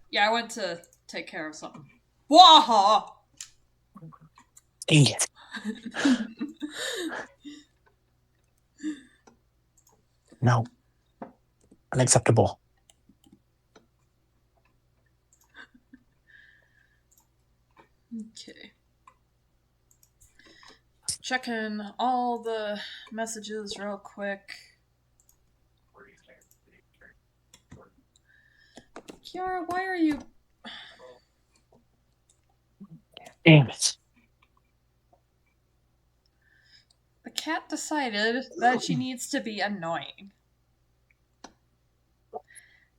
Yeah, I went to take care of something. Waha! Dang it. No. Unacceptable. Okay. Checking all the messages real quick. Kiara, why are you... Damn it. The cat decided that she needs to be annoying.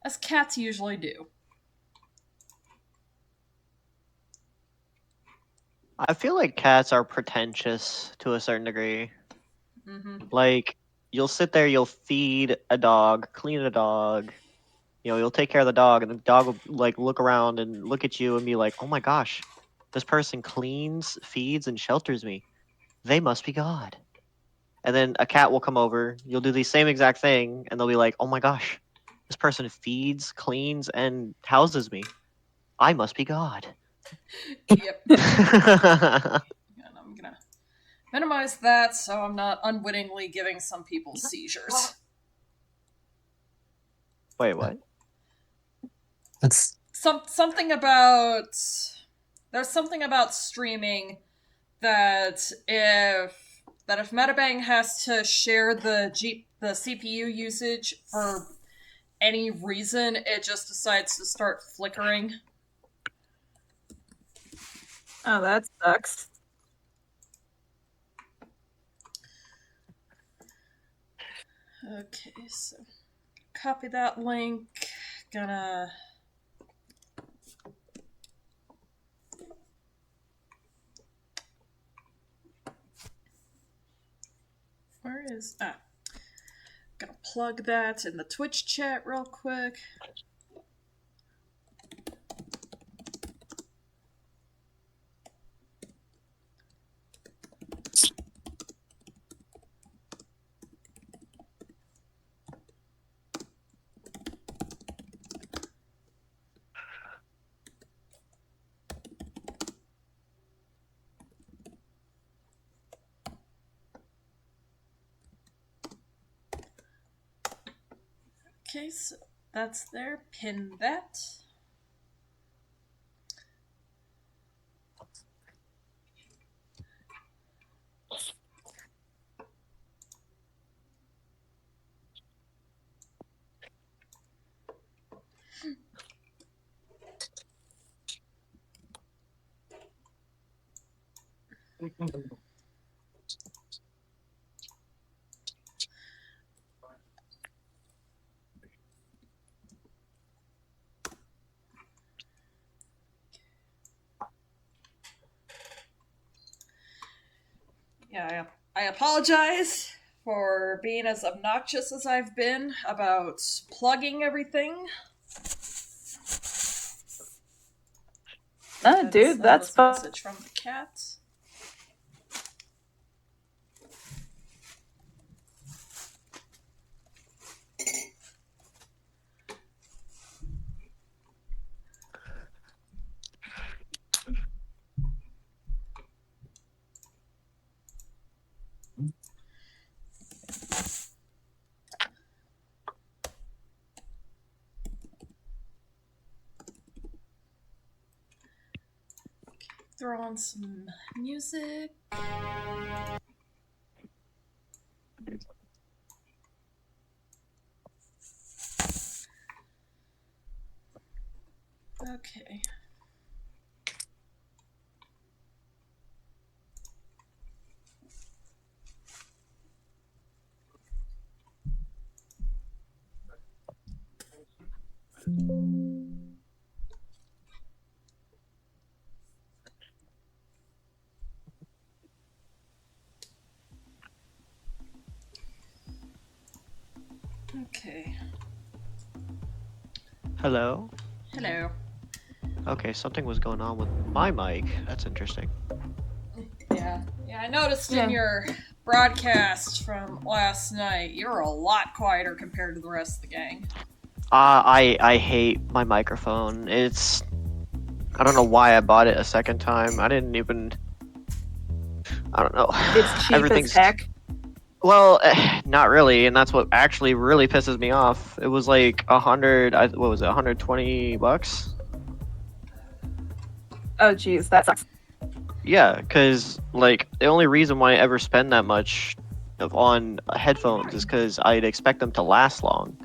As cats usually do. I feel like cats are pretentious to a certain degree. Mm-hmm. Like, you'll sit there, you'll feed a dog, clean a dog, you'll take care of the dog, and the dog will, like, look around and look at you and be like, oh my gosh, this person cleans, feeds, and shelters me. They must be God. And then a cat will come over, you'll do the same exact thing, and they'll be like, oh my gosh, this person feeds, cleans, and houses me. I must be God. Yep. And I'm gonna minimize that so I'm not unwittingly giving some people seizures. Wait, what? That's Something about... There's something about streaming that if Metabang has to share the CPU usage for any reason, it just decides to start flickering. Oh, that sucks. Okay, so copy that link. Gonna... Where is... Gonna plug that in the Twitch chat real quick. Okay, so that's there. Pin that. Yeah, I apologize for being as obnoxious as I've been about plugging everything. Oh, dude, that's a message from the cat. Throw on some music. Okay. Okay. Hello? Hello. Okay, something was going on with my mic. That's interesting. Yeah, I noticed in your broadcast from last night, you're a lot quieter compared to the rest of the gang. I hate my microphone. I don't know why I bought it a second time. I don't know. It's cheap Everything's as heck. well, not really, and that's what actually really pisses me off. It was like what was it, $120? Oh, jeez, that sucks. Yeah, because like the only reason why I ever spend that much on headphones is because I'd expect them to last long.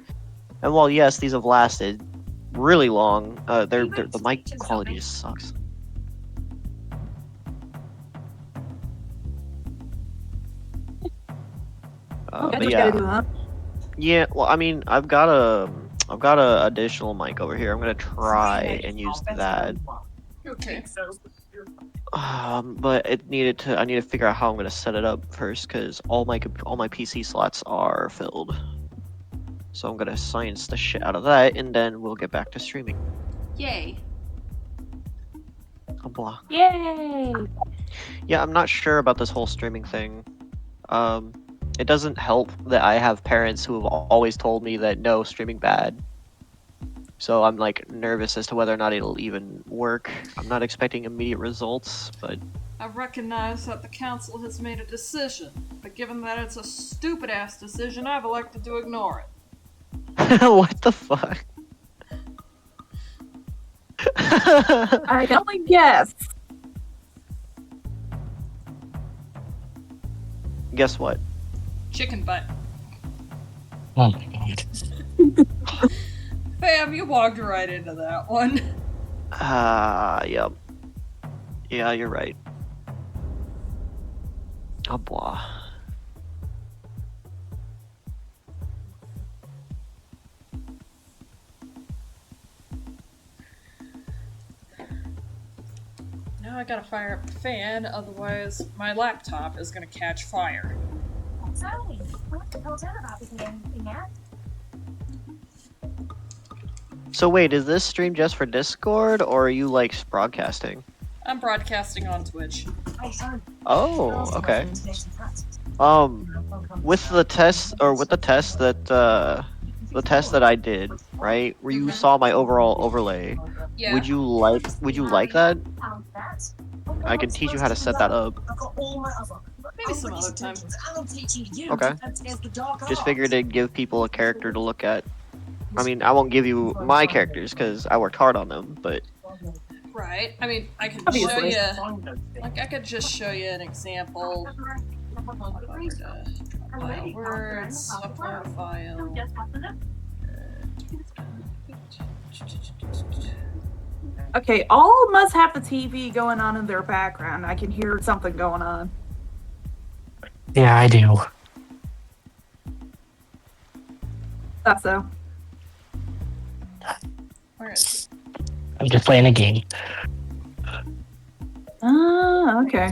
And while yes, these have lasted really long, the mic quality just sucks. Okay, But just yeah, gotta do that. yeah. Well, I mean, I've got a additional mic over here. I'm gonna try and use that. Okay. But I need to figure out how I'm gonna set it up first because all my PC slots are filled. So I'm gonna science the shit out of that, and then we'll get back to streaming. Yay. Oh, blah. Yay! Yeah, I'm not sure about this whole streaming thing. It doesn't help that I have parents who have always told me that no, streaming bad. So I'm like nervous as to whether or not it'll even work. I'm not expecting immediate results, but I recognize that the council has made a decision, but given that it's a stupid-ass decision, I've elected to ignore it. what the fuck? I can only guess. Guess what? Chicken butt. Oh my god. Bam, you walked right into that one. Yep. Yeah, you're right. Oh, blah. Now I gotta fire up the fan, otherwise my laptop is gonna catch fire. So wait, is this stream just for Discord, or are you like broadcasting? I'm broadcasting on Twitch. Oh, okay. With the test that I did, right, where you saw my overall overlay, Yeah. would you like that? I can teach you how to set that up. Maybe some other time. Okay. Just figured to give people a character to look at. I mean, I won't give you my characters because I worked hard on them, but Right. I mean, I could show Obviously. you. Like, I could just show you an example. File words, upload file. Okay, all must have the TV going on in their background. I can hear something going on. Yeah, I do. That's so. Where is it? I'm just playing a game. Ah, okay.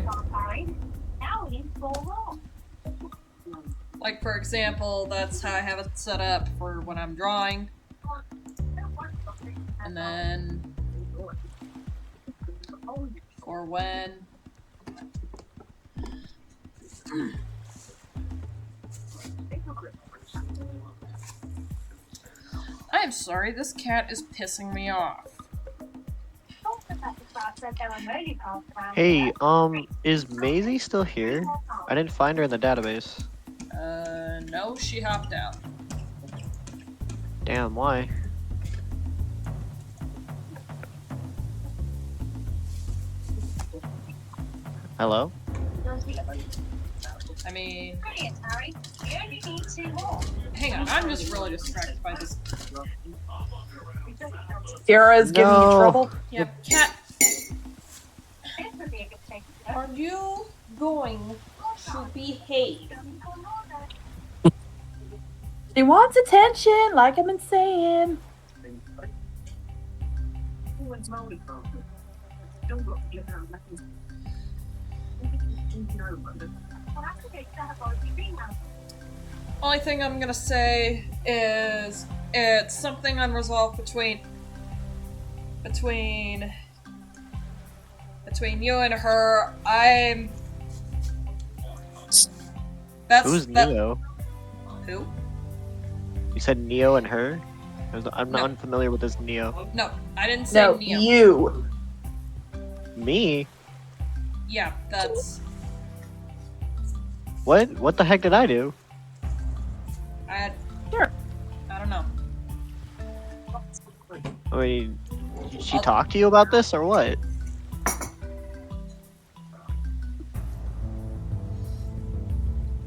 Like, for example, that's how I have it set up for when I'm drawing. And then for when I am sorry, this cat is pissing me off. hey, is Maisie still here? I didn't find her in the database. No, she hopped out. Damn, why? Hello? I mean, hang on, I'm just really distracted by this. Sarah's giving you No. trouble. Yeah, cat. Are you going to behave? She wants attention, like I've been saying. Only thing I'm gonna say is it's something unresolved between you and her. Who's Neo? Who? You said Neo and her? I'm No. unfamiliar with this Neo. No, I didn't say No, Neo. you. Me? Yeah, that's. What? What the heck did I do? I Sure. don't know. I mean, she talked to you about this or what?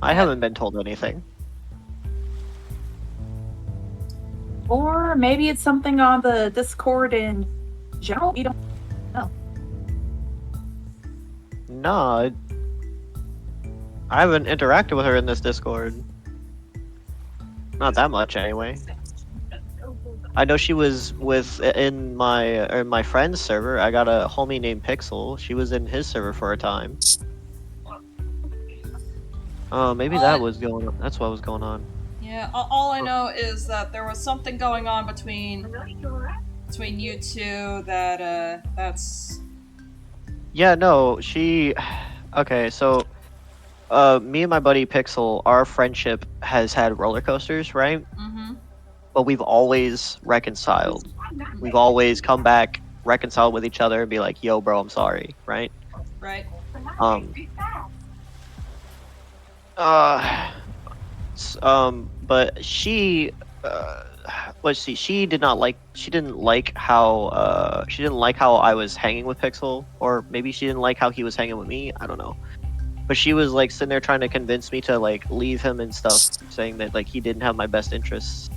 I haven't been told anything. Or maybe it's something on the Discord in general. You don't know. No, I haven't interacted with her in this Discord. Not that much, anyway. I know she was in my friend's server. I got a homie named Pixel. She was in his server for a time. Oh, maybe that was going on. That's what was going on. Yeah, all I know is that there was something going on between you two that's. Yeah, no, she. Okay, so, me and my buddy Pixel, our friendship has had roller coasters, right? Mm-hmm. But we've always reconciled. We've always come back, reconciled with each other, and be like, "Yo, bro, I'm sorry," right? Right. But she, let's see, she didn't like how I was hanging with Pixel, or maybe she didn't like how he was hanging with me. I don't know. But she was like sitting there trying to convince me to like leave him and stuff, saying that like he didn't have my best interests,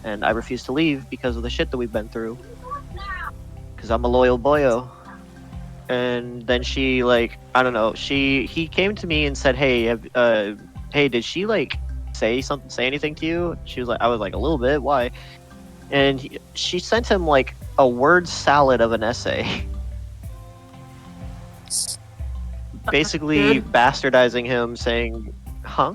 and I refused to leave because of the shit that we've been through. Because I'm a loyal boyo. And then she like, I don't know, he came to me and said, "Hey, hey, did she like say anything to you?" I was like, "A little bit. Why?" And she sent him like a word salad of an essay. Basically bastardizing him, saying, "Huh?"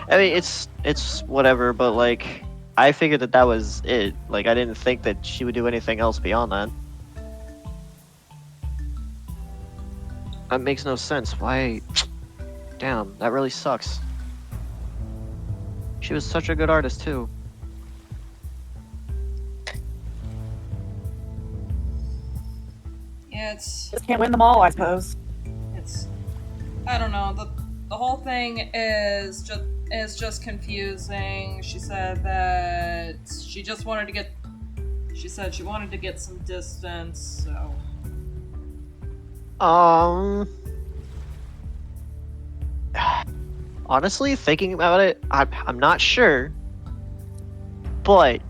I mean, it's whatever, but like, I figured that was it. Like, I didn't think that she would do anything else beyond that. That makes no sense. Why? Damn, that really sucks. She was such a good artist too. Yeah, it's. Just can't win them all, I suppose. It's. I don't know. The whole thing is just confusing. She said that she just wanted to get. She said she wanted to get some distance. So. Honestly, thinking about it, I'm not sure, but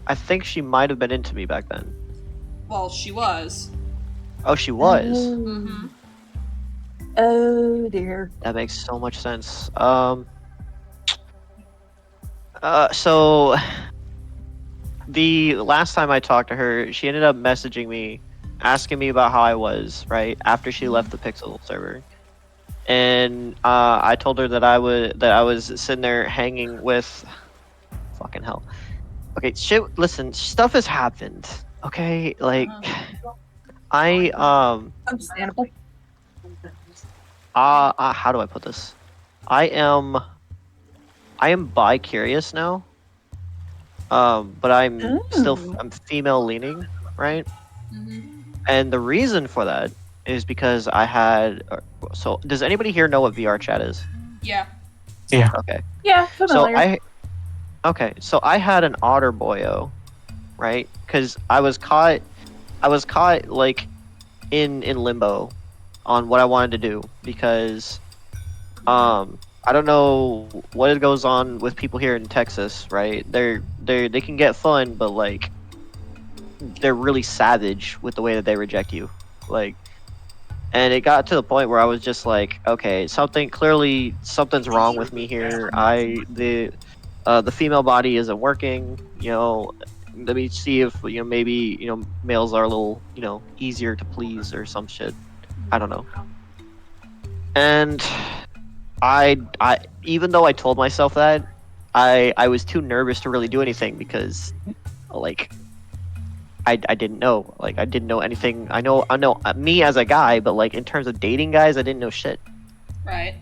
I think she might have been into me back then. Well, she was. Oh, she was. Mm-hmm. Oh dear. That makes so much sense. So the last time I talked to her, she ended up messaging me, asking me about how I was, right, after she left the Pixel server. And I told her that I was sitting there hanging with fucking hell. Okay, shit, listen, stuff has happened. Okay? Like Understandable. how do I put this? I am bi-curious now. But I'm I'm female leaning, right? Mm-hmm. And the reason for that is because I had. So, does anybody here know what VR chat is? Yeah. Yeah. Okay. Yeah, familiar. So I had an otter boyo, right? Because I was caught like in limbo on what I wanted to do, because I don't know what goes on with people here in Texas, right? They can get fun, but like they're really savage with the way that they reject you, like. And it got to the point where I was just like, okay, something's wrong with me here. The female body isn't working. You know, let me see if maybe males are a little easier to please or some shit. I don't know. And I even though I told myself that, I was too nervous to really do anything, because like I didn't know. Like, I didn't know anything. I know me as a guy, but like in terms of dating guys, I didn't know shit. Right.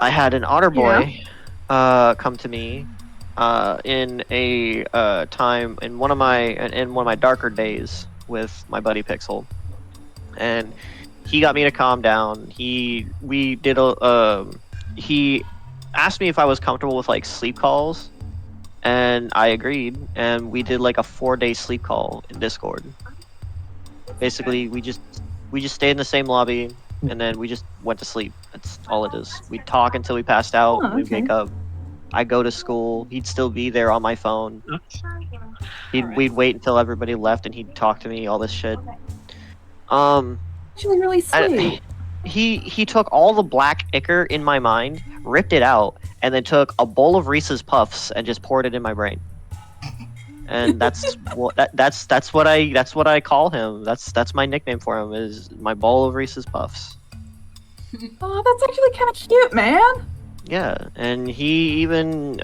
I had an otter boy come to me in a time in one of my darker days with my buddy Pixel, and he got me to calm down. He asked me if I was comfortable with like sleep calls, and I agreed, and we did like a 4-day sleep call in Discord. Basically, we just stayed in the same lobby, and then we just went to sleep. That's all it is. We'd talk until we passed out. Oh, We'd okay. wake up. I'd go to school. He'd still be there on my phone. Alright. We'd wait until everybody left, and he'd talk to me. All this shit. Actually, really sweet. He took all the black ichor in my mind, ripped it out, and then took a bowl of Reese's Puffs and just poured it in my brain. And that's what I call him. That's my nickname for him, is my bowl of Reese's Puffs. Oh, that's actually kind of cute, man. Yeah, and he even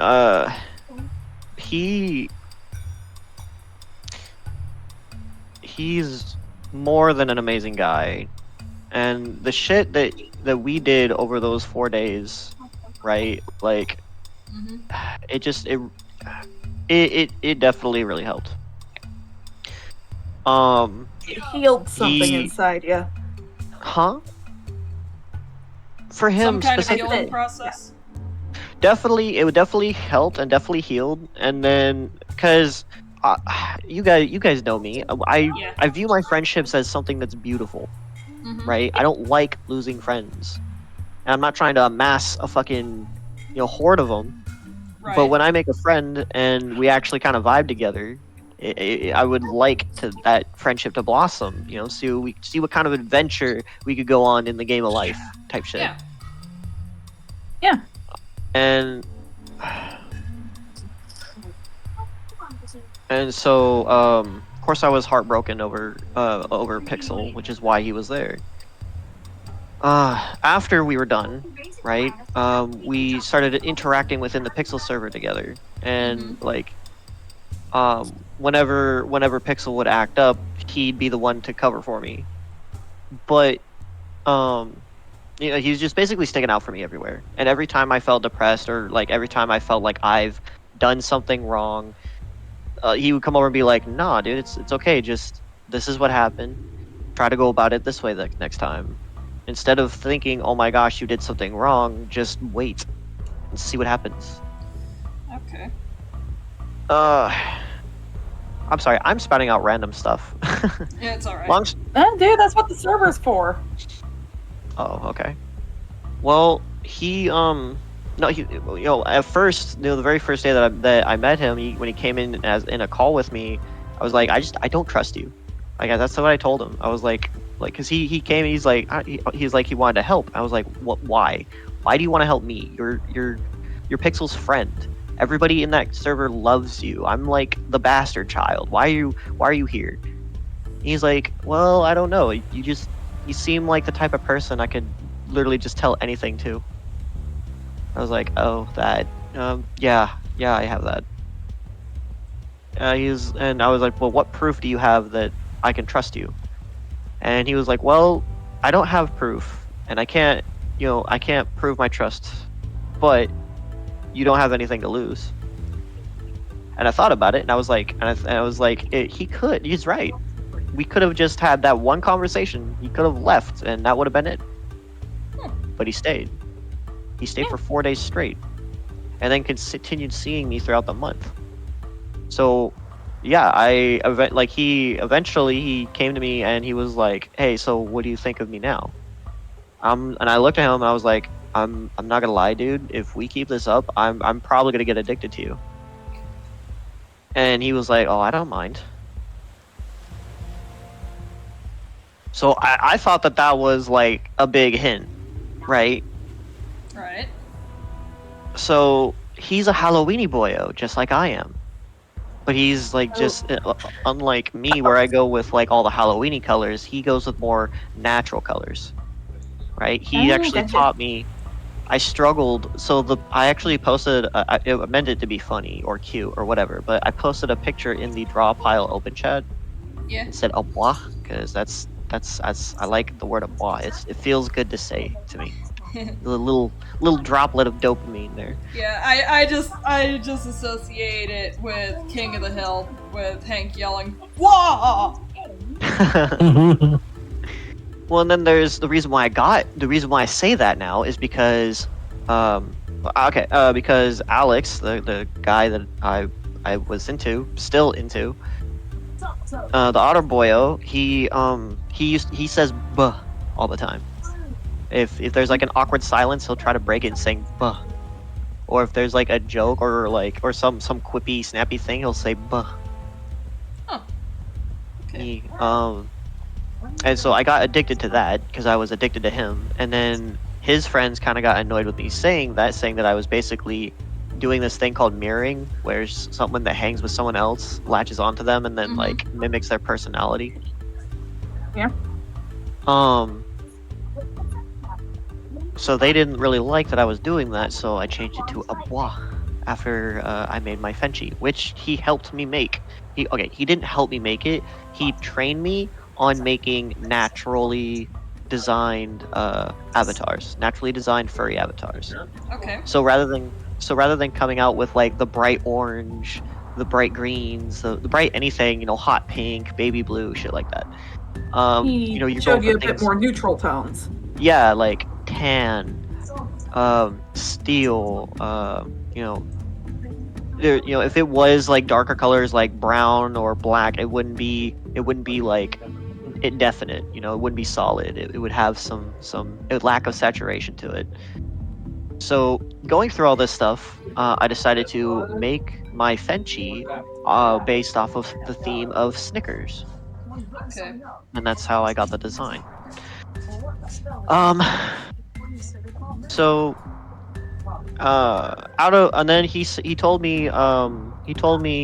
he's more than an amazing guy. And the shit that we did over those 4 days, right? Like Mm-hmm. it definitely really helped. It healed something He- inside you. Huh? For him Some kind of specifically, healing process. it would definitely helped and definitely healed. And then because you guys know me, Yeah. I view my friendships as something that's beautiful, Mm-hmm. right? I don't like losing friends, and I'm not trying to amass a fucking horde of them. Right. But when I make a friend and we actually kind of vibe together, I would like that friendship to blossom. See what kind of adventure we could go on in the game of life, type shit. Yeah. Yeah. And so of course I was heartbroken over Pixel, which is why he was there. After we were done, right? We started interacting within the Pixel server together, and whenever Pixel would act up, he'd be the one to cover for me. But he was just basically sticking out for me everywhere. And every time I felt depressed, or like every time I felt like I've done something wrong, he would come over and be like, "Nah, dude, it's okay. Just this is what happened. Try to go about it this way the next time." Instead of thinking, "Oh my gosh, you did something wrong," just wait and see what happens. Okay. I'm sorry, I'm spouting out random stuff. Yeah, it's alright. Dude, that's what the server's for. Oh, okay. Well, at first, the very first day that I met him, when he came in in a call with me, I was like, I don't trust you. Like, that's what I told him. I was like, cause he came and he's like, he wanted to help. I was like, what? Why? Why do you want to help me? You're Pixel's friend. Everybody in that server loves you. I'm like the bastard child. Why are you here? He's like, well, I don't know. You seem like the type of person I could literally just tell anything to. I was like, oh, that. Yeah, I have that. And I was like, well, what proof do you have that I can trust you? And he was like, well, I don't have proof, and I can't prove my trust, but you don't have anything to lose. And I thought about it, and I was like, he's right. We could have just had that one conversation. He could have left, and that would have been it. But he stayed. He stayed for 4 days straight, and then continued seeing me throughout the month. So, yeah, he eventually came to me and he was like, "Hey, so what do you think of me now?" And I looked at him and I was like, "I'm not gonna lie, dude. If we keep this up, I'm probably gonna get addicted to you." And he was like, "Oh, I don't mind." So I thought that was like a big hint, right? Right. So he's a Halloweeny boyo, just like I am. But he's like just unlike me, where I go with like all the Halloweeny colors. He goes with more natural colors, right? He actually gotcha. taught me. I struggled, so I actually posted. I meant it to be funny or cute or whatever, but I posted a picture in the draw pile open chat. Yeah. It said "au revoir" because that's I like the word "au revoir." It feels good to say to me. A little droplet of dopamine there. Yeah, I just associate it with King of the Hill with Hank yelling, "Wah!" Well, and then there's the reason why I say that now is because because Alex, the guy that I was still into, the otter boyo, he says buh all the time. If there's like an awkward silence, he'll try to break it and saying buh. Or if there's like a joke or some quippy snappy thing, he'll say buh. Huh. Okay. And so I got addicted to that because I was addicted to him, and then his friends kind of got annoyed with me saying that I was basically doing this thing called mirroring, where someone that hangs with someone else latches onto them and then like mimics their personality. Yeah. So they didn't really like that I was doing that, so I changed it to a bois after I made my Fenchi, which he helped me make. He didn't help me make it. He trained me on making naturally designed avatars, naturally designed furry avatars. Okay. So rather than coming out with like the bright orange, the bright greens, the bright anything, hot pink, baby blue, shit like that. He you're showed going you for a bit things. more neutral tones. Yeah, like tan, steel, if it was like darker colors like brown or black, it wouldn't be like indefinite, it wouldn't be solid. It would have some lack of saturation to it. So going through all this stuff, I decided to make my Fenchi based off of the theme of Snickers. Okay. And that's how I got the design. So and then he told me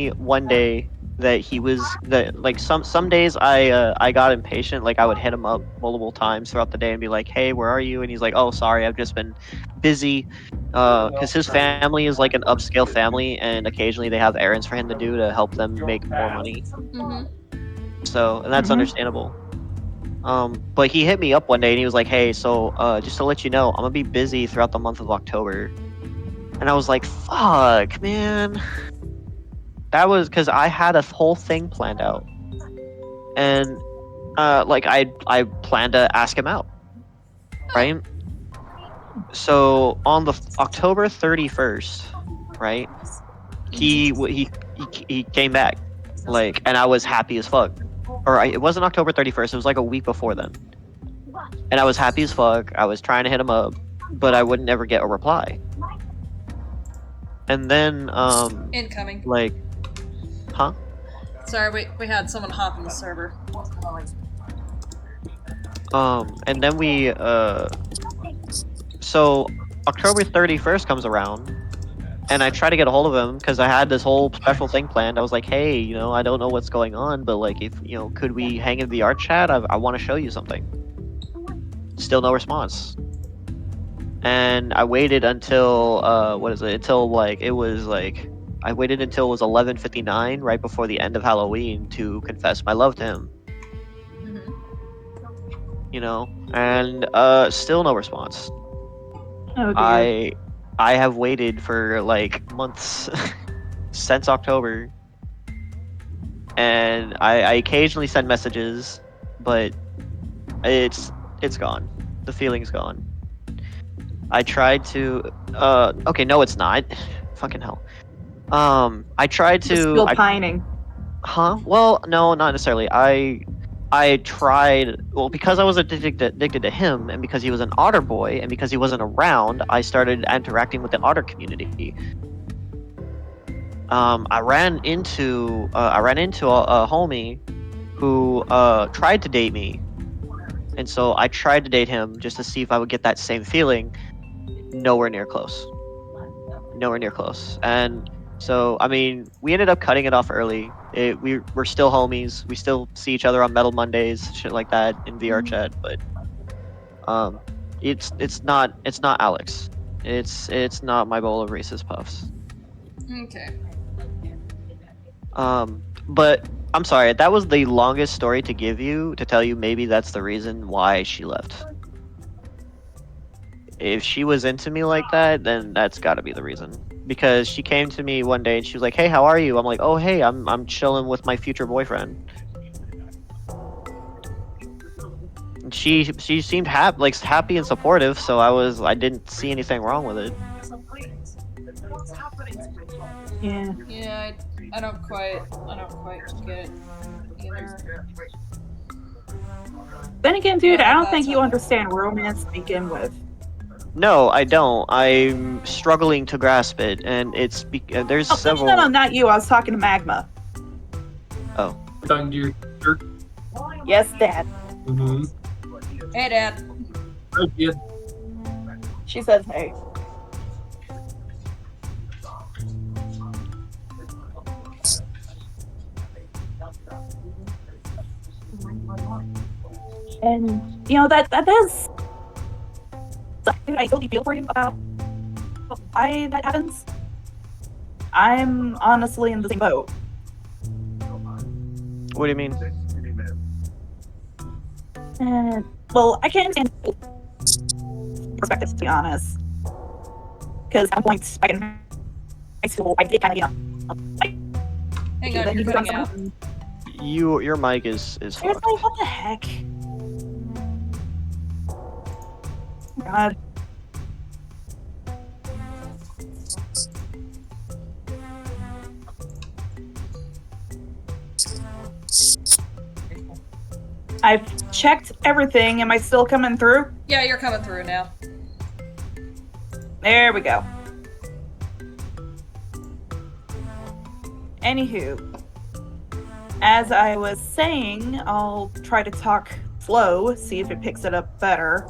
one day that like some days I got impatient, like I would hit him up multiple times throughout the day and be like, hey, where are you? And he's like, oh, sorry, I've just been busy, because his family is like an upscale family and occasionally they have errands for him to do to help them make more money. So, and that's understandable. But he hit me up one day and he was like, hey, so just to let you know, I'm gonna be busy throughout the month of October. And I was like, fuck, man. That was because I had a whole thing planned out. And like I planned to ask him out. Right? So on the October 31st, right? He came back. Like, and I was happy as fuck. It wasn't October 31st, it was like a week before then. And I was happy as fuck. I was trying to hit him up, but I would never get a reply. And then Incoming. like, huh? Sorry, we had someone hop in the server. And then so October 31st comes around, and I try to get a hold of him because I had this whole special thing planned. I was like, hey, I don't know what's going on, but like, if could we hang in the art chat? I want to show you something. Still no response. And I waited until I waited until it was 11:59, right before the end of Halloween, to confess my love to him. And still no response. Oh, dear. I have waited for like months since October, and I occasionally send messages, but it's gone. The feeling's gone. I tried to okay, no, it's not. Fucking hell. I tried to. Still pining. Huh? Well, no, not necessarily. I tried, well, because I was addicted to him, and because he was an otter boy, and because he wasn't around, I started interacting with the otter community. I ran into a homie who tried to date me, and so I tried to date him just to see if I would get that same feeling. Nowhere near close. And so, I mean, we ended up cutting it off early. We're still homies. We still see each other on Metal Mondays, shit like that, in VR chat. But it's not Alex. It's not my bowl of Reese's Puffs. Okay. But I'm sorry. That was the longest story to tell you. Maybe that's the reason why she left. if she was into me like that, then that's got to be the reason. Because she came to me one day and she was like, "Hey, how are you?" I'm like, "Oh, hey, I'm chilling with my future boyfriend." And she seemed happy and supportive, so I didn't see anything wrong with it. Yeah. Yeah, I don't quite get it either. Then again, dude, But I don't that's think you okay. understand romance to begin with. No, I don't. I'm struggling to grasp it, and there's Oh, several. no, not you. I was talking to Magma. Oh, Talking to your sister. Yes, Dad. Mm-hmm. Hey, Dad. Hi, kid. She says, hey. And, you know, that is something I totally feel for you about why that happens. I'm honestly in the same boat. what do you mean? And, well, I can't understand both perspectives, to be honest. Because at one point, back in high school, I did kind of, you know, like, Hang you on, that you're you cutting got out. something. Your mic is Seriously, fucked. what the heck? God. I've checked everything. Am I still coming through? Yeah, you're coming through now. There we go. Anywho, as I was saying, I'll try to talk slow, see if it picks it up better.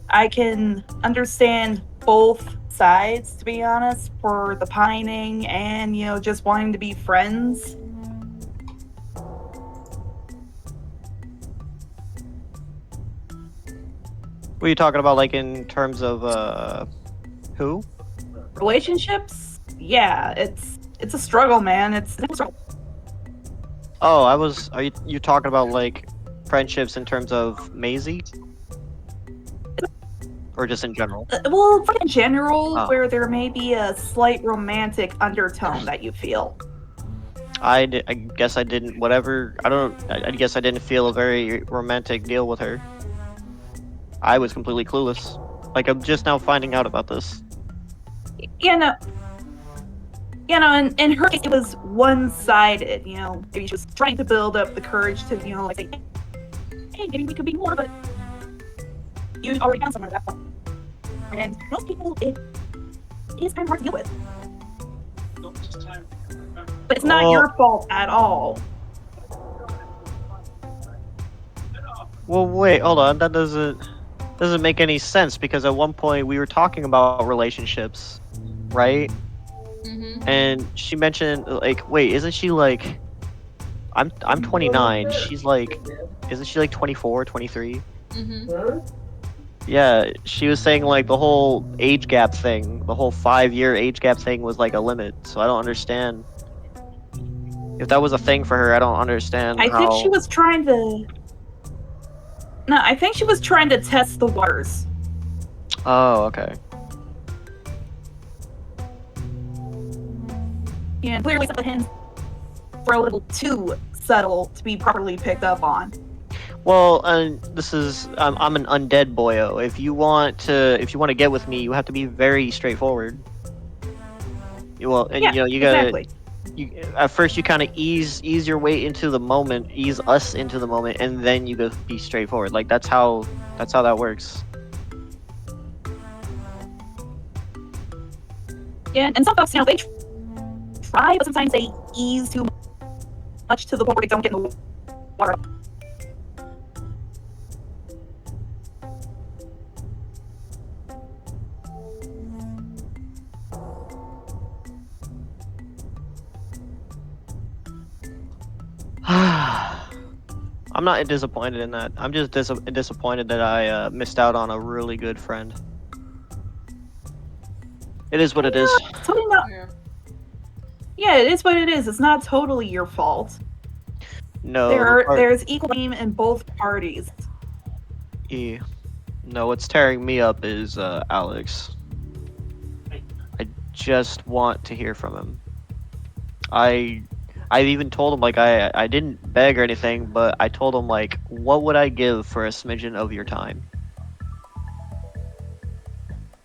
I can understand both sides, to be honest, for the pining and, you know, just wanting to be friends. What are you talking about, like in terms of who? Relationships, yeah, it's a struggle, man. It's a struggle. Oh, are you talking about like friendships in terms of Maisie? Or just in general? Well, in general, Oh. where there may be a slight romantic undertone that you feel. I guess I didn't. Whatever. I guess I didn't feel a very romantic deal with her. I was completely clueless. Like I'm just now finding out about this. In her case, it was one-sided. You know, maybe she was trying to build up the courage to, you know, like say, hey, maybe we could be more, but you already found someone at that point. And most people, it is kind of hard to deal with. But it's not Well- your fault at all. Well, wait, hold on. That doesn't make any sense because at one point we were talking about relationships, right? Mm-hmm. And she mentioned like, wait, isn't she like? I'm 29. She's like, isn't she like 24, 23? Mm-hmm. Yeah, she was saying like the whole age gap thing, the whole 5-year age gap thing was like a limit. So I don't understand. If that was a thing for her, I don't understand I how. think she was trying to. No, I think she was trying to test the waters. Oh, okay. And clearly some of the hints were a little too subtle to be properly picked up on. Well, this is I'm an undead boyo. If you want to get with me, you have to be very straightforward. Well, and Yeah, you know you gotta exactly. at first you kind of ease your way into the moment, ease us into the moment, and then you go be straightforward. Like that's how that works. Yeah, and some folks, you know, they try, but sometimes they ease too much to the point where they don't get in the water. I'm not disappointed in that. I'm just disappointed that I missed out on a really good friend. It is what it is. Totally not. Yeah. Yeah, it is what it is. It's not totally your fault. No, There's equal blame in both parties. yeah. No, what's tearing me up is Alex. I just want to hear from him. I even told him like I didn't beg or anything, but I told him like what would I give for a smidgen of your time?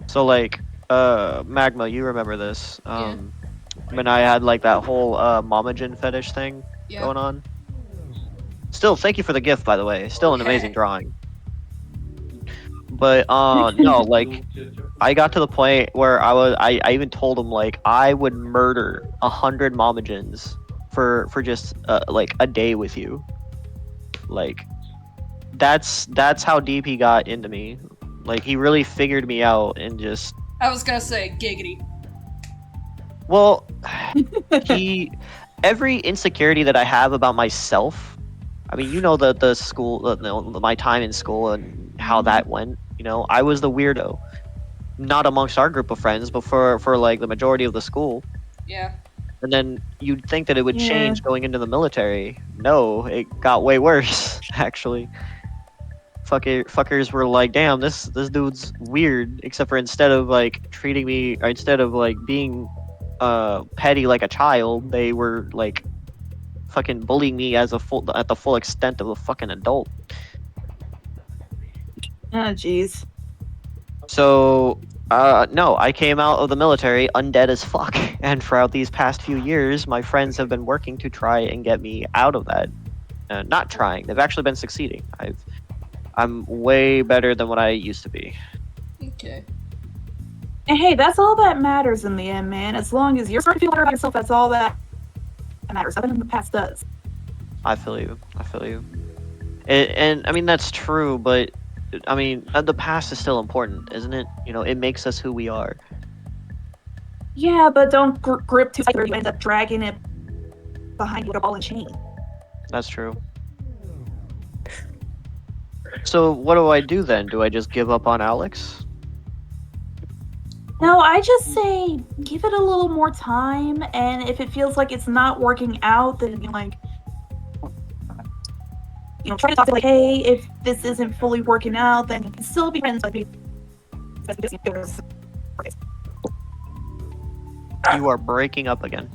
So like Magma, you remember this. Yeah. When I had like that whole momogen fetish thing Yeah. going on. Still, thank you for the gift, by the way. Still an amazing drawing. But no, like I got to the point where I even told him like I would murder 100 momogens for just like a day with you. Like that's how deep he got into me. Like he really figured me out and just I was gonna say giggity. well he every insecurity that I have about myself. I mean, you know the school, my time in school and how that went. You know, I was the weirdo, not amongst our group of friends, but for like the majority of the school. Yeah. And then you'd think that it would Yeah. change going into the military. No, it got way worse actually. Fuckers were like, damn, this dude's weird. Except for instead of like treating me, or instead of like being petty like a child, they were like fucking bullying me as at the full extent of a fucking adult. Oh, jeez. So, no, I came out of the military undead as fuck, and throughout these past few years, my friends have been working to try and get me out of that. Not trying; they've actually been succeeding. I'm way better than what I used to be. Okay. And hey, that's all that matters in the end, man. As long as you're starting to feel better about yourself, that's all that matters. Nothing in the past does. I feel you. I feel you. And I mean that's true, but I mean the past is still important, isn't it? You know, it makes us who we are. Yeah, but don't grip too tight or you end up dragging it behind you with a ball and chain. That's true. So what do I do then? Do I just give up on Alex? No, I just say give it a little more time, and if it feels like it's not working out, then like, try to talk to like, hey, if this isn't fully working out, then you can still be friends with me. You are breaking up again.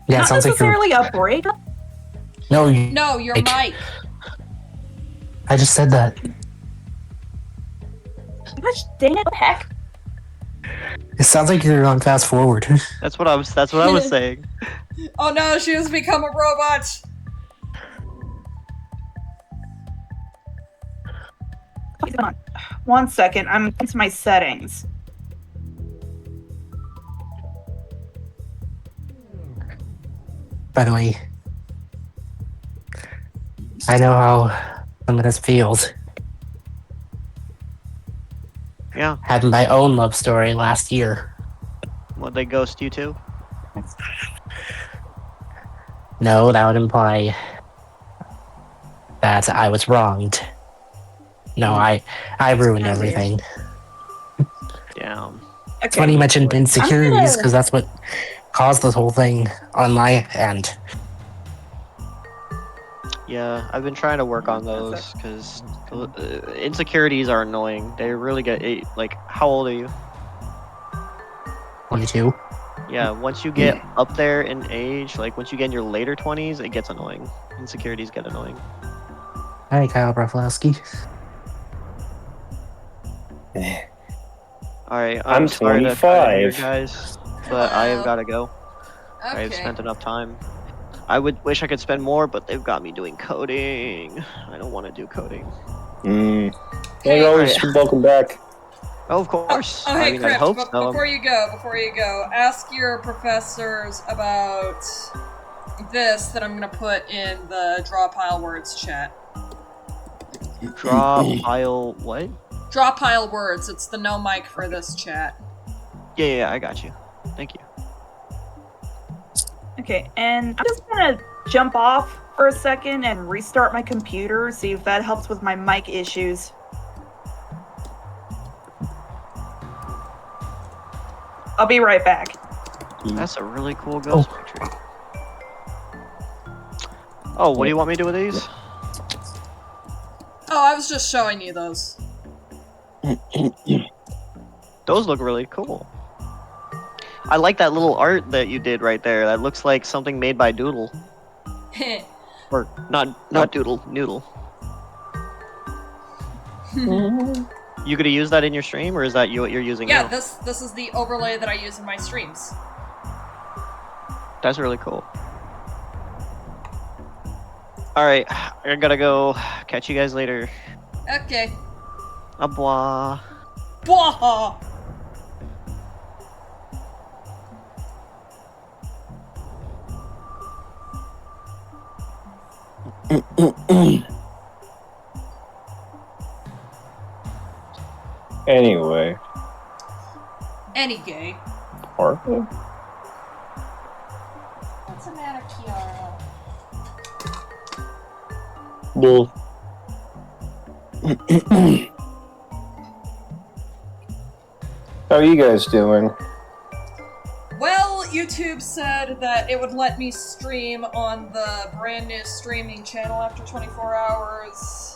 Yeah, it Not sounds like you're. necessarily a breakup. No, No, your Like- mic. I just said that. Gosh dang it, what the heck? It sounds like you're on fast forward. That's what I was saying. Oh no, she has become a robot. What's going on? 1 second, I'm into my settings. By the way, I know how some of this feels. Yeah. Had my own love story last year. Would they ghost you too? No, that would imply that I was wronged. No, I ruined Oh, everything. Damn. It's funny you mentioned insecurities gonna- because that's what caused this whole thing on my end. Yeah, I've been trying to work on those because insecurities are annoying. They really get like. How old are you? 22. Yeah, once you get up there in age, like once you get in your later 20s, it gets annoying. Insecurities get annoying. Hi, Kyle Broflowski. All right, I'm sorry to cut in here, 25. guys, but I have Hello. got to go. Okay. I've spent enough time. I would wish I could spend more, but they've got me doing coding. I don't want to do coding. Mm. Hey, Hey, always welcome back. Oh, of course. Oh, hey, I mean, I Crypt, hope but so. before you go, ask your professors about this that I'm gonna put in the draw pile words chat. Draw pile what? Draw pile words. It's the no mic for this chat. Yeah, I got you. Thank you. Okay, and I'm just gonna jump off for a second and restart my computer, see if that helps with my mic issues. I'll be right back. That's a really cool ghost picture. Oh, what do you want me to do with these? Oh, I was just showing you those. Those look really cool. I like that little art that you did right there. That looks like something made by Doodle. Or not Doodle, Noodle. You gonna use that in your stream, or is that what you're using Yeah, now? this is the overlay that I use in my streams. That's really cool. Alright, I gotta go. Catch you guys later. Okay. Au revoir. Bwaha! Anyway, Any gay. Parker? What's the matter, Kiara? Well, how are you guys doing? Well, YouTube said that it would let me stream on the brand new streaming channel after 24 hours.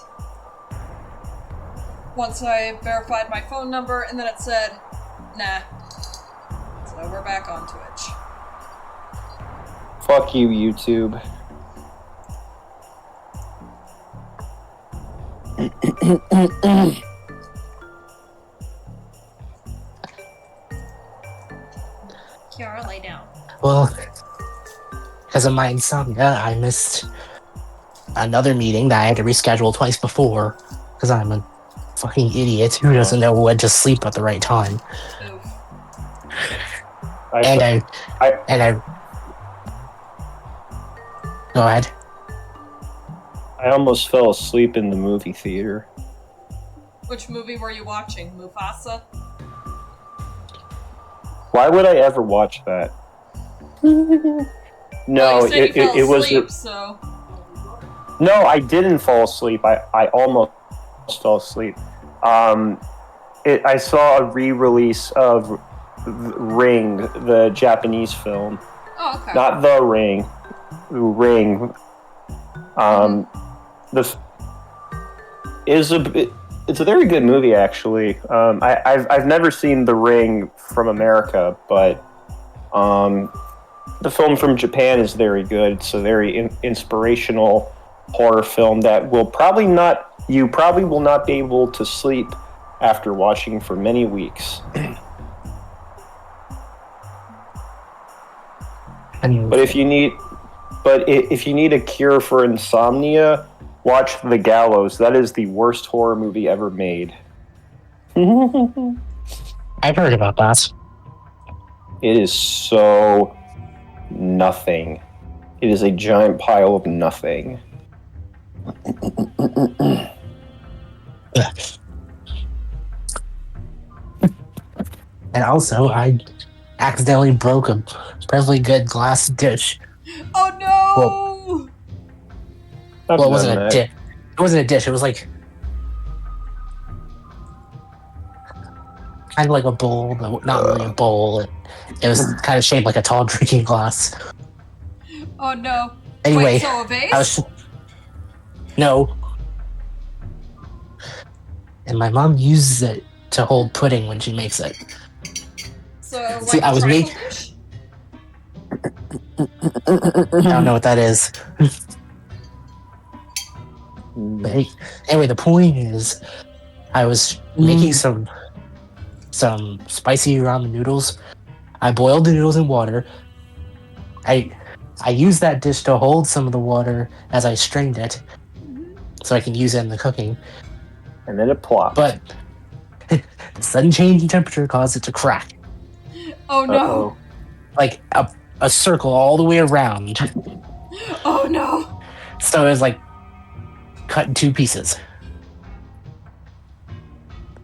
Once I verified my phone number, and then it said, nah. So we're back on Twitch. Fuck you, YouTube. Kiara, lay down. Well, because of my insomnia, I missed another meeting that I had to reschedule twice before. Because I'm a fucking idiot who doesn't know when to sleep at the right time. Oof. And I go ahead. I almost fell asleep in the movie theater. Which movie were you watching? Mufasa? Why would I ever watch that? No, Well, you said you fell it was. asleep, so... No, I didn't fall asleep. I almost fell asleep. I saw a re-release of Ring, the Japanese film. Oh, okay. Not The Ring. Ring. It's a very good movie, actually. I've never seen The Ring from America, but the film from Japan is very good. It's a very inspirational horror film that you probably will not be able to sleep after watching for many weeks. But if you need a cure for insomnia, watch The Gallows. That is the worst horror movie ever made. I've heard about that. It is so nothing. It is a giant pile of nothing. And also, I accidentally broke a perfectly good glass dish. Oh no! Well, it wasn't a dish. It wasn't a dish. It was like kind of like a bowl, but not really a bowl. It was kind of shaped like a tall drinking glass. Oh no. Anyway, Wait, so a vase? No. And my mom uses it to hold pudding when she makes it. So, like See, I a was trifle make- dish? I don't know what that is. But anyway, the point is, I was making some spicy ramen noodles. I boiled the noodles in water. I used that dish to hold some of the water as I strained it, so I can use it in the cooking. And then it plopped. But the sudden change in temperature caused it to crack, Oh no. Uh-oh. like a circle all the way around. Oh no. So it was like cut in two pieces.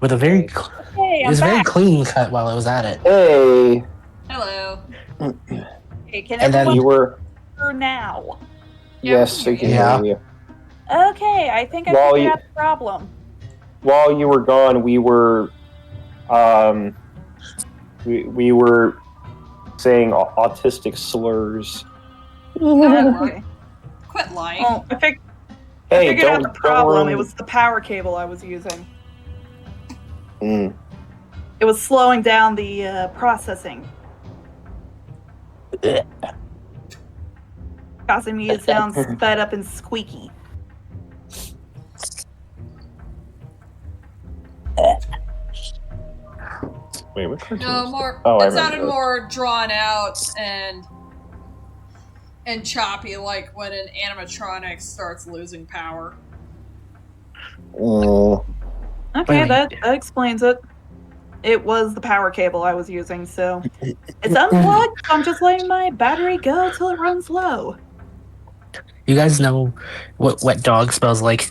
With a very, Hey, it I'm was a very back. clean cut while I was at it. Hey, Hello. Hey, can And then everyone you were. hear now? Yes, I can Yeah. hear you. Okay, I think I Well, figured you- out the problem. While you were gone, we were saying autistic slurs. That Okay. worked. Quit lying. Well, I Hey, figured out the don't problem. ruin- It was the power cable I was using. Mm. It was slowing down the processing, causing me to sound sped up and squeaky. Wait, what cartoon? No, is more. that? Oh, I It sounded remember. more drawn out and choppy, like when an animatronic starts losing power. Mm. Okay, Wait. that explains it. It was the power cable I was using, so it's unplugged. So I'm just letting my battery go till it runs low. You guys know what wet dog smells like?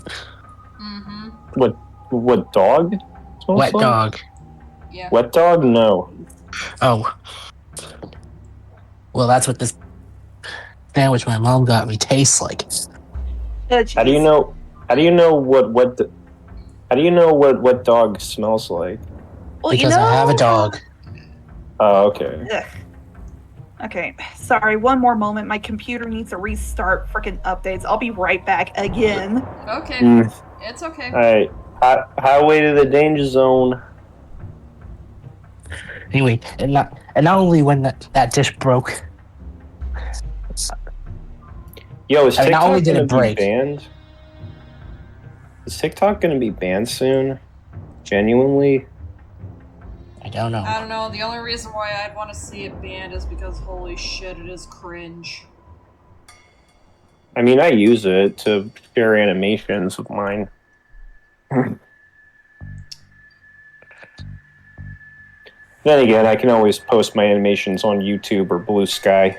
Mm-hmm. What dog? smells Wet like? dog. Yeah. Wet dog? No. Oh. Well, that's what this sandwich my mom got me tastes like. How do you Jeez. know? How do you know how do you know what dog smells like? Well, Because I have a dog. Oh, okay. Ugh. Okay, sorry. One more moment. My computer needs to restart. Frickin' updates. I'll be right back again. Okay. Mm. It's okay. All right. Highway to the danger zone. Anyway, and not only when that dish broke. Yo, is I mean, not only TikTok did gonna it be break. banned? Is TikTok gonna be banned soon? Genuinely? I don't know. I don't know. The only reason why I'd want to see it banned is because holy shit, it is cringe. I mean, I use it to share animations of mine. Then again, I can always post my animations on YouTube or Blue Sky.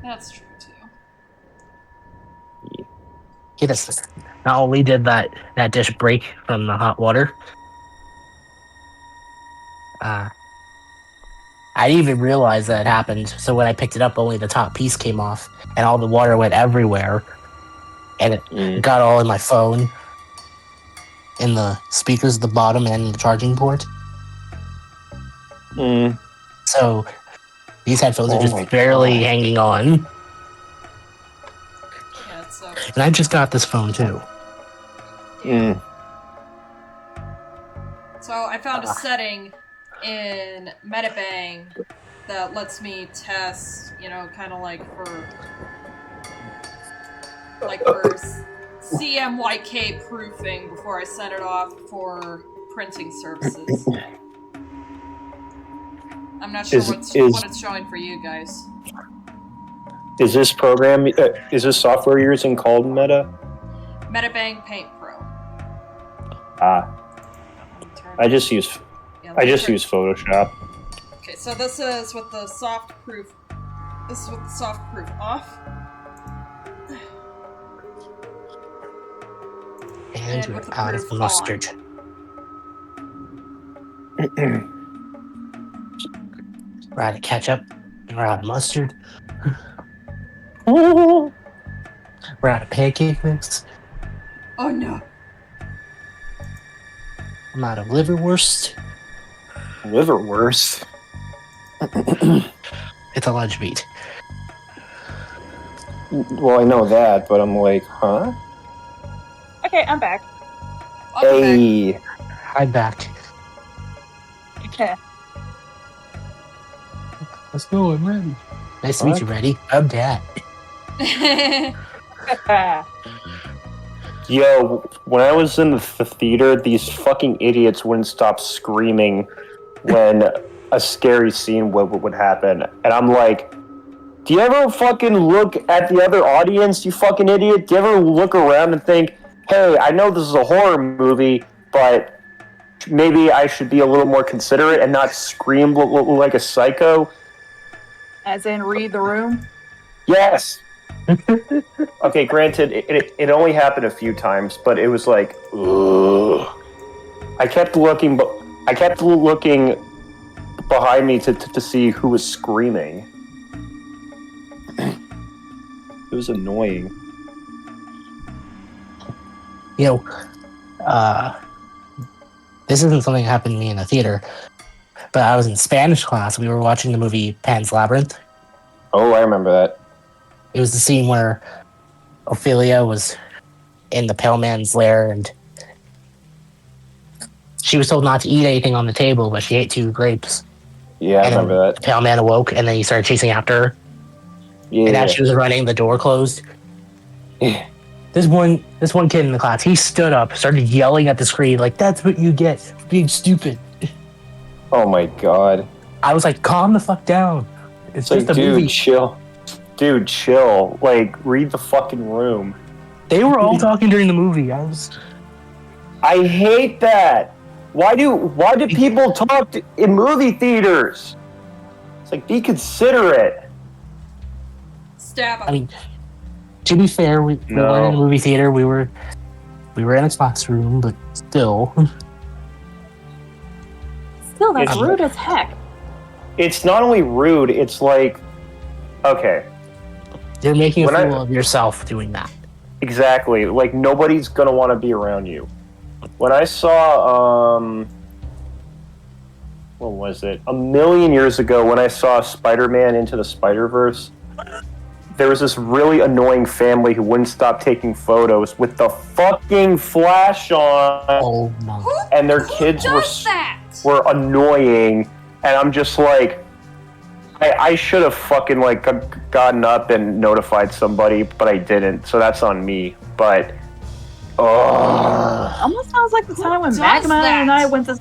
That's true too. Yeah, that's not only did that dish break from the hot water. I didn't even realize that it happened. So when I picked it up, only the top piece came off, and all the water went everywhere, and it got all in my phone, in the speakers at the bottom, and the charging port. Mm. So these headphones are Oh my just barely God. hanging on. Yeah, it sucks. And I just got this phone too. Mm. So I found a setting in Metabang that lets me test, kind of like for CMYK proofing before I send it off for printing services. I'm not sure what it's showing for you guys. Is this program? Is this software you're using called Meta? Metabang Paint Pro. I just use Photoshop. Okay, so this is with the soft proof. This is with the soft proof off. And with we're the out of proof mustard. We're out of ketchup. We're out of mustard. We're out of pancake mix. Oh no. I'm out of liverwurst. Liverwurst. It's a lunch meat. Well, I know that, but I'm like, huh? Okay, I'm back. Hey. I'm back. Okay. Let's go. I'm ready. Nice to meet you, Reddy. I'm Dad. Yo, when I was in the theater, these fucking idiots wouldn't stop screaming when a scary scene would happen. And I'm like, do you ever fucking look at the other audience, you fucking idiot? Do you ever look around and think, hey, I know this is a horror movie, but maybe I should be a little more considerate and not scream like a psycho? As in, read the room? Yes. Okay, granted, it only happened a few times, but it was like, ugh. I kept looking behind me to see who was screaming. It was annoying. You know, this isn't something that happened to me in the theater, but I was in Spanish class. We were watching the movie Pan's Labyrinth. Oh, I remember that. It was the scene where Ophelia was in the Pale Man's lair, and she was told not to eat anything on the table, but she ate 2 grapes. Yeah, I And then remember the that. Pale Man awoke, and then he started chasing after her. Yeah. And as she was running, the door closed. This one kid in the class, he stood up, started yelling at the screen, like, "That's what you get for being stupid." Oh my god. I was like, calm the fuck down. It's Like, just a dude, movie. chill. Dude, chill. Like, read the fucking room. They were all talking during the movie. I hate that. Why do people talk in movie theaters? It's like, be considerate. Stab him. I mean, to be fair, we weren't in a movie theater. We were in a classroom, but still. Still, that's It's- rude as heck. It's not only rude, it's like, okay, You're making a When I- fool of yourself doing that. exactly. Like, nobody's gonna want to be around you. When I saw, what was it? A million years ago, when I saw Spider-Man Into the Spider-Verse, there was this really annoying family who wouldn't stop taking photos with the fucking flash on, Oh my. and their Who kids does that? were annoying, and I'm just like, I should have fucking like gotten up and notified somebody, but I didn't, so that's on me. But Almost sounds like the time when does Magma and that? I went to.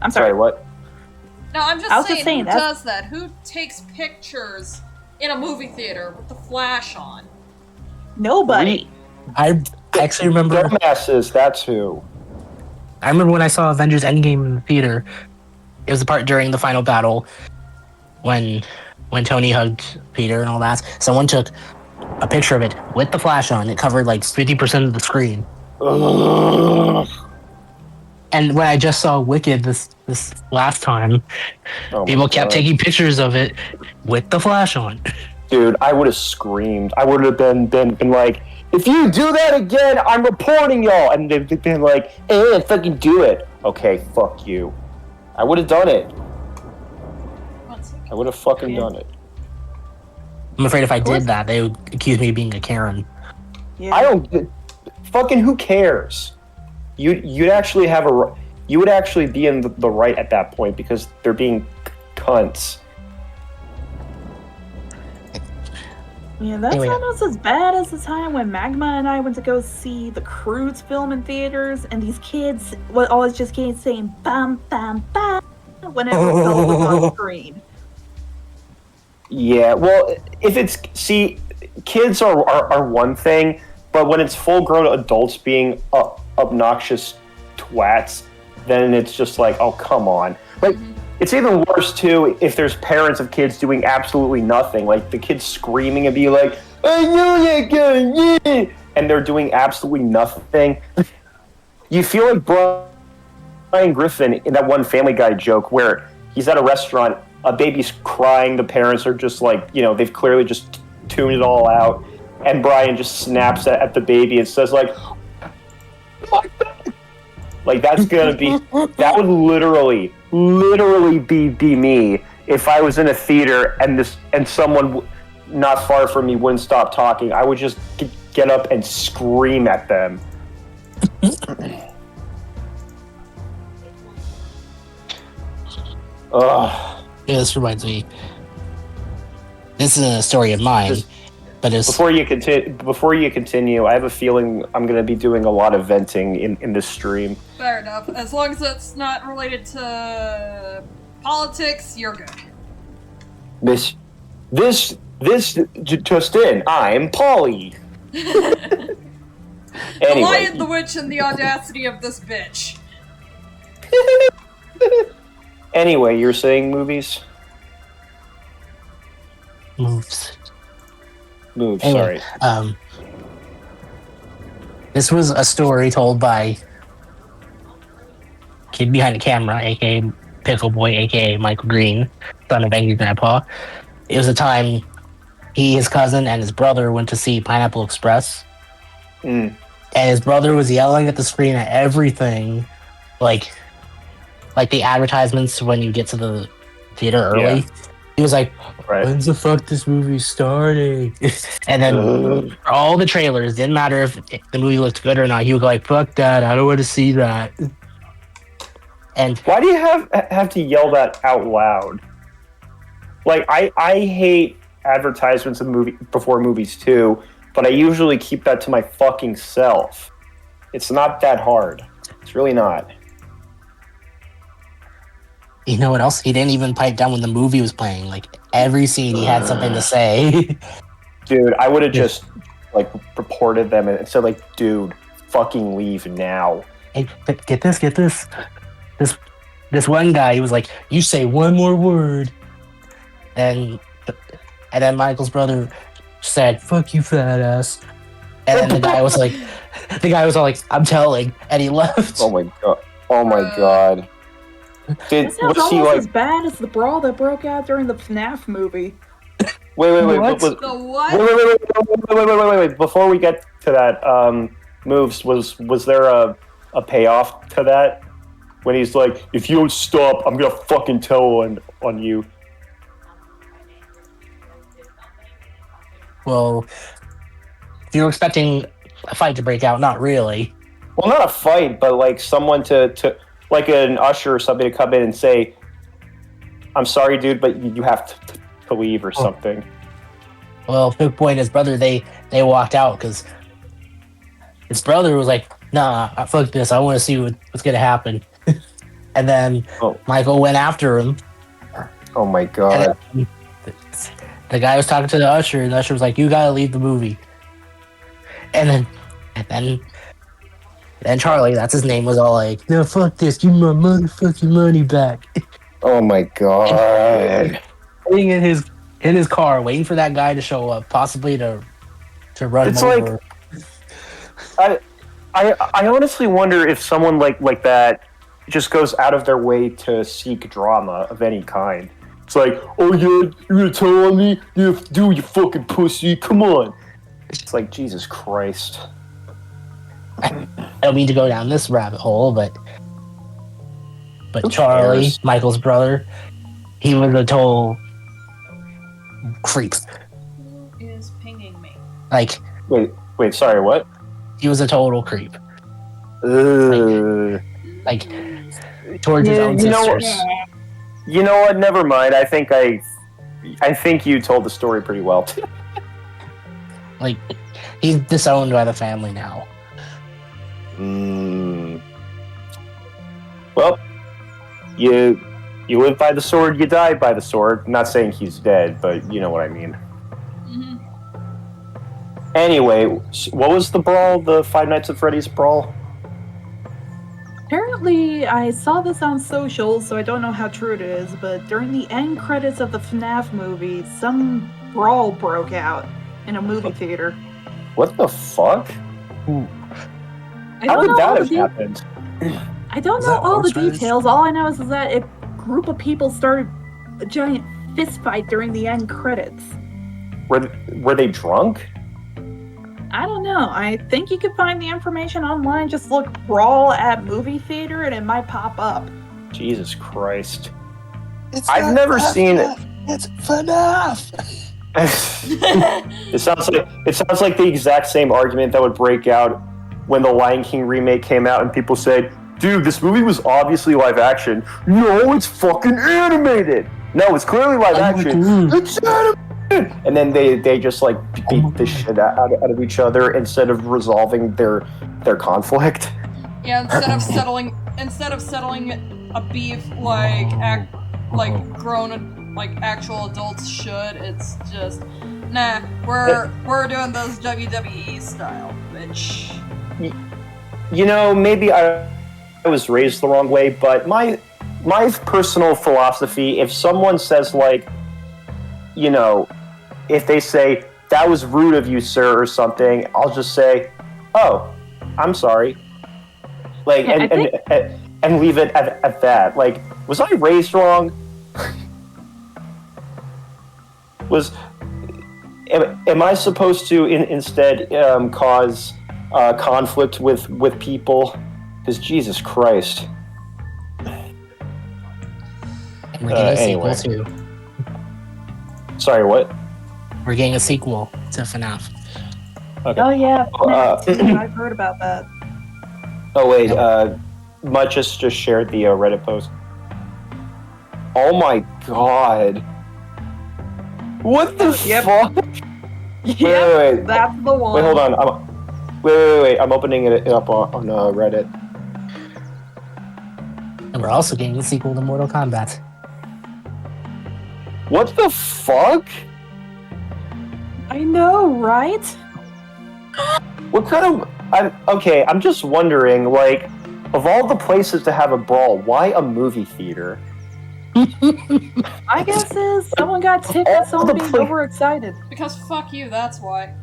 I'm sorry, sorry. what? No, I'm I just was saying, just saying, who that's- does that? Who takes pictures in a movie theater with the flash on? Nobody. I actually remember. Dumbasses, that's who. I remember when I saw Avengers Endgame in the theater. It was the part during the final battle when Tony hugged Peter and all that. Someone took a picture of it with the flash on. It covered like 50% of the screen. Ugh. And when I just saw Wicked this last time, Oh my people kept God. taking pictures of it with the flash on. Dude, I would have screamed. I would have been like, if you do that again, I'm reporting y'all. And they've been like, fucking do it. Okay, fuck you. I would have done it. One second. I would have fucking Yeah. done it. I'm afraid if I did that, they would accuse me of being a Karen. Yeah. I don't. Fucking who cares? You'd actually have you would actually be in the right at that point because they're being cunts. Yeah, that's Anyway. almost as bad as the time when Magma and I went to go see the Croods film in theaters, and these kids would always just keep saying "bam bam bam" whenever Philip was on screen. Yeah, well, if it's kids are one thing, but when it's full-grown adults being obnoxious twats, then it's just like, oh, come on. Like, it's even worse too if there's parents of kids doing absolutely nothing, like the kids screaming and be like, "I know that guy," yeah," and they're doing absolutely nothing. You feel like Brian Griffin in that one Family Guy joke where he's at a restaurant, a baby's crying, the parents are just like, they've clearly just tuned it all out, and Brian just snaps at the baby and says like, like that's gonna be, that would literally be me if I was in a theater and someone not far from me wouldn't stop talking. I would just get up and scream at them. Ugh. Yeah, this reminds me. This isn't a story of mine, Just- but it's Before you continue, I have a feeling I'm going to be doing a lot of venting in this stream. Fair enough. As long as it's not related to politics, you're good. This just in. I'm Polly. The Anyway, Lion, the Witch, and the audacity of this bitch. anyway, you're saying movies? moves. Moves. Anyway, Sorry. this was a story told by kid behind the camera, aka Pickle Boy, aka Michael Green, son of Angry Grandpa. It was a time he, his cousin, and his brother went to see Pineapple Express, Mm. and his brother was yelling at the screen at everything, like the advertisements when you get to the theater early. He was like, Right. when's the fuck this movie starting? And then for all the trailers, didn't matter if the movie looked good or not, he would go like, fuck that, I don't want to see that. And Why do you have to yell that out loud? Like, I hate advertisements of before movies too, but I usually keep that to my fucking self. It's not that hard. It's really not. you know what else? He didn't even pipe down when the movie was playing. Like, every scene he had something to say. Dude, I would have just, like, reported them and said, like, dude, fucking leave now. Hey, get this. This one guy, he was like, you say one more word. And then Michael's brother said, fuck you, fat ass. And then the guy was all like, I'm telling. And he left. Oh my god. Did, That sounds was he, almost like, as bad as the brawl that broke out during the FNAF movie. wait, What? The what? wait. Before we get to that, moves, was there a payoff to that? When he's like, if you don't stop, I'm gonna fucking tell on you. Well, if you're expecting a fight to break out, not really. Well, not a fight, but like someone to like an usher or something to come in and say, I'm sorry, dude, but you have to leave or something. Well, Big Boy and his brother, they walked out because his brother was like, nah, fuck this. I want to see what's going to happen. And then Michael went after him. Oh my god. And the guy was talking to the usher, and the usher was like, you got to leave the movie. And then Charlie, that's his name, was all like, no, fuck this. Give me my motherfucking money back. Oh my god. Sitting in his car, waiting for that guy to show up, possibly to run him over. I honestly wonder if someone like that just goes out of their way to seek drama of any kind. It's like, oh yeah, you're gonna tell on me? You do, you fucking pussy, come on. It's like, Jesus Christ. I don't mean to go down this rabbit hole, but Who Charlie, cares? Michael's brother, he was a total creep. Who is pinging me? Like, Wait, sorry, what? he was a total creep. Ugh. Like, towards his own you know sisters. You know what? Never mind. I think you told the story pretty well. Like, he's disowned by the family now. Well, you live by the sword, you die by the sword. I'm not saying he's dead, but you know what I mean. Mm-hmm. Anyway, what was the brawl? The Five Nights at Freddy's brawl? Apparently, I saw this on socials, so I don't know how true it is, but during the end credits of the FNAF movie, some brawl broke out in a movie theater. What the fuck? I How don't would know that all have the happened? I don't Is know that all the horse race? details. All I know is that a group of people started a giant fist fight during the end credits. Were they drunk? I don't know. I think you could find the information online. Just look brawl at movie theater and it might pop up. Jesus Christ. It's I've not never FNAF, seen it. It's FNAF. It sounds like the exact same argument that would break out when the Lion King remake came out and people said, dude, this movie was obviously live action. No, it's fucking animated. No, it's clearly live action. It's animated. And then they just like beat the shit out of each other instead of resolving their conflict. Yeah, instead of settling a beef like grown like actual adults should, it's just nah. We're doing those WWE style, bitch. You know, maybe I was raised the wrong way, but my personal philosophy, if someone says like, you know, if they say, that was rude of you, sir, or something, I'll just say, oh, I'm sorry. Like, Yeah, and leave it at that. Like, was I raised wrong? Am I supposed to instead cause conflict with people? Because Jesus Christ. And we're getting a Anyway. sequel too. Sorry, what? We're getting a sequel to FNAF. Okay. Oh yeah, Uh, I've heard about that. Oh wait, Yeah. Mutt just shared the Reddit post. Oh my god! What the Yep. fuck? Wait. That's the one. Wait, hold on. Wait. I'm opening it up on Reddit. And we're also getting a sequel to Mortal Kombat. What the fuck? I know, right? What kind of? I'm just wondering, like, of all the places to have a brawl, why a movie theater? I guess is someone got ticked at someone being overexcited. Because fuck you, that's why.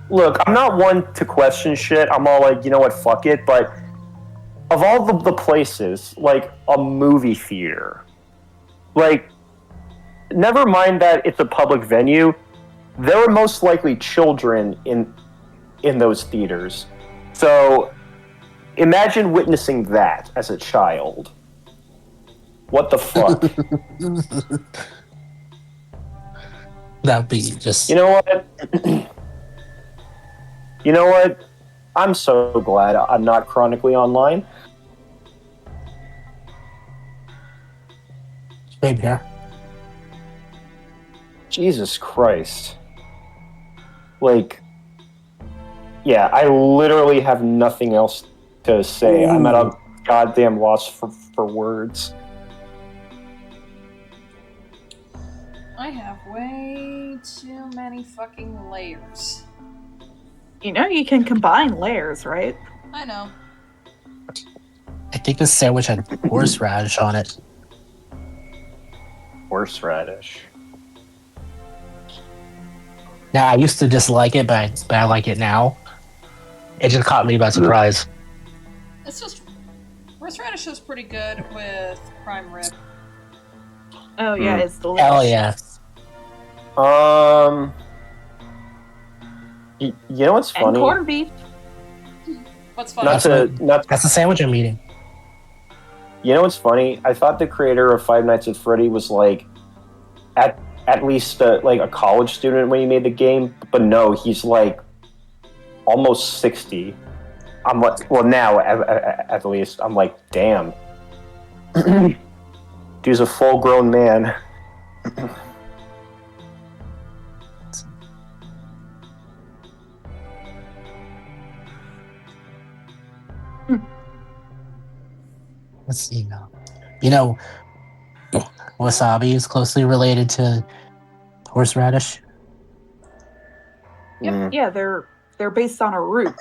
Look, I'm not one to question shit. I'm all like, you know what, fuck it. But of all the places, like a movie theater, like, never mind that it's a public venue, there are most likely children in those theaters. So imagine witnessing that as a child. What the fuck? That'd be just. You know what? You know what? I'm so glad I'm not chronically online. Maybe here. Jesus Christ. Like, yeah, I literally have nothing else to say. I'm at a goddamn loss for words. I have way too many fucking layers. You know you can combine layers, right? I know. I think this sandwich had horseradish on it. Horseradish. Now, I used to dislike it, but I like it now. It just caught me by surprise. It's just horseradish is pretty good with prime rib. Oh yeah, it's delicious. Hell yeah. You know what's And funny? corned beef. What's funny? That's the sandwich I'm eating. You know what's funny? I thought the creator of Five Nights at Freddy was like at least like a college student when he made the game, but no, he's like almost 60. I'm like, well, now at least I'm like, damn. Dude's a full-grown man. Let's see now. You know, wasabi is closely related to horseradish. Yep. Yeah, they're based on a root.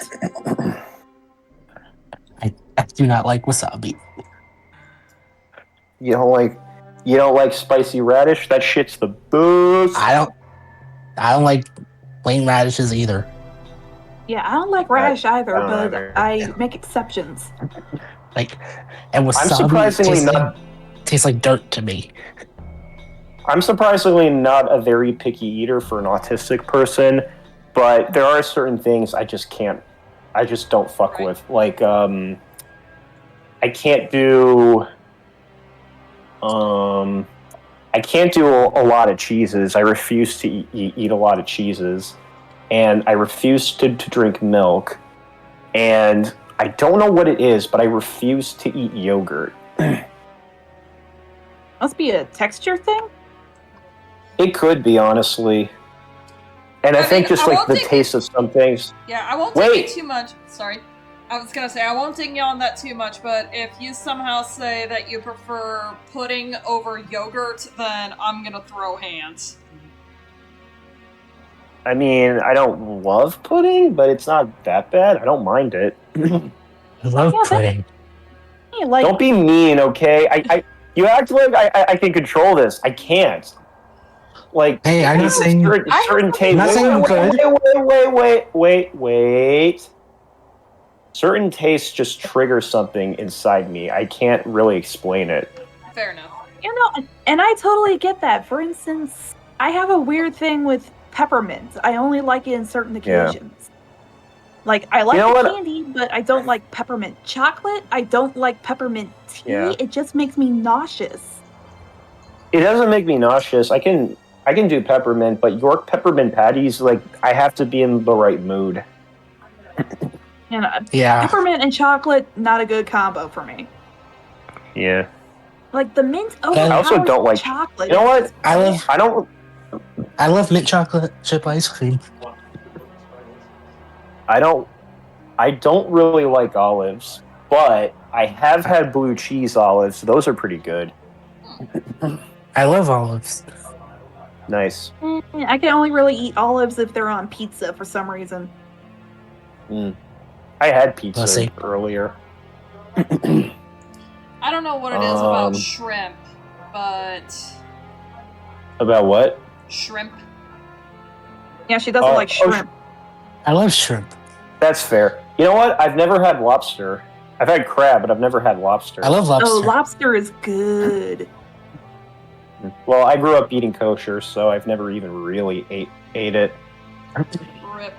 I do not like wasabi. You don't like spicy radish? That shit's the best. I don't like plain radishes either. Yeah, I don't like radish either, I don't but either. I make exceptions. Like, and wasabi I'm surprisingly tastes like dirt to me. I'm surprisingly not a very picky eater for an autistic person, but there are certain things I just don't fuck with. Like, I can't do a lot of cheeses. I refuse to eat a lot of cheeses, and I refuse to drink milk, and I don't know what it is, but I refuse to eat yogurt. Must be a texture thing? It could be, honestly. And I think mean, just like the taste of some things. Yeah, I won't take it too much. Sorry. I was gonna say, I won't dig you on that too much, but if you somehow say that you prefer pudding over yogurt, then I'm gonna throw hands. I mean, I don't love pudding, but it's not that bad. I don't mind it. I love pudding. Like, Don't be mean, okay? You act like I can control this. I can't. Like, hey, I'm not saying certain taste. not saying you could. Wait. Certain tastes just trigger something inside me. I can't really explain it. Fair enough. you know, and I totally get that. For instance, I have a weird thing with peppermint. I only like it in certain occasions. Like, I like the candy, but I don't like peppermint chocolate. I don't like peppermint tea. Yeah. It just makes me nauseous. It doesn't make me nauseous. I can I can do peppermint, but York peppermint patties, like, I have to be in the right mood. You know, Yeah. peppermint and chocolate, not a good combo for me. Yeah. Like the mint I overpowers also don't like chocolate. You know what? I love mint chocolate chip ice cream. I don't really like olives, but I have had blue cheese olives. Those are pretty good. I love olives. Nice. I can only really eat olives if they're on pizza for some reason. I had pizza Let's see. earlier. I don't know what it is about shrimp, but About what? shrimp. Yeah, she doesn't like shrimp. I love shrimp. That's fair. You know what? I've never had lobster. I've had crab, but I've never had lobster. I love lobster. Oh, lobster is good. Well, I grew up eating kosher, so I've never even really ate it. Rip.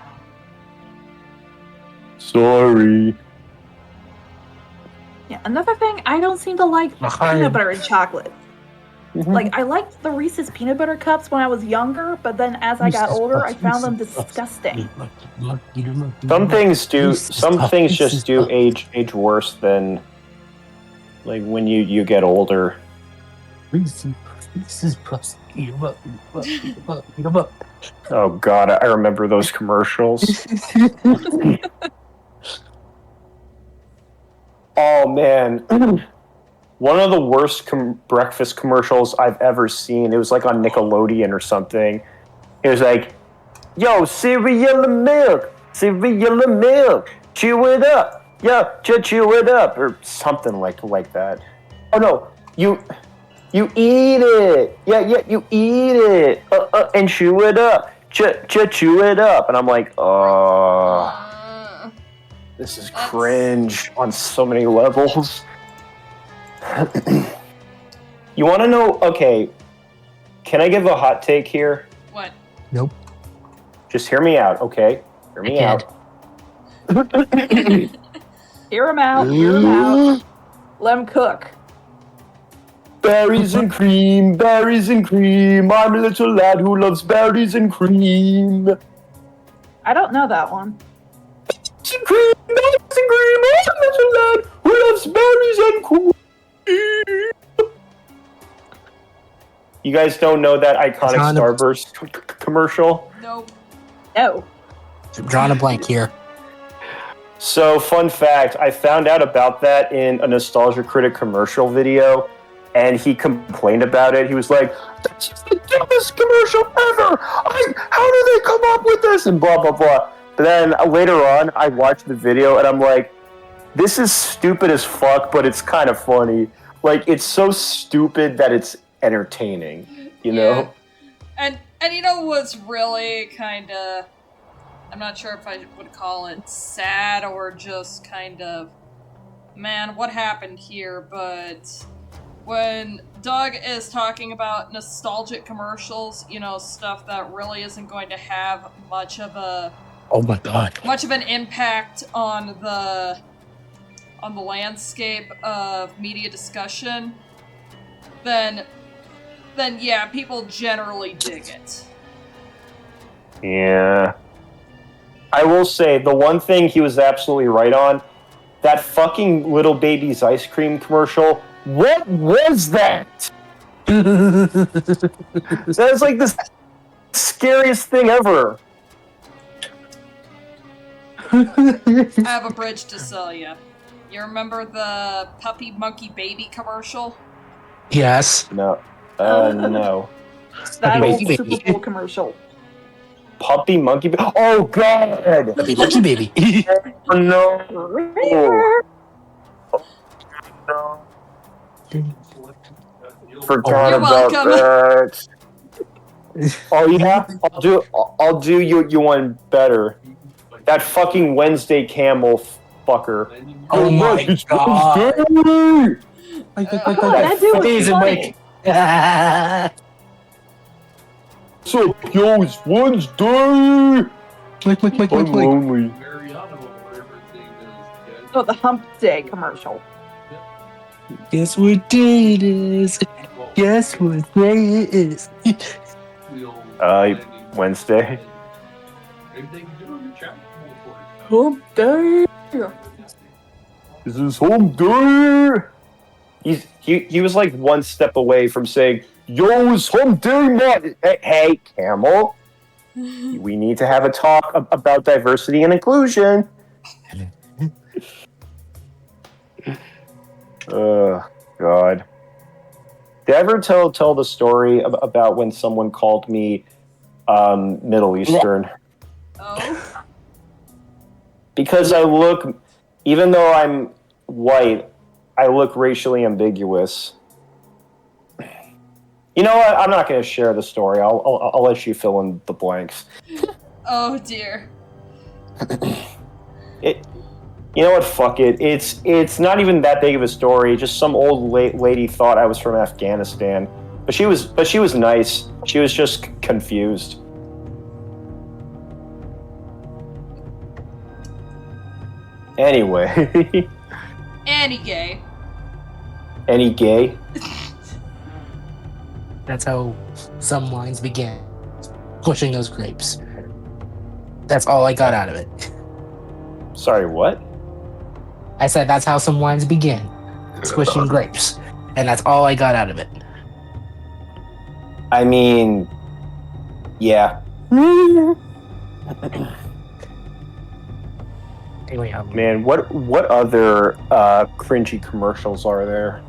Sorry. Yeah, another thing, I don't seem to like peanut butter and chocolate. Like, I liked the Reese's peanut butter cups when I was younger, but then as I got older, I found them disgusting. Some things do. Some things just do age worse than, like, when you get older. Oh God, I remember those commercials. Oh man, one of the worst breakfast commercials I've ever seen. It was like on Nickelodeon or something. It was like, "Yo, cereal and milk, chew it up, yeah, chew it up," or something like that. Oh no, you eat it, yeah, you eat it, and chew it up, chew it up, and I'm like, oh. This is cringe on so many levels. You want to know? Okay, can I give a hot take here? What? Nope. Just hear me out, okay? Hear me out. Hear him out. Hear him out. Let him cook. Berries and cream, berries and cream. I'm a little lad who loves berries and cream. I don't know that one. Berries and cream, berries and cream. I'm a little lad who loves berries and cream. You guys don't know that iconic Starburst commercial? Nope. No. I'm drawing a blank here. So, fun fact, I found out about that in a Nostalgia Critic commercial video, and he complained about it. He was like, "That's just the dumbest commercial ever! How do they come up with this?" And blah, blah, blah. But then later on, I watched the video, and I'm like, this is stupid as fuck, but it's kind of funny. Like, it's so stupid that it's entertaining, you know? And you know what's really kind of, I'm not sure if I would call it sad or just kind of, man, what happened here, but when Doug is talking about nostalgic commercials, you know, stuff that really isn't going to have much of a, oh my God, much of an impact on the landscape of media discussion, then yeah, people generally dig it. Yeah. I will say, the one thing he was absolutely right on, that fucking Little Baby's ice cream commercial, what was that? That is like the scariest thing ever. I have a bridge to sell you. You remember the Puppy Monkey Baby commercial? Yes. No. No. That old Baby. Super Bowl commercial. Puppy Monkey Oh, God! Puppy Monkey Baby. Oh, no. Forgot You're about welcome. that. Oh, yeah? I'll do you one better. That fucking Wednesday camel fucker. Oh my God. that dude was Amazing, funny. Mike. So, yo, it's Wednesday! Mike. I'm lonely. Oh, the Hump Day commercial. Guess what day it is? Guess what day it is? Wednesday. Everything you do in the chat. Hump day. This is home day. He was like one step away from saying, "Yo, it's home day, man." Hey, Camel. We need to have a talk about diversity and inclusion. God. Did I ever tell the story about when someone called me Middle Eastern? Oh. Because I look, even though I'm white, I look racially ambiguous. You know what? I'm not going to share the story. I'll let you fill in the blanks. Oh dear. You know what? Fuck it. It's not even that big of a story. Just some old lady thought I was from Afghanistan, but she was nice. She was just confused. Anyway. Any gay. Any gay? That's how some wines began. Pushing those grapes. That's all I got out of it. Sorry, what? I said that's how some wines begin. Squishing grapes. And that's all I got out of it. I mean, yeah. Anyway, Man, what other cringy commercials are there?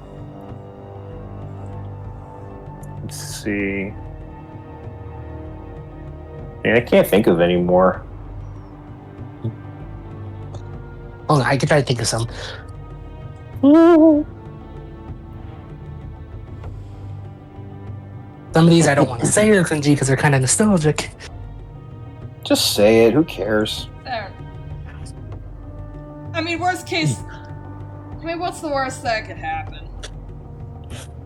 Let's see. Man, I can't think of any more. Oh, I could try to think of some. Some of these I don't want to say are cringy because they're kind of nostalgic. Just say it. Who cares? There. I mean, worst case. I mean, what's the worst that could happen?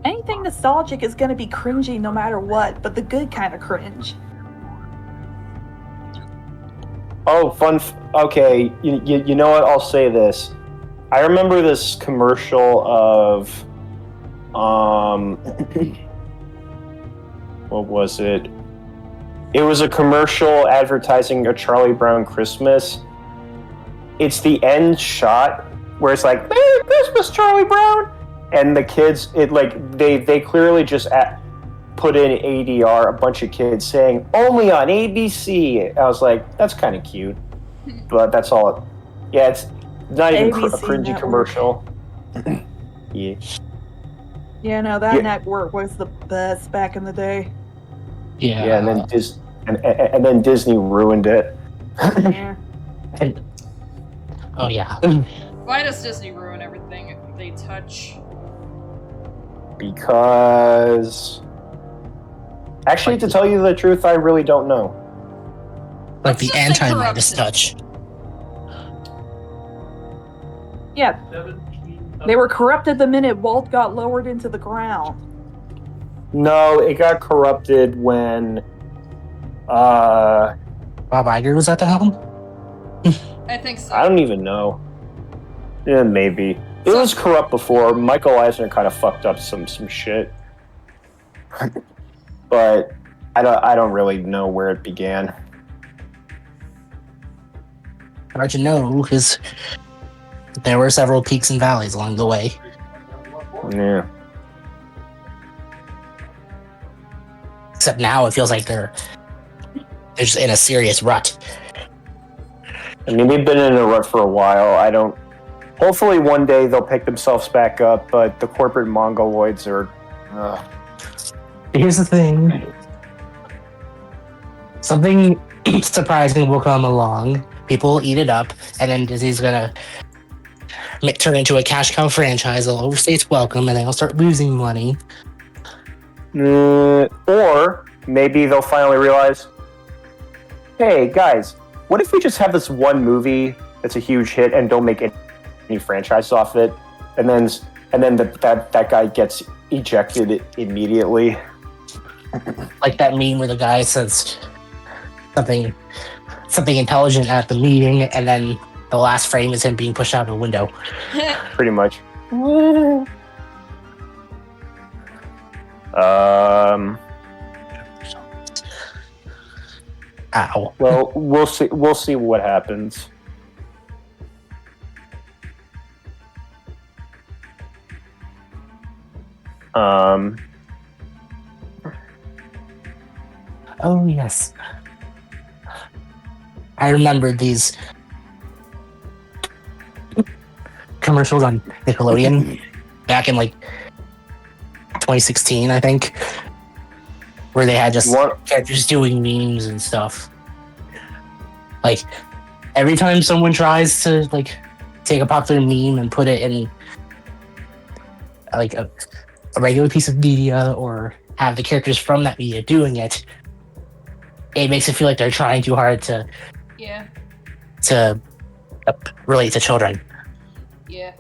Anything nostalgic is going to be cringy no matter what, but the good kind of cringe. Oh, fun. Okay, you know what? I'll say this. I remember this commercial of, what was it? It was a commercial advertising a Charlie Brown Christmas. It's the end shot where it's like, "Merry Christmas, Charlie Brown," and the kids, they clearly just put in ADR, a bunch of kids saying, "Only on ABC." I was like, that's kind of cute, but that's all. Yeah, it's not even a cringy network. commercial. Yeah. Yeah, no, that Yeah. network was the best back in the day. Yeah, and then and then Disney ruined it. Yeah. Oh yeah. Why does Disney ruin everything they touch? Because, actually, to tell you the truth, I really don't know. Like Let's the just say anti-Midas corruption. touch. Yeah, they were corrupted the minute Walt got lowered into the ground. No, it got corrupted when Bob Iger was at the helm? I think so. I don't even know. Yeah, maybe. It was corrupt before. Michael Eisner kind of fucked up some shit. But I don't really know where it began. Hard to know because there were several peaks and valleys along the way. Yeah. Except now it feels like they're just in a serious rut. I mean, they've been in a rut for a while. Hopefully one day they'll pick themselves back up, but the corporate mongoloids are... Here's the thing. Something surprising will come along. People will eat it up, and then Disney's gonna turn into a cash cow franchise. They'll overstay its welcome, and then they'll start losing money. Or maybe they'll finally realize, hey, guys, what if we just have this one movie that's a huge hit and don't make any franchise off it, and then that guy gets ejected immediately? Like that meme where the guy says something intelligent at the meeting, and then the last frame is him being pushed out of a window. Pretty much. Ow. Well, we'll see. We'll see what happens. Oh, yes. I remember these commercials on Nickelodeon back in like 2016, I think, where they had just characters doing memes and stuff. Like every time someone tries to like take a popular meme and put it in like a regular piece of media or have the characters from that media doing it, it makes it feel like they're trying too hard to relate to children. Yeah.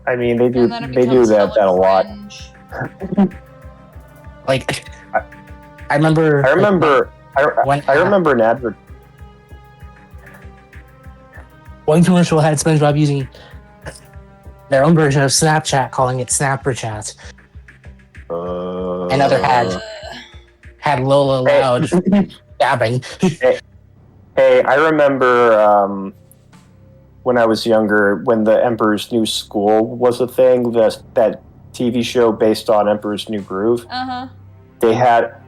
I mean, they do. And then it They do becomes that hella a lot. cringe. Like, I remember. I remember. When, I remember an advert. One commercial had SpongeBob using their own version of Snapchat, calling it Snapper Chat. Another had Lola Loud dabbing. Hey, I remember when I was younger, when the Emperor's New School was a thing. That TV show based on Emperor's New Groove. They had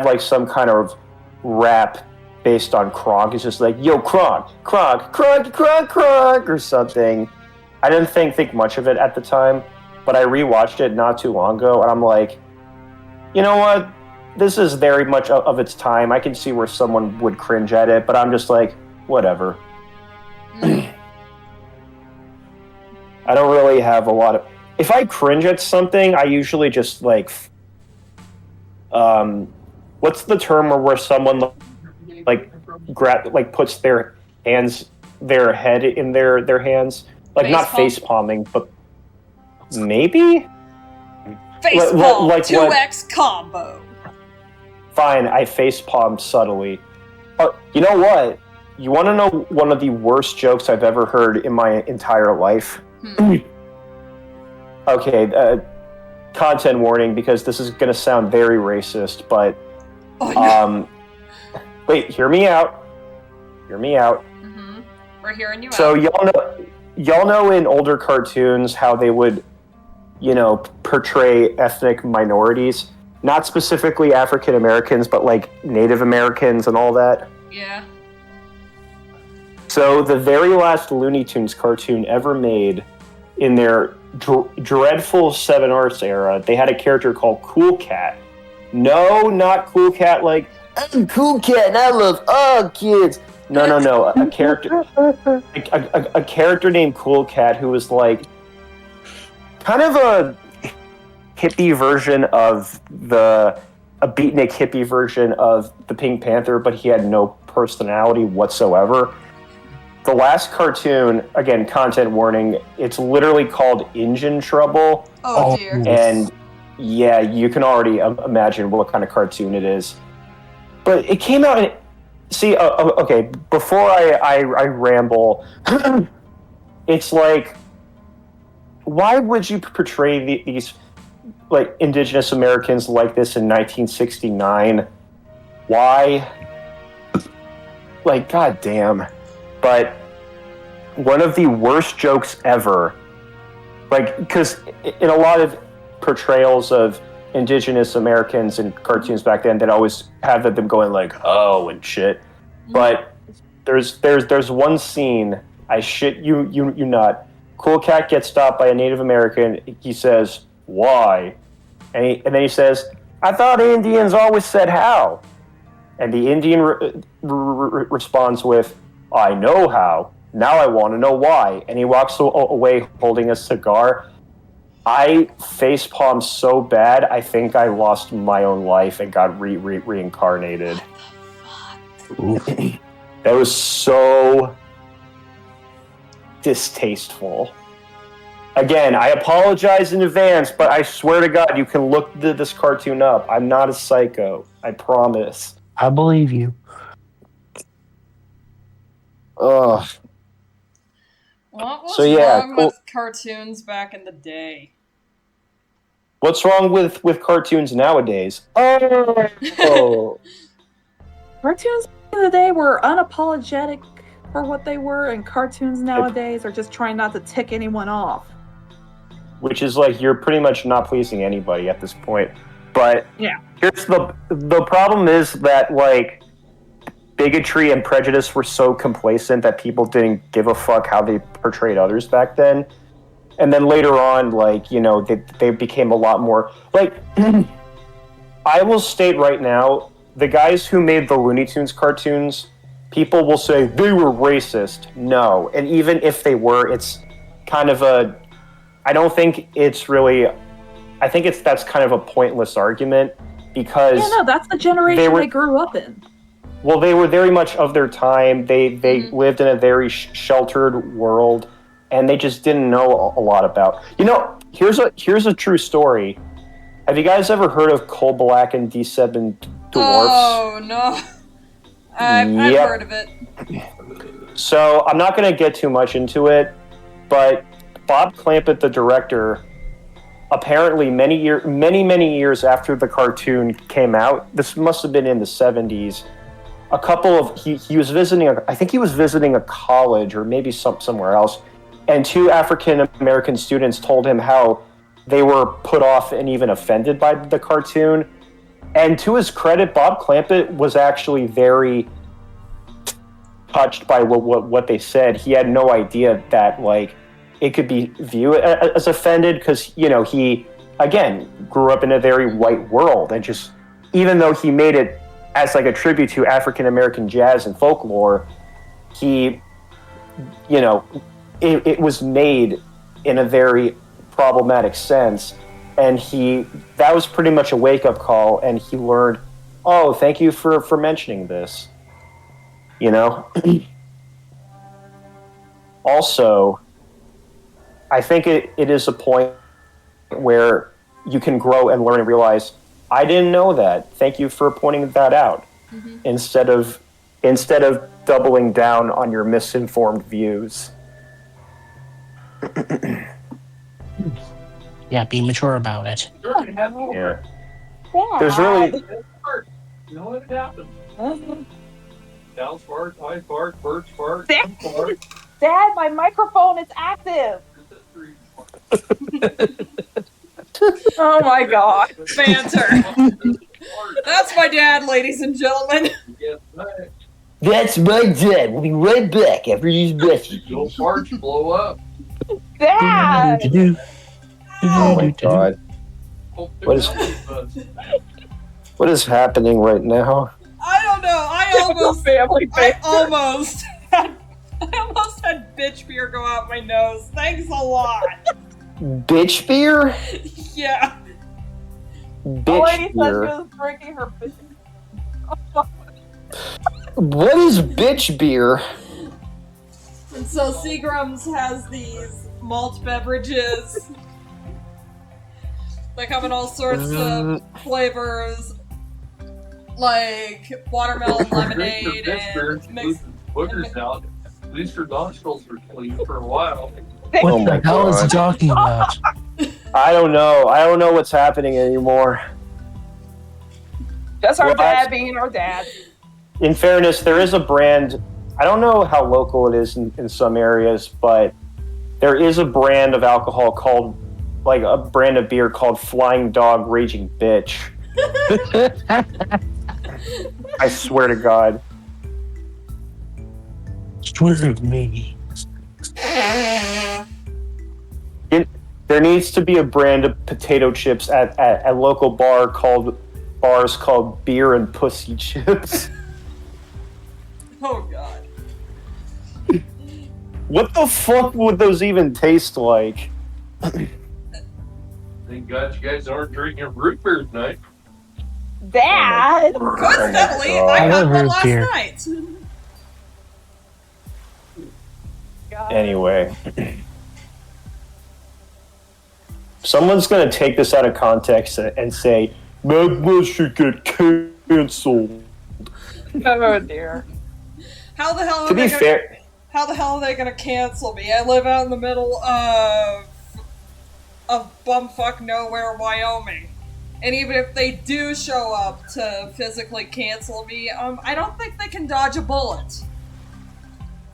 like some kind of rap based on Kronk. It's just like, yo, Kronk, or something. I didn't think much of it at the time, but I rewatched it not too long ago, and I'm like, you know what? This is very much of its time. I can see where someone would cringe at it, but I'm just like, whatever. I don't really have a lot of... If I cringe at something, I usually just like... what's the term where someone puts their head in their hands? Like, not face palming, but maybe? Face palm, 2x combo. Fine, I face palmed subtly. You know what? You want to know one of the worst jokes I've ever heard in my entire life? Okay, content warning, because this is going to sound very racist, but... wait, hear me out. Hear me out. We're hearing you out. So y'all know in older cartoons how they would, portray ethnic minorities, not specifically African Americans, but like Native Americans and all that. Yeah. So the very last Looney Tunes cartoon ever made, in their dreadful Seven Arts era, they had a character called Cool Cat. No, not Cool Cat like, I'm Cool Cat and I love all kids. No. A character named Cool Cat who was like kind of a hippie version of a beatnik hippie version of the Pink Panther, but he had no personality whatsoever. The last cartoon, again, content warning, it's literally called Engine Trouble. Oh dear. And yeah, you can already imagine what kind of cartoon it is. But it came out in... See, okay, before I ramble, it's like, why would you portray these like Indigenous Americans like this in 1969? Why? Like, goddamn. But one of the worst jokes ever, like, because in a lot of portrayals of Indigenous Americans in cartoons back then, that always have them going like, oh, and shit. But there's one scene, I shit you not. Cool Cat gets stopped by a Native American. He says, why? And then he says, I thought Indians always said how. And the Indian responds with, I know how. Now I want to know why. And he walks away holding a cigar. I facepalmed so bad, I think I lost my own life and got reincarnated. That was so distasteful. Again, I apologize in advance, but I swear to God, you can look this cartoon up. I'm not a psycho. I promise. I believe you. Ugh. What was wrong with cartoons back in the day? What's wrong with cartoons nowadays? Oh. Cartoons the end of the day, we're unapologetic for what they were, and cartoons nowadays are just trying not to tick anyone off. Which is like you're pretty much not pleasing anybody at this point. But Yeah. here's the problem is that like bigotry and prejudice were so complacent that people didn't give a fuck how they portrayed others back then. And then later on, like, you know, they became a lot more like I will state right now, the guys who made the Looney Tunes cartoons, people will say they were racist. No. And even if they were, it's kind of a I don't think it's really I think that's kind of a pointless argument because Yeah, no, that's the generation they grew up in. Well, they were very much of their time. They lived in a very sheltered world, and they just didn't know a lot about. You know, here's a true story. Have you guys ever heard of Coal Black and D7 Dwarfs? Oh no, I've heard of it. So I'm not going to get too much into it, but Bob Clampett, the director, apparently many years after the cartoon came out, this must have been in the 70s. A couple of he was visiting. I think he was visiting a college or maybe somewhere else, and two African American students told him how they were put off and even offended by the cartoon. And to his credit, Bob Clampett was actually very touched by what they said. He had no idea that like it could be viewed as offended because you know he again grew up in a very white world and just even though he made it as like a tribute to African American jazz and folklore, he, you know, it was made in a very problematic sense, and that was pretty much a wake up call, and he learned, oh, thank you for mentioning this, you know. Also, I think it is a point where you can grow and learn and realize, I didn't know that. Thank you for pointing that out. Mm-hmm. Instead of doubling down on your misinformed views. Yeah, be mature about it. Yeah. There's really You know what happened? Down fart, high fart, bird fart, Dad, my microphone is active. Oh my god. Banter. That's my dad, ladies and gentlemen. That's my dad. We'll be right back after these messages. Your farts blow up. Dad! Oh my god. What is happening right now? I don't know. I almost had bitch beer go out my nose. Thanks a lot. Bitch beer? Yeah. Bitch lady beer. said she was drinking her bitch. What is bitch beer? And so Seagram's has these malt beverages. They come in all sorts of flavors, like watermelon lemonade and mixed. Boogers out. At least her nostrils were clean for a while. What the hell is he talking about? I don't know. I don't know what's happening anymore. Just our Well, dad being our dad. In fairness, there is a brand. I don't know how local it is in some areas, but there is a brand of alcohol called, like a brand of beer called Flying Dog Raging Bitch. I swear to God. Swear to me. There needs to be a brand of potato chips at a local bars called Beer and Pussy Chips. Oh god. What the fuck would those even taste like? Thank God you guys aren't drinking root beer tonight. Dad! Coincidentally, God. I I had love one root last beer. night. Anyway. Someone's gonna take this out of context and say, Magma should get canceled. Oh dear. How the hell are To they be gonna, fair, How the hell are they gonna cancel me? I live out in the middle of bumfuck nowhere, Wyoming. And even if they do show up to physically cancel me, I don't think they can dodge a bullet.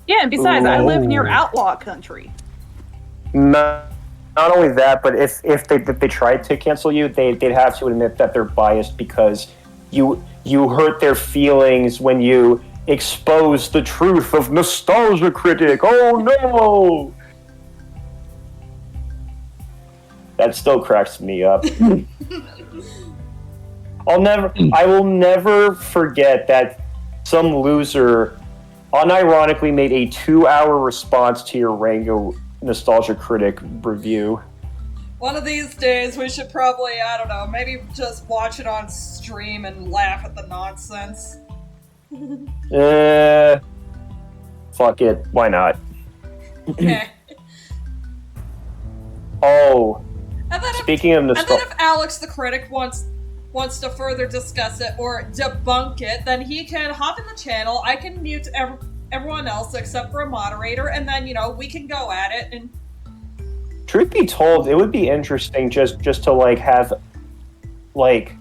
Yeah, and besides, I live near Ooh. outlaw country. Not only that, but if they tried to cancel you, they'd have to admit that they're biased because you hurt their feelings when you expose the truth of Nostalgia Critic. Oh no! That still cracks me up. I will never forget that some loser unironically made a 2-hour response to your Rango Nostalgia Critic review. One of these days, we should probably, I don't know, maybe just watch it on stream and laugh at the nonsense. Fuck it. Why not? Okay. Oh, And then, speaking of and then nostalgia, if Alex the Critic wants to further discuss it or debunk it, then he can hop in the channel. I can mute everyone else except for a moderator, and then, we can go at it. And truth be told, it would be interesting just to like have like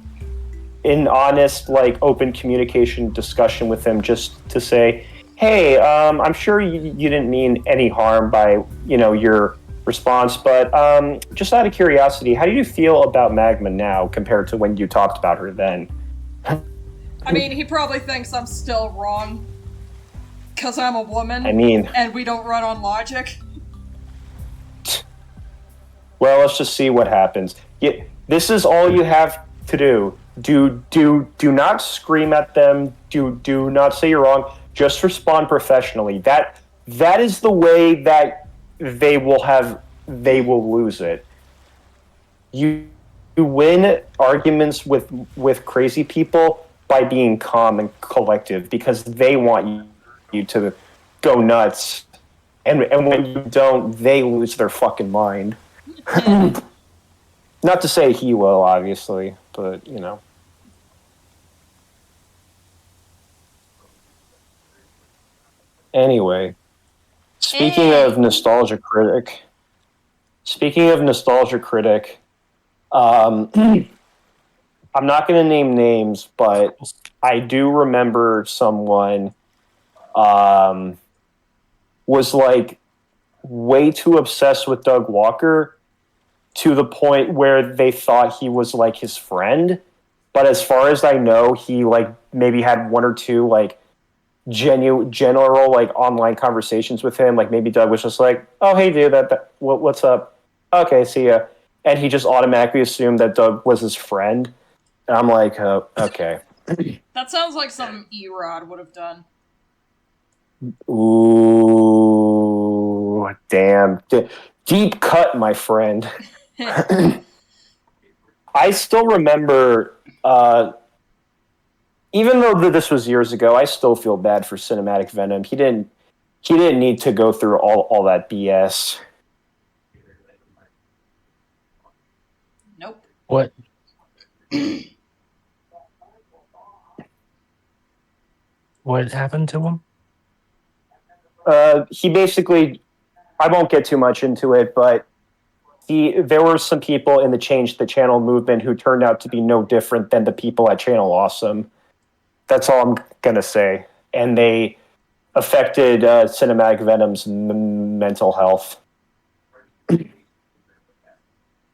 an honest, like open communication discussion with him, just to say, hey, I'm sure you didn't mean any harm by your response, but just out of curiosity, how do you feel about Magma now compared to when you talked about her then? I mean, he probably thinks I'm still wrong because I'm a woman. I mean, and we don't run on logic. Well, let's just see what happens. This is all you have to do. Do not scream at them. Do not say you're wrong. Just respond professionally. That is the way that they will lose it. You win arguments with crazy people by being calm and collective because they want you to go nuts, and when you don't, they lose their fucking mind. Not to say he will, obviously, but Anyway, speaking of Nostalgia Critic, I'm not going to name names, but I do remember someone was like way too obsessed with Doug Walker to the point where they thought he was like his friend. But as far as I know, he like maybe had one or two like general like online conversations with him. Like maybe Doug was just like, "Oh, hey, dude, what's up? Okay, see ya." And he just automatically assumed that Doug was his friend. And I'm like, okay. That sounds like something Erod would have done. Ooh, damn. Deep cut, my friend. I still remember, even though this was years ago, I still feel bad for Cinematic Venom. He didn't need to go through all that BS. Nope. What? What happened to him? He basically, I won't get too much into it, but there were some people in the Change the Channel movement who turned out to be no different than the people at Channel Awesome. That's all I'm going to say. And they affected Cinematic Venom's mental health.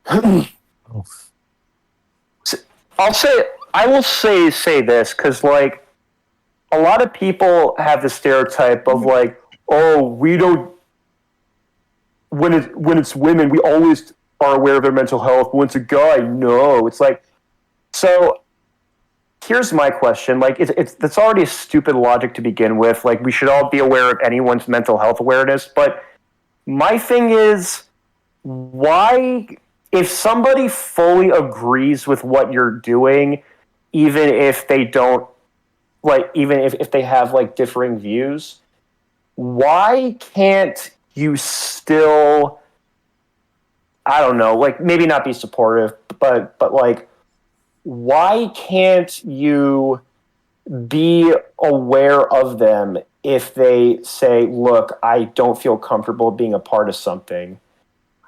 I will say this, because like a lot of people have the stereotype of like, oh, we don't, when it's women, we always are aware of their mental health. When it's a guy, no. It's like, so here's my question. Like, it's already a stupid logic to begin with. Like, we should all be aware of anyone's mental health awareness. But my thing is, why, if somebody fully agrees with what you're doing, even if they don't, like, even if they have like differing views, why can't you still, I don't know, like maybe not be supportive, but like, why can't you be aware of them if they say, look, I don't feel comfortable being a part of something?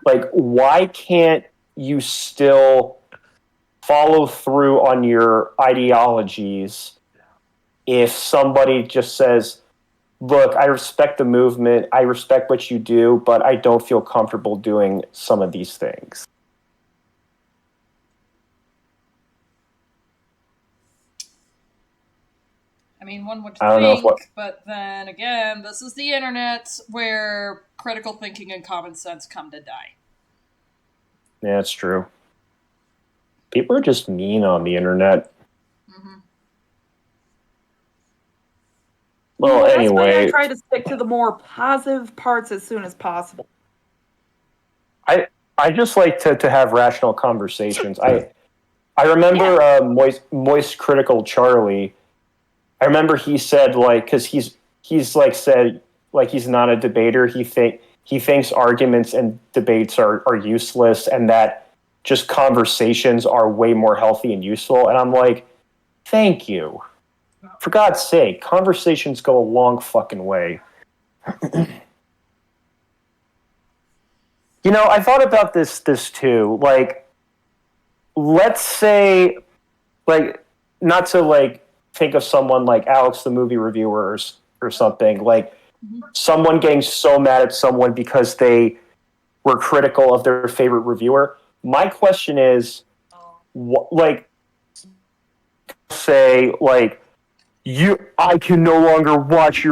Like, why can't you still follow through on your ideologies if somebody just says, look, I respect the movement, I respect what you do, but I don't feel comfortable doing some of these things. I mean, one would I don't know if think, but then again, this is the internet where critical thinking and common sense come to die. Yeah, that's true. People are just mean on the internet. Mm-hmm. Well, That's anyway. why I try to stick to the more positive parts as soon as possible. I just like to have rational conversations. I remember Moist Critical Charlie. I remember he said, like, because he's like said, like, he's not a debater. He thinks arguments and debates are useless, and that just conversations are way more healthy and useful. And I'm like, thank you. For God's sake, conversations go a long fucking way. You know, I thought about this too. Like, let's say, like, not to like think of someone like Alex, the movie reviewer, or something. Like, someone getting so mad at someone because they were critical of their favorite reviewer. My question is, like, say, like, I can no longer watch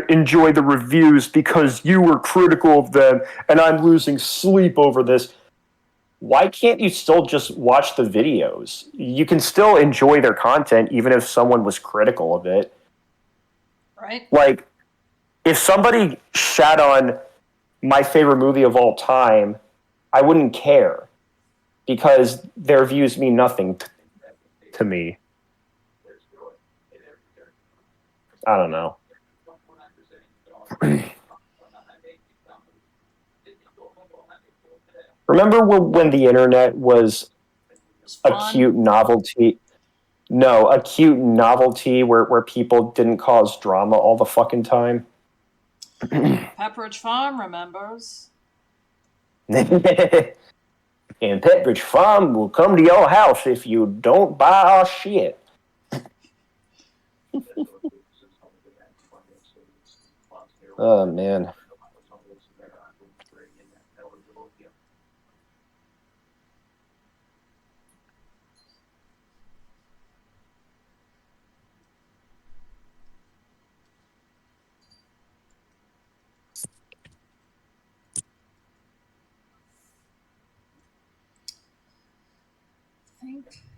enjoy the reviews because you were critical of them and I'm losing sleep over this. Why can't you still just watch the videos? You can still enjoy their content even if someone was critical of it. Right? Like, if somebody shat on my favorite movie of all time, I wouldn't care because their views mean nothing to me. I don't know. Remember when the internet was a cute novelty? No, a cute novelty where people didn't cause drama all the fucking time. Pepperidge Farm remembers. And Pepperidge Farm will come to your house if you don't buy our shit. Oh, man.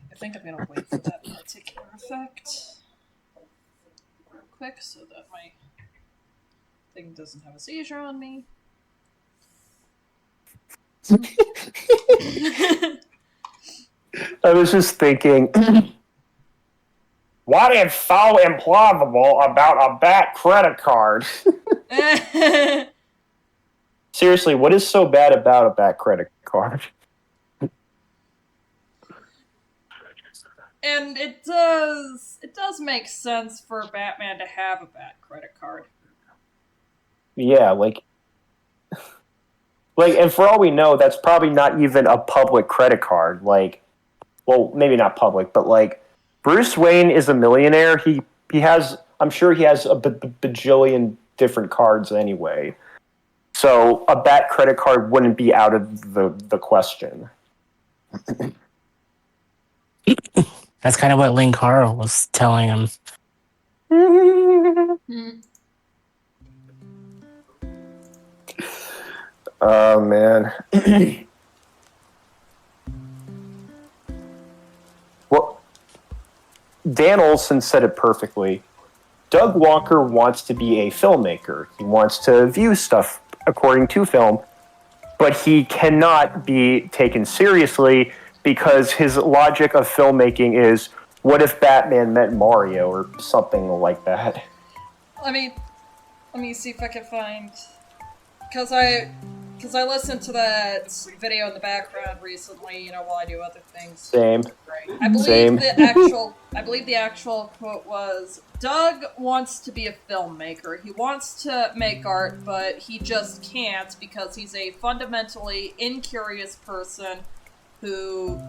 I think I'm gonna wait for that particular effect real quick so that my thing doesn't have a seizure on me. I was just thinking, what is so implausible about a bad credit card? Seriously, what is so bad about a bad credit card? And it does make sense for Batman to have a bad credit card. Yeah, like, and for all we know, that's probably not even a public credit card. Like, well, maybe not public, but like, Bruce Wayne is a millionaire. He has, I'm sure he has a bajillion different cards anyway. So a bad credit card wouldn't be out of the question. That's kind of what Lynn Carl was telling him. Oh, man. Well, Dan Olson said it perfectly. Doug Walker wants to be a filmmaker. He wants to view stuff according to film, but he cannot be taken seriously because his logic of filmmaking is, what if Batman met Mario or something like that? Let me see if I can find, because I listened to that video in the background recently, you know, while I do other things. Same. I believe Same. the actual quote was, Doug wants to be a filmmaker. He wants to make art, but he just can't because he's a fundamentally incurious person who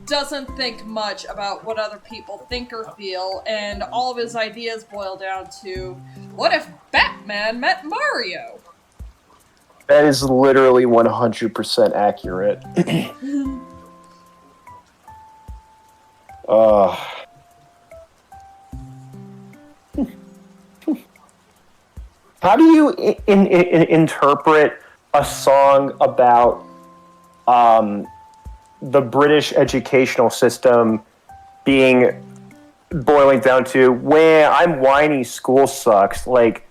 doesn't think much about what other people think or feel, and all of his ideas boil down to, what if Batman met Mario? That is literally 100% accurate. How do you interpret a song about the British educational system boiling down to, when I'm whiny, school sucks? Like,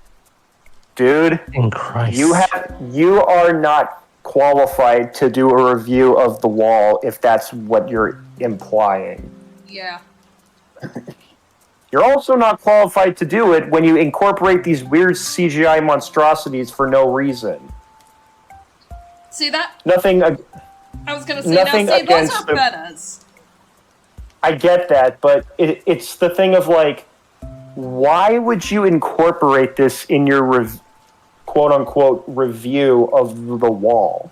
dude, In Christ. you are not qualified to do a review of The Wall if that's what you're implying. Yeah. You're also not qualified to do it when you incorporate these weird CGI monstrosities for no reason. See that? Nothing. I was gonna say, Nothing now see, those against are betas. I get that, but it's the thing of like, why would you incorporate this in your quote-unquote review of The Wall?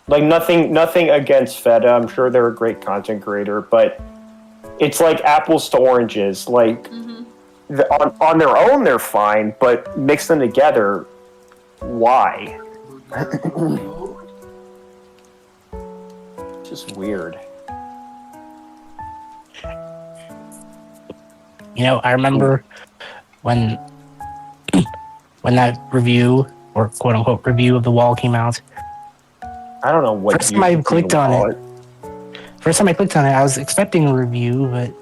Like, nothing against Feta. I'm sure they're a great content creator, but it's like apples to oranges. Like, on their own, they're fine, but mix them together, why? Just weird. You know, I remember when that review, or quote unquote review of The Wall came out. I don't know what First time I clicked on call it. First time I clicked on it, I was expecting a review, but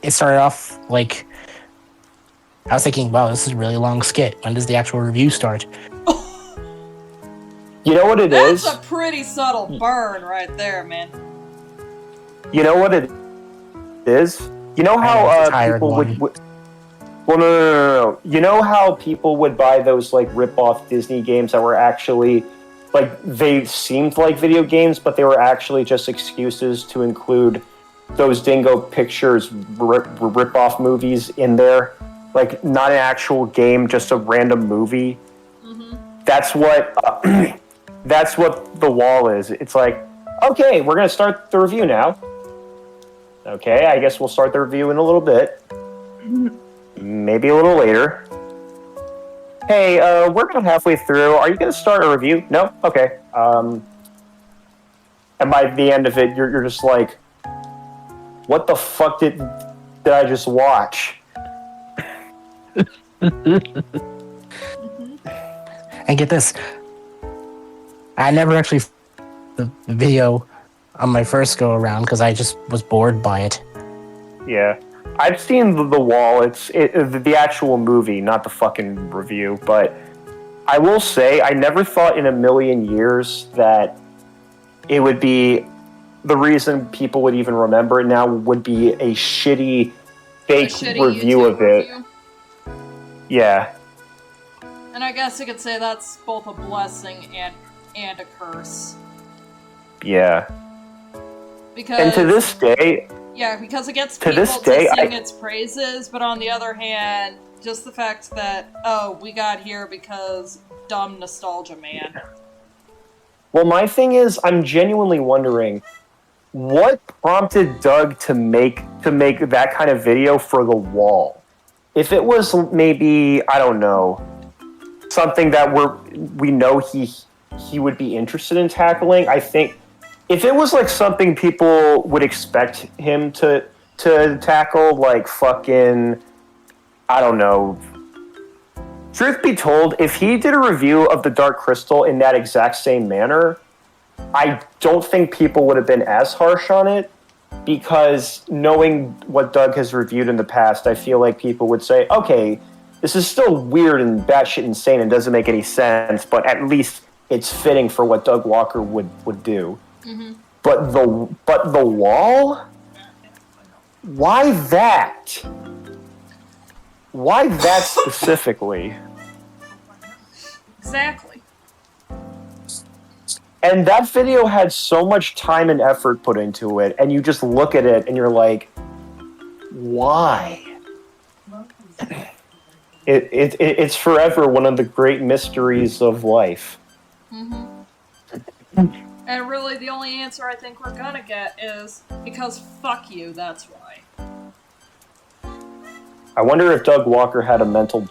it started off like, I was thinking, wow, this is a really long skit. When does the actual review start? You know what it is? That's a pretty subtle burn right there, man. You know what it is? You know how people would... Well, no. You know how people would buy those, like, rip-off Disney games that were actually... Like, they seemed like video games, but they were actually just excuses to include those Dingo Pictures rip-off movies in there. Like, not an actual game, just a random movie. Mm-hmm. That's what The Wall is. It's like, okay, we're going to start the review now. Okay, I guess we'll start the review in a little bit. Maybe a little later. Hey, we're about halfway through. Are you going to start a review? No? Okay. And by the end of it, you're just like, what the fuck did I just watch? And get this, I never actually the video on my first go around because I just was bored by it. Yeah. I've seen The Wall. It's the actual movie, not the fucking review. But I will say, I never thought in a million years that it would be the reason people would even remember it now would be a shitty, fake review YouTube of it. review. Yeah. And I guess you could say that's both a blessing and a curse. Yeah. Because, and to this day... Yeah, because it gets to people this day, to sing its praises, but on the other hand, just the fact that, oh, we got here because dumb nostalgia, man. Well, my thing is, I'm genuinely wondering, what prompted Doug to make that kind of video for The Wall? If it was maybe, I don't know, something that we know he would be interested in tackling, I think if it was like something people would expect him to tackle, like fucking, I don't know. Truth be told, if he did a review of The Dark Crystal in that exact same manner, I don't think people would have been as harsh on it, because knowing what Doug has reviewed in the past, I feel like people would say, okay, this is still weird and batshit insane and doesn't make any sense, but at least it's fitting for what Doug Walker would do. Mm-hmm. But the Wall? Why that? Why that specifically? Exactly. And that video had so much time and effort put into it, and you just look at it and you're like, why? It's forever one of the great mysteries of life. Mm-hmm. And really, the only answer I think we're gonna get is because fuck you, that's why. I wonder if Doug Walker had a mental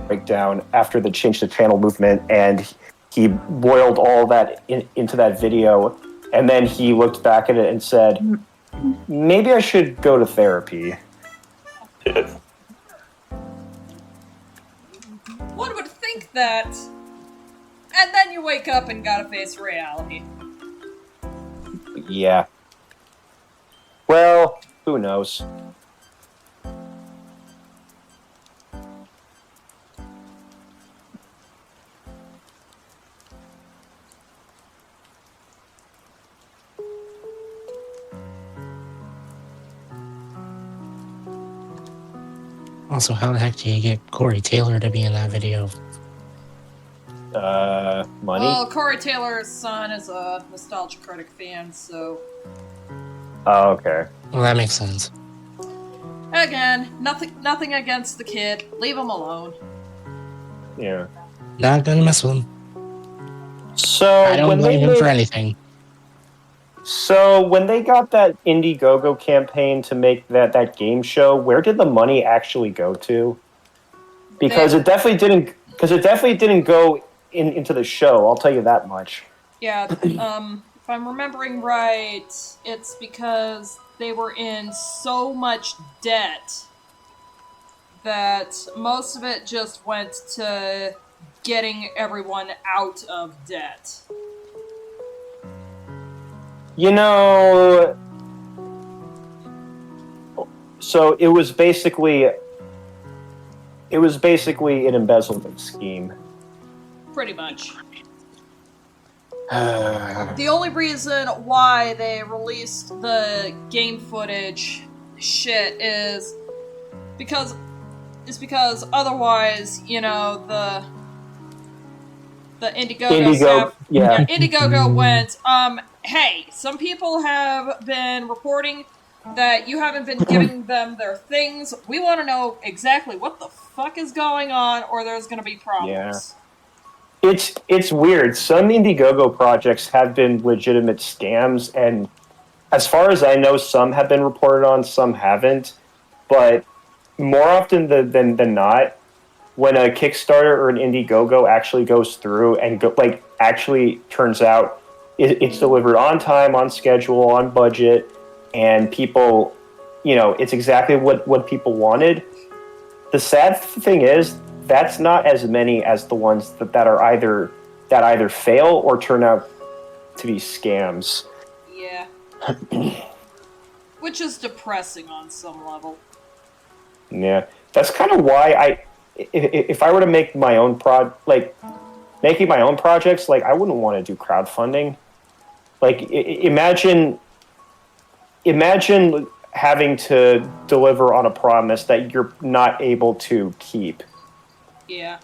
breakdown after the Change the Channel movement, and he boiled all that into that video, and then he looked back at it and said, maybe I should go to therapy. One would think that, and then you wake up and gotta face reality. Yeah. Well, who knows? Also, how the heck do you get Corey Taylor to be in that video? Money? Well, Corey Taylor's son is a Nostalgia Critic fan, so... Oh, okay. Well, that makes sense. Again, nothing against the kid. Leave him alone. Yeah. Not gonna mess with him. So I don't blame him for anything. So when they got that Indiegogo campaign to make that game show, where did the money actually go to? Because it definitely didn't. Because it definitely didn't go into the show. I'll tell you that much. Yeah, if I'm remembering right, it's because they were in so much debt that most of it just went to getting everyone out of debt. You know, so it was basically an embezzlement scheme. Pretty much. The only reason why they released the game footage shit is because otherwise, you know, the Indiegogo staff, Indiegogo went, hey, some people have been reporting that you haven't been giving them their things. We want to know exactly what the fuck is going on, or there's going to be problems. Yeah. It's weird. Some Indiegogo projects have been legitimate scams, and as far as I know, some have been reported on, some haven't. But more often than not, when a Kickstarter or an Indiegogo actually goes through and actually turns out it's delivered on time, on schedule, on budget, and people, you know, it's exactly what people wanted. The sad thing is, that's not as many as the ones that either fail or turn out to be scams. Yeah. Which is depressing on some level. Yeah, that's kind of why if I were to make my own making my own projects, like, I wouldn't want to do crowdfunding. Like, imagine having to deliver on a promise that you're not able to keep. Yeah.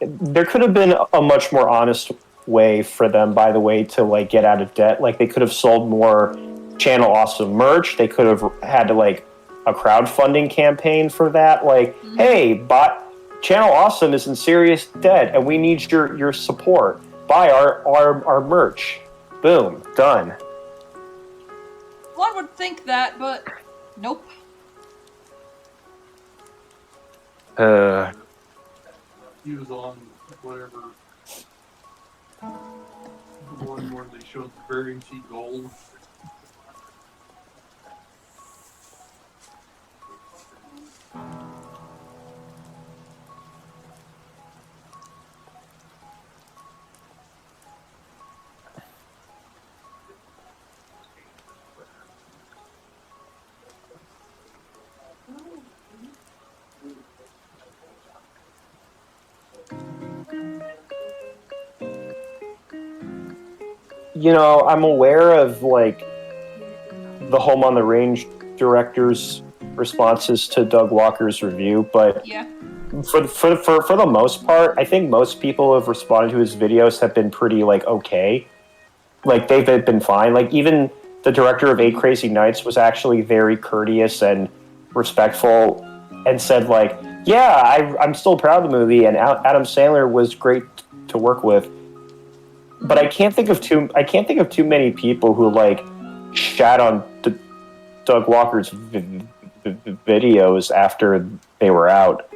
There could have been a much more honest way for them, by the way, to like get out of debt. Like, they could have sold more Channel Awesome merch. They could have had like a crowdfunding campaign for that. Like, hey, Channel Awesome is in serious debt, and we need your support. Buy our merch. Boom, done. One would think that, but nope. He was on whatever the one where they showed the Bering Sea gold. You know, I'm aware of like the Home on the Range director's responses to Doug Walker's review, but yeah, for the most part, I think most people who have responded to his videos have been pretty like okay. Like, they've been fine. Like, even the director of 8 Crazy Nights was actually very courteous and respectful, and said like, Yeah, I'm still proud of the movie, and Adam Sandler was great to work with. But I can't think of too many people who like shat on Doug Walker's videos after they were out.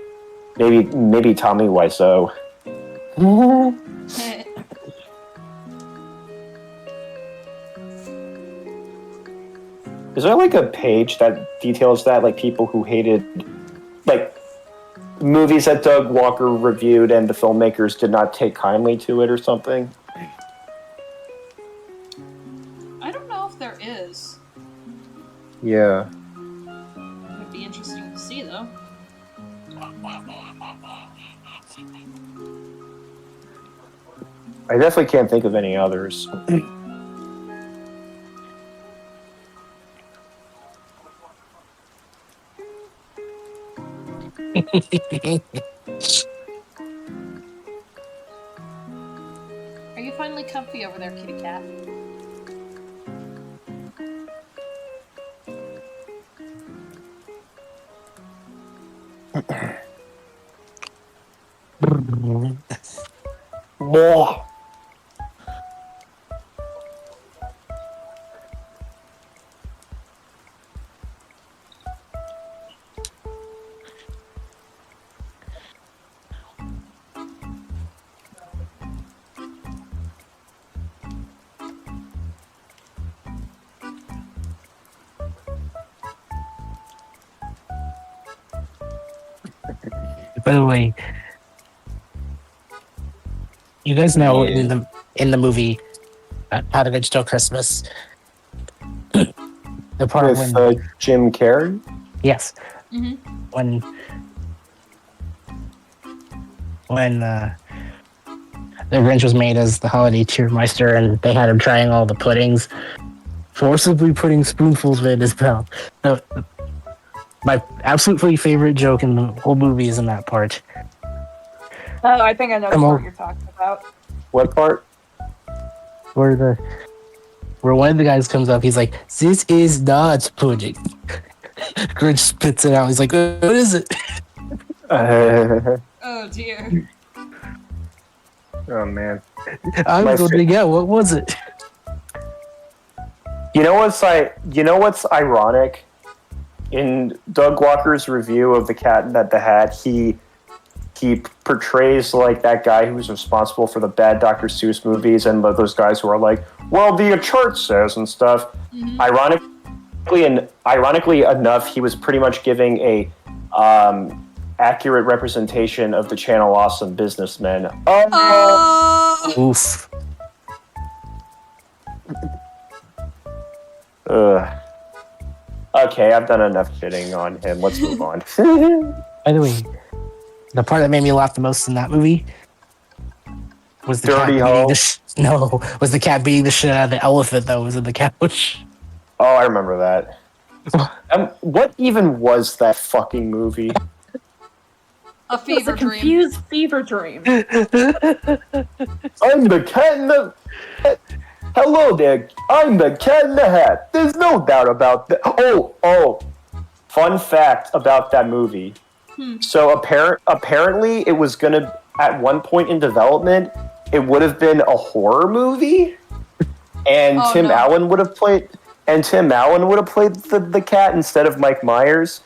Maybe Tommy Wiseau. Is there like a page that details that, like people who hated like movies that Doug Walker reviewed and the filmmakers did not take kindly to it or something? I don't know if there is. Yeah. It would be interesting to see, though. I definitely can't think of any others. Are you finally comfy over there, kitty cat? More. By the way, you guys know in the movie How to Get Still Christmas, the part With when Jim Carrey? yes, Mm-hmm. when the Grinch was made as the holiday cheermeister, and they had him trying all the puddings, forcibly putting spoonfuls of it in his mouth. No, my absolutely favorite joke in the whole movie is in that part. Oh, I think I know Come what on. part you're talking about. What part? Where one of the guys comes up, he's like, "This is not pudding." Grinch spits it out. He's like, "What is it?" Oh dear. Oh man. I'm My going to get. What was it? You know what's ironic? In Doug Walker's review of The Cat in the Hat, he portrays like that guy who's responsible for the bad Dr. Seuss movies and those guys who are like, well, the chart says and stuff. Mm-hmm. Ironically enough, he was pretty much giving a accurate representation of the channel Awesome Businessmen. Oof. Ugh. Okay, I've done enough shitting on him. Let's move on. By the way, the part that made me laugh the most in that movie was the Dirty cat Hole? beating was the cat beating the shit out of the elephant that was in the couch. Oh, I remember that. What even was that fucking movie? A It's fever a dream. confused fever dream. I'm the cat in the... Hello there, I'm the cat in the hat. There's no doubt about that. Oh, fun fact about that movie. So apparently it was gonna, at one point in development, it would have been a horror movie, and Oh, Tim no. Allen would have played the cat instead of Mike Myers.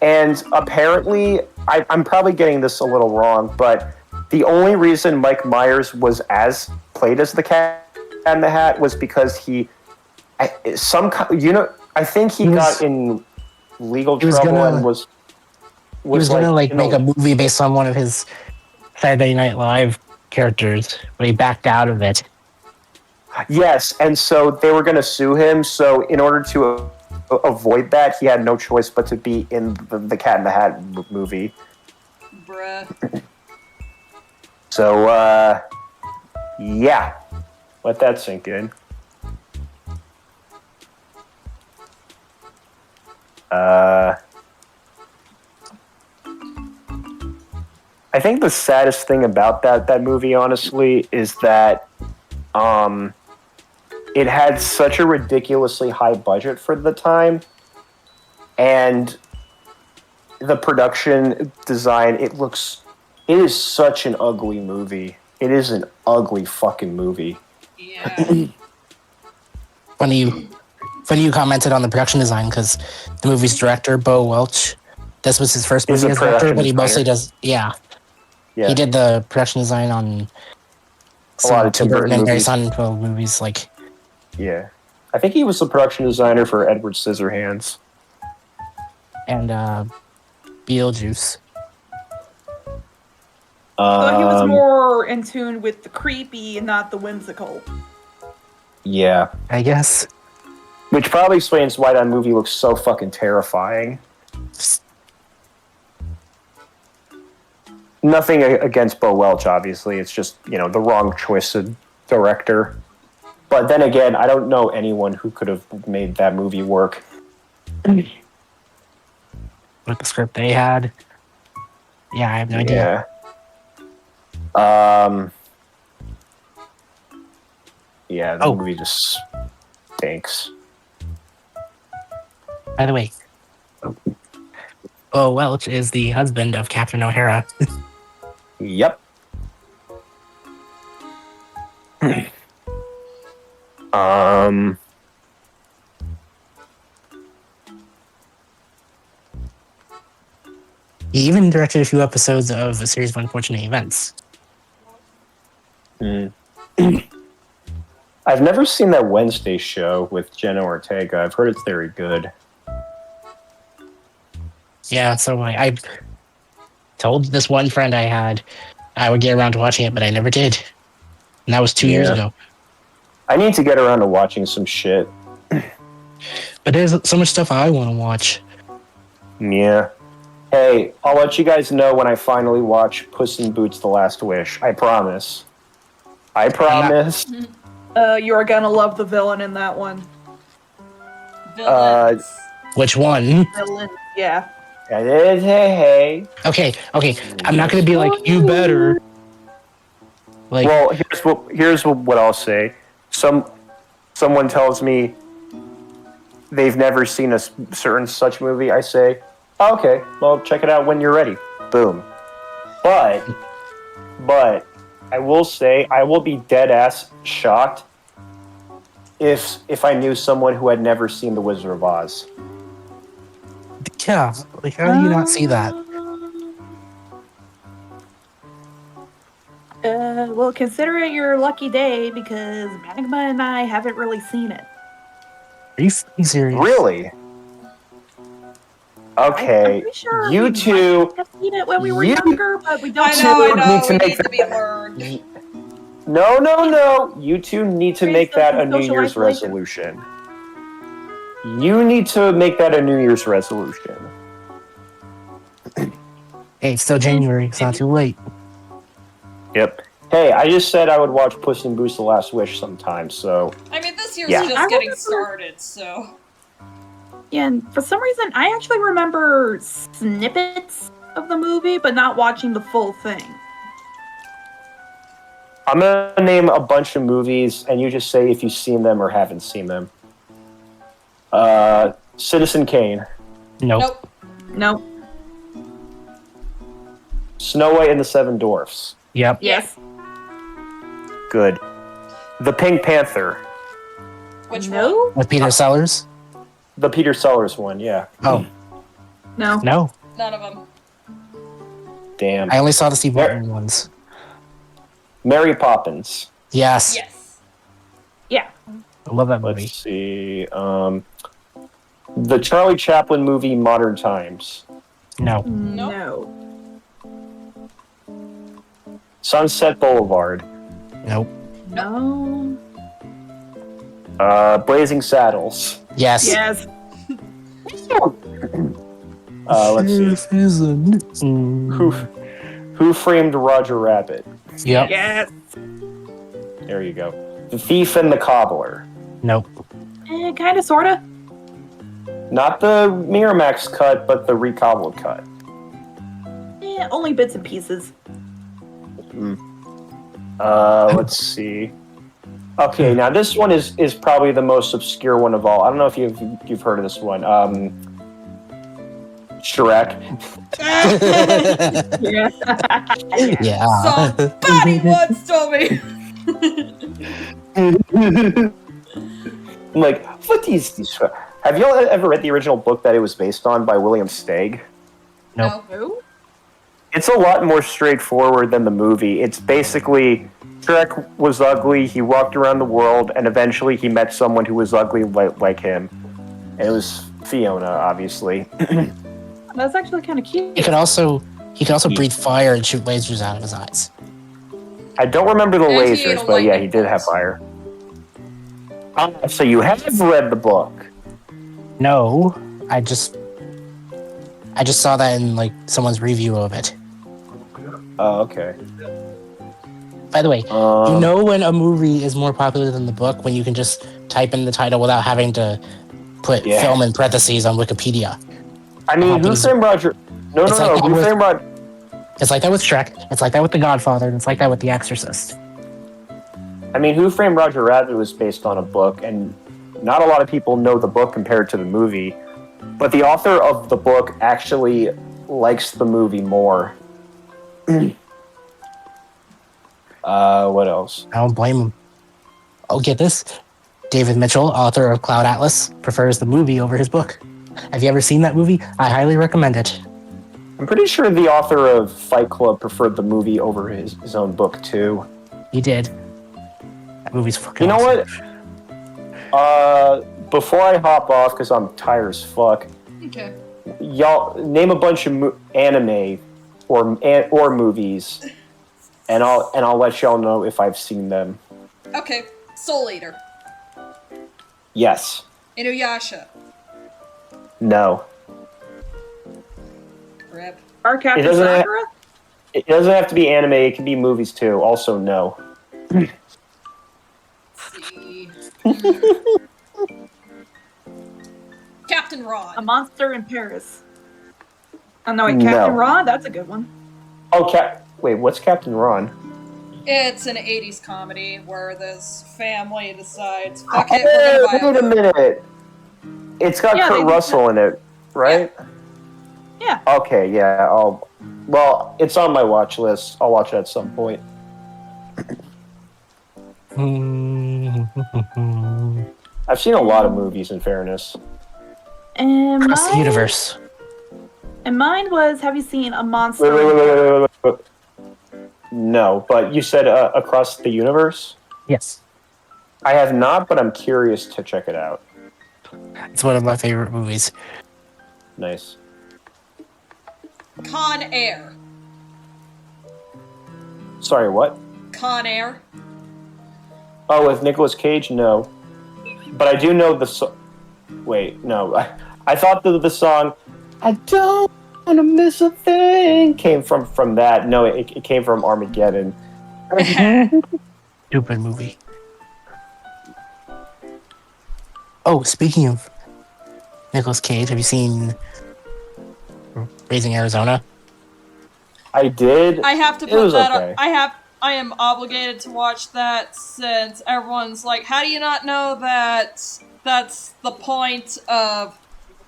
And apparently, I'm probably getting this a little wrong, but the only reason Mike Myers was played as the cat in the hat was because I think he got in legal he was trouble gonna- and was He was gonna like, make a movie based on one of his Saturday Night Live characters, but he backed out of it. yes, and so they were going to sue him. So in order to avoid that, he had no choice but to be in the Cat in the Hat movie. Bruh. So yeah, let that sink in. I think the saddest thing about that movie, honestly, is that it had such a ridiculously high budget for the time, and the production design, it is such an ugly movie. It is an ugly fucking movie. Yeah. Funny you commented on the production design because the movie's director, Bo Welch, this was his first He's movie a as director, production but he mostly designer. does, yeah. Yeah, He did the production design on a lot of Tim Tim Burton and Barry movies. Sonnenfeld movies, like, Yeah, I think he was the production designer for Edward Scissorhands. and Beetlejuice. So he was Um, more in tune with the creepy and not the whimsical. yeah, I guess. which probably explains why that movie looks so fucking terrifying. Nothing against Bo Welch, obviously. It's just, the wrong choice of director. But then again, I don't know anyone who could have made that movie work. With the script they had. Yeah, I have no idea. Yeah, the movie just stinks. By the way, Bo Welch is the husband of Captain O'Hara. Yep. He even directed a few episodes of a series of unfortunate events. I've never seen that Wednesday show with Jenna Ortega. I've heard it's very good. Yeah, so I told this one friend I had I would get around to watching it, but I never did. And that was 2 years ago. I need to get around to watching some shit. But there's so much stuff I want to watch. Yeah. Hey, I'll let you guys know when I finally watch Puss in Boots: The Last Wish. I promise. I promise. You're gonna love the villain in that one. Villains. Which one? Villain, yeah. Hey. Okay. I'm not gonna be like, you better. Like, Well, here's what I'll say. Someone tells me they've never seen a certain such movie. I say, oh, okay, well, check it out when you're ready. Boom. But I will say I will be dead ass shocked if I knew someone who had never seen The Wizard of Oz. yeah. Like, how do you not see that? Well, consider it your lucky day because Magma and I haven't really seen it. Are you fucking serious? Really? Okay, I'm pretty sure you we two. might have seen it when we were younger, but we don't I know. need to We make need to be learned. No. You two need to make that a New Social Year's isolation. resolution. You need to make that a New Year's resolution. Hey, it's still January. It's not too late. Yep. Hey, I just said I would watch Puss in Boots: The Last Wish sometime, so I mean, this year's Yeah. just I getting remember- started, so. Yeah, and for some reason, I actually remember snippets of the movie, but not watching the full thing. I'm gonna name a bunch of movies, and you just say if you've seen them or haven't seen them. Citizen Kane, Nope. Nope. Snow White and the Seven Dwarfs. Yep. Yes. Good. The Pink Panther, Which No. one? With Peter Sellers? the Peter Sellers one. Yeah. Oh, No. no. None of them. Damn. I only saw the Steve Martin ones. Mary Poppins. Yes. Yes. Yeah. I love that movie. Let's see. The Charlie Chaplin movie Modern Times. No. No. Sunset Boulevard. Nope. No. Blazing Saddles. Yes. Yes. Let's see. Mm. Who Framed Roger Rabbit? Yep. Yes. There you go. The Thief and the Cobbler. Nope. Kind of, sort of. Not the Miramax cut, but the recobbled cut. Only bits and pieces. Let's see. Okay, now this one is probably the most obscure one of all. I don't know if you've heard of this one. Shrek. Yeah. Somebody once told me. I'm like, what is this? Have y'all ever read the original book that it was based on by William Steig? No. No? It's a lot more straightforward than the movie. It's basically Shrek was ugly, he walked around the world, and eventually he met someone who was ugly like him. And it was Fiona, obviously. That's actually kind of cute. He could also breathe fire and shoot lasers out of his eyes. I don't remember the And he ate a lasers, but yeah, he lightning did have bolt. fire. So you have read the book. No, I just saw that in like someone's review of it. Oh, okay. By the way, you know when a movie is more popular than the book when you can just type in the title without having to put film in parentheses on Wikipedia. I mean, Who Framed Roger? No. Who Framed Roger? It's like that with Shrek. It's like that with The Godfather. And it's like that with The Exorcist. I mean, Who Framed Roger Rabbit was based on a book, and not a lot of people know the book compared to the movie. But the author of the book actually likes the movie more. What else? I don't blame him. Oh, get this. David Mitchell, author of Cloud Atlas, prefers the movie over his book. Have you ever seen that movie? I highly recommend it. I'm pretty sure the author of Fight Club preferred the movie over his own book, too. He did. That movie's fucking You know awesome. what? Before I hop off, because I'm tired as fuck, Okay. y'all name a bunch of anime or movies, and I'll let y'all know if I've seen them. Okay. Soul Eater. Yes. Inuyasha. No. Rip. Our Captain It doesn't have- Sakura? It doesn't have to be anime. It can be movies too. Also, no. See. Captain Ron. A Monster in Paris. Oh, no, wait, No. Captain Ron? That's a good one. Oh, wait. What's Captain Ron? It's an 80s comedy where this family decides, fuck it, we're Hey, gonna wait a buy minute. It's got Yeah, they Kurt did Russell in it, right? Yeah. Okay, yeah. Well, it's on my watch list. I'll watch it at some point. I've seen a lot of movies, in fairness. And Across the universe. And mine was, have you seen A Monster? Wait. No, but you said Across the Universe? Yes. I have not, but I'm curious to check it out. It's one of my favorite movies. Nice. Con Air. Sorry, what? Con Air. Oh, with Nicolas Cage? No. But I do know the song. Wait, no. I thought the song, I don't want to miss a thing, came from that. No, it came from Armageddon. Stupid movie. Oh, speaking of Nicolas Cage, have you seen Raising Arizona? I did. I have to It put was that okay. up. I am obligated to watch that since everyone's like, how do you not know that that's the point of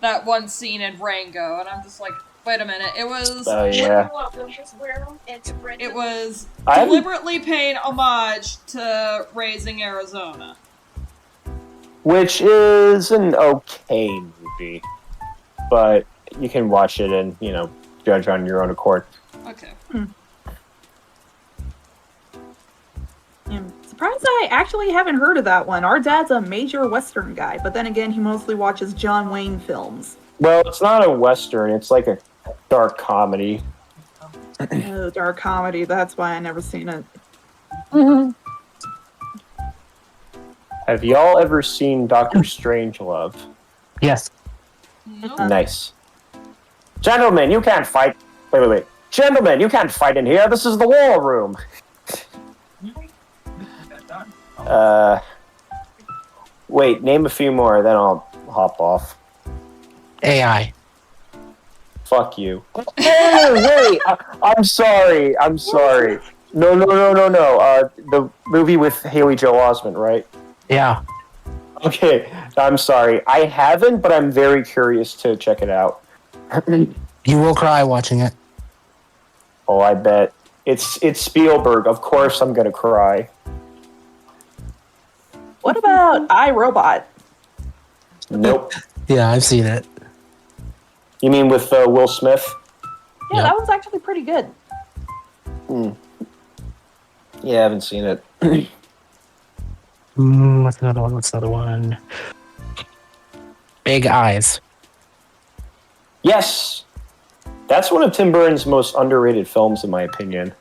that one scene in Rango? And I'm just like, wait a minute. It was Oh, yeah. it was I haven't- deliberately paying homage to Raising Arizona. Which is an okay movie. But you can watch it and, judge on your own accord. Okay. I'm surprised I actually haven't heard of that one. Our dad's a major Western guy, but then again, he mostly watches John Wayne films. Well, it's not a Western. It's like a dark comedy. Oh, dark comedy, that's why I never seen it. Have y'all ever seen Doctor Strangelove? Yes. Nope. Nice. Gentlemen, you can't fight. Wait. Gentlemen, you can't fight in here. This is the war room. Wait, name a few more, then I'll hop off. AI. Fuck you. Oh, wait! I'm sorry. No. The movie with Haley Joel Osment, right? Yeah. Okay, I'm sorry. I haven't, but I'm very curious to check it out. You will cry watching it. Oh, I bet. It's Spielberg. Of course I'm gonna cry. What about iRobot? Nope. Yeah, I've seen it. You mean with Will Smith? Yeah, Yep. that one's actually pretty good. Yeah, I haven't seen it. What's another one? What's another one? Big Eyes. Yes! That's one of Tim Burton's most underrated films, in my opinion.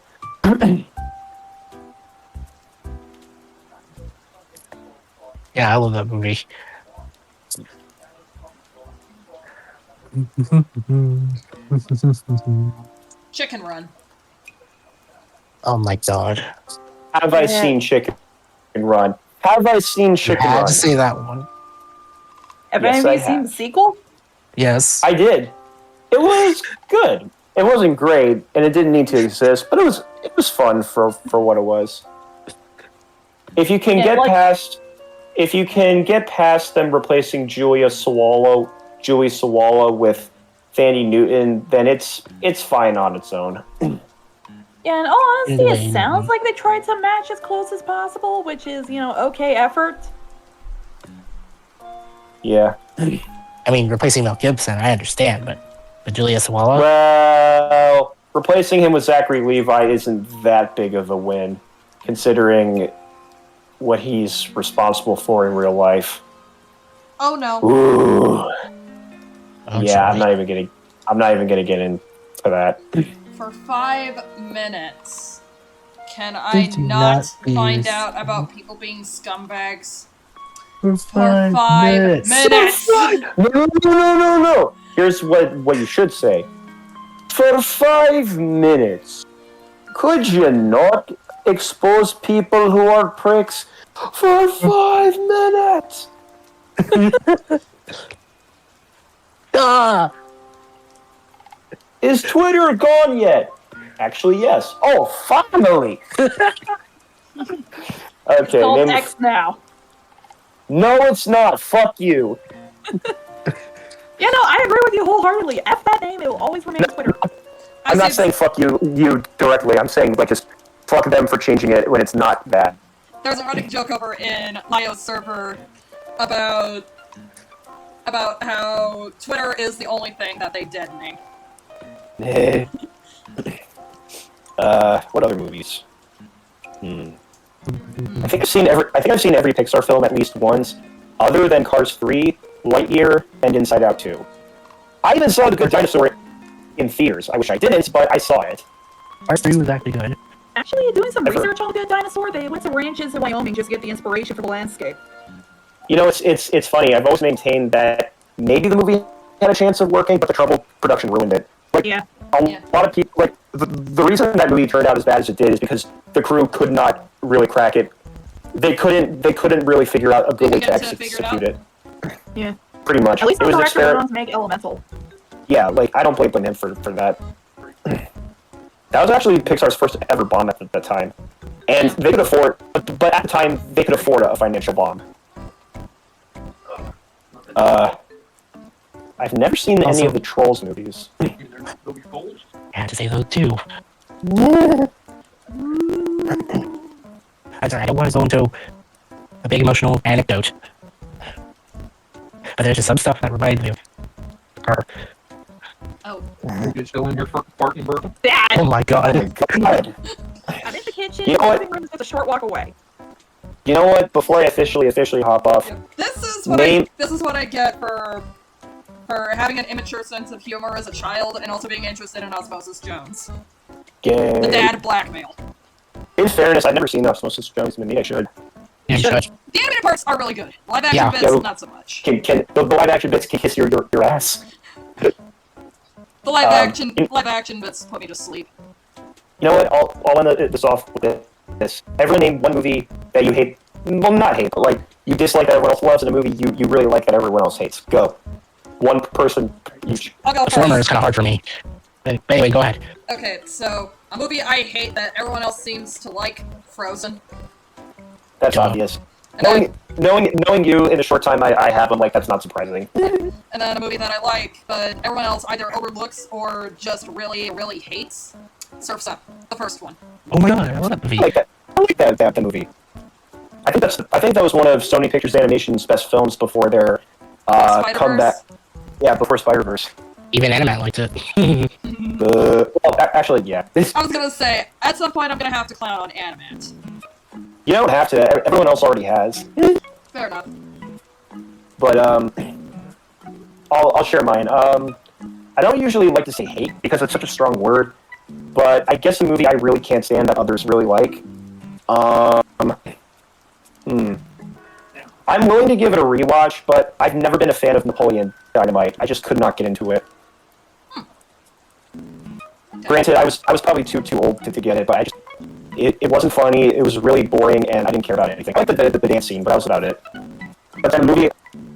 Yeah, I love that movie. Chicken Run. Oh my god. Have I seen Chicken Run? Have I seen You Chicken had Run? to say that one. Have Yes, any of I you seen have. the sequel? Yes. I did. It was good. It wasn't great, and it didn't need to exist, but it was fun for what it was. If you can get past them replacing Julie Sawalha with Fanny Newton, then it's fine on its own. Yeah, in all honesty, Anyway, it sounds like they tried to match as close as possible, which is, okay effort. Yeah. I mean, replacing Mel Gibson, I understand, but Julia Sawalha? Well, replacing him with Zachary Levi isn't that big of a win, considering what he's responsible for in real life. Oh no. Ooh. Oh, Yeah, Charlie. I'm not even gonna get into that. For 5 minutes, can I Did you not not find use- out about people being scumbags? For For 5 minutes. No. Here's what you should say. For 5 minutes, could you not expose people who are pricks for 5 minutes? Ah! Is Twitter gone yet? Actually, yes. Oh, finally! Okay, It's called name. X now. No, it's not. Fuck you. Yeah, no, I agree with you wholeheartedly. F that name, it will always remain Twitter. I'm not saying fuck you directly. I'm saying like just fuck them for changing it when it's not that. There's a running joke over in Lio's server about how Twitter is the only thing that they detonate. What other movies? I think I've seen every Pixar film at least once, other than Cars 3, Lightyear, and Inside Out 2. I even saw The Good Dinosaur in theaters. I wish I didn't, but I saw it. Cars 3 was actually good. Actually, doing some research on the Good Dinosaur, they went to ranches in Wyoming just to get the inspiration for the landscape. You know, it's funny. I've always maintained that maybe the movie had a chance of working, but the troubled production ruined it. Like, Yeah. a lot of people, like, the reason that movie turned out as bad as it did is because the crew could not really crack it. They couldn't really figure out a good way to execute it. Yeah. Pretty much. At least It the was director exper- went on to make Elemental. Yeah, like, I don't blame him for that. That was actually Pixar's first ever bomb at the time. And they could afford, but at the time, they could afford a financial bomb. I've never seen any Also- of the Trolls movies. They'll be cold. I had to say those too. That's alright, I don't want to go into a big emotional anecdote. But there's just some stuff that reminds me of her. Oh. You're still in your parking burden. Dad! Oh my god. God. I'm in the kitchen, You know the what? living room is just a short walk away. You know what? Before I officially hop off, This is what I get for having an immature sense of humor as a child and also being interested in Osmosis Jones. The dad blackmail. in fairness, I've never seen Osmosis Jones, maybe I should. Yeah, you should. The animated parts are really good. Live action Yeah. bits, Yeah. not so much. Can the live action bits can kiss your ass? The live Um, action bits put me to sleep. You know what? I'll end this off with this. Everyone name one movie that you hate. Well, not hate, but like you dislike that everyone else loves, and a movie you really like that everyone else hates. Go. One person each. I'll go The former first. is kind of hard for me. But anyway, go ahead. Okay, so a movie I hate that everyone else seems to like, Frozen. That's Yeah. obvious. Knowing you in the short time I have, I'm like, that's not surprising. And and then a movie that I like, but everyone else either overlooks or just really, really hates. Surf's Up, the first one. Oh my god, I love that movie. I like that movie. I think that was one of Sony Pictures Animation's best films before their Spider-Verse? comeback. Yeah, before Spider-Verse. Even Animat liked it. Actually, yeah. I was gonna say, at some point I'm gonna have to clown on Animat. You don't have to. Everyone else already has. Fair enough. But I'll share mine. I don't usually like to say hate because it's such a strong word, but I guess a movie I really can't stand that others really like. I'm willing to give it a rewatch, but I've never been a fan of Napoleon Dynamite. I just could not get into it. Granted, I was probably too old to get it, but it wasn't funny. It was really boring, and I didn't care about anything. I liked the dance scene, but that was about it. But then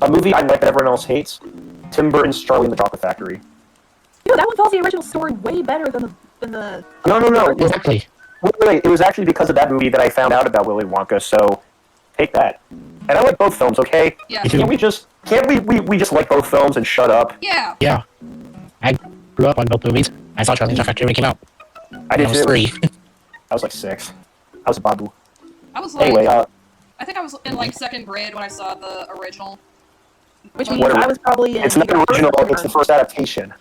a movie I like that everyone else hates, Tim Burton's Charlie and the Chocolate Factory. Dude, that one tells the original story way better than the. No. Exactly. Wait, it was actually because of that movie that I found out about Willy Wonka. So take that. And I like both films. Okay. Yeah. Can't we just like both films and shut up? Yeah. Yeah. I grew up on both movies. I saw Charlie and the Chocolate Factory when it came out. I did I was too. 3. I was like 6. I was a babu. I was like, Anyway, I think I was in like 2nd grade when I saw the original. Which means Whatever. I was probably in. it's not the either original. first or It's the first adaptation.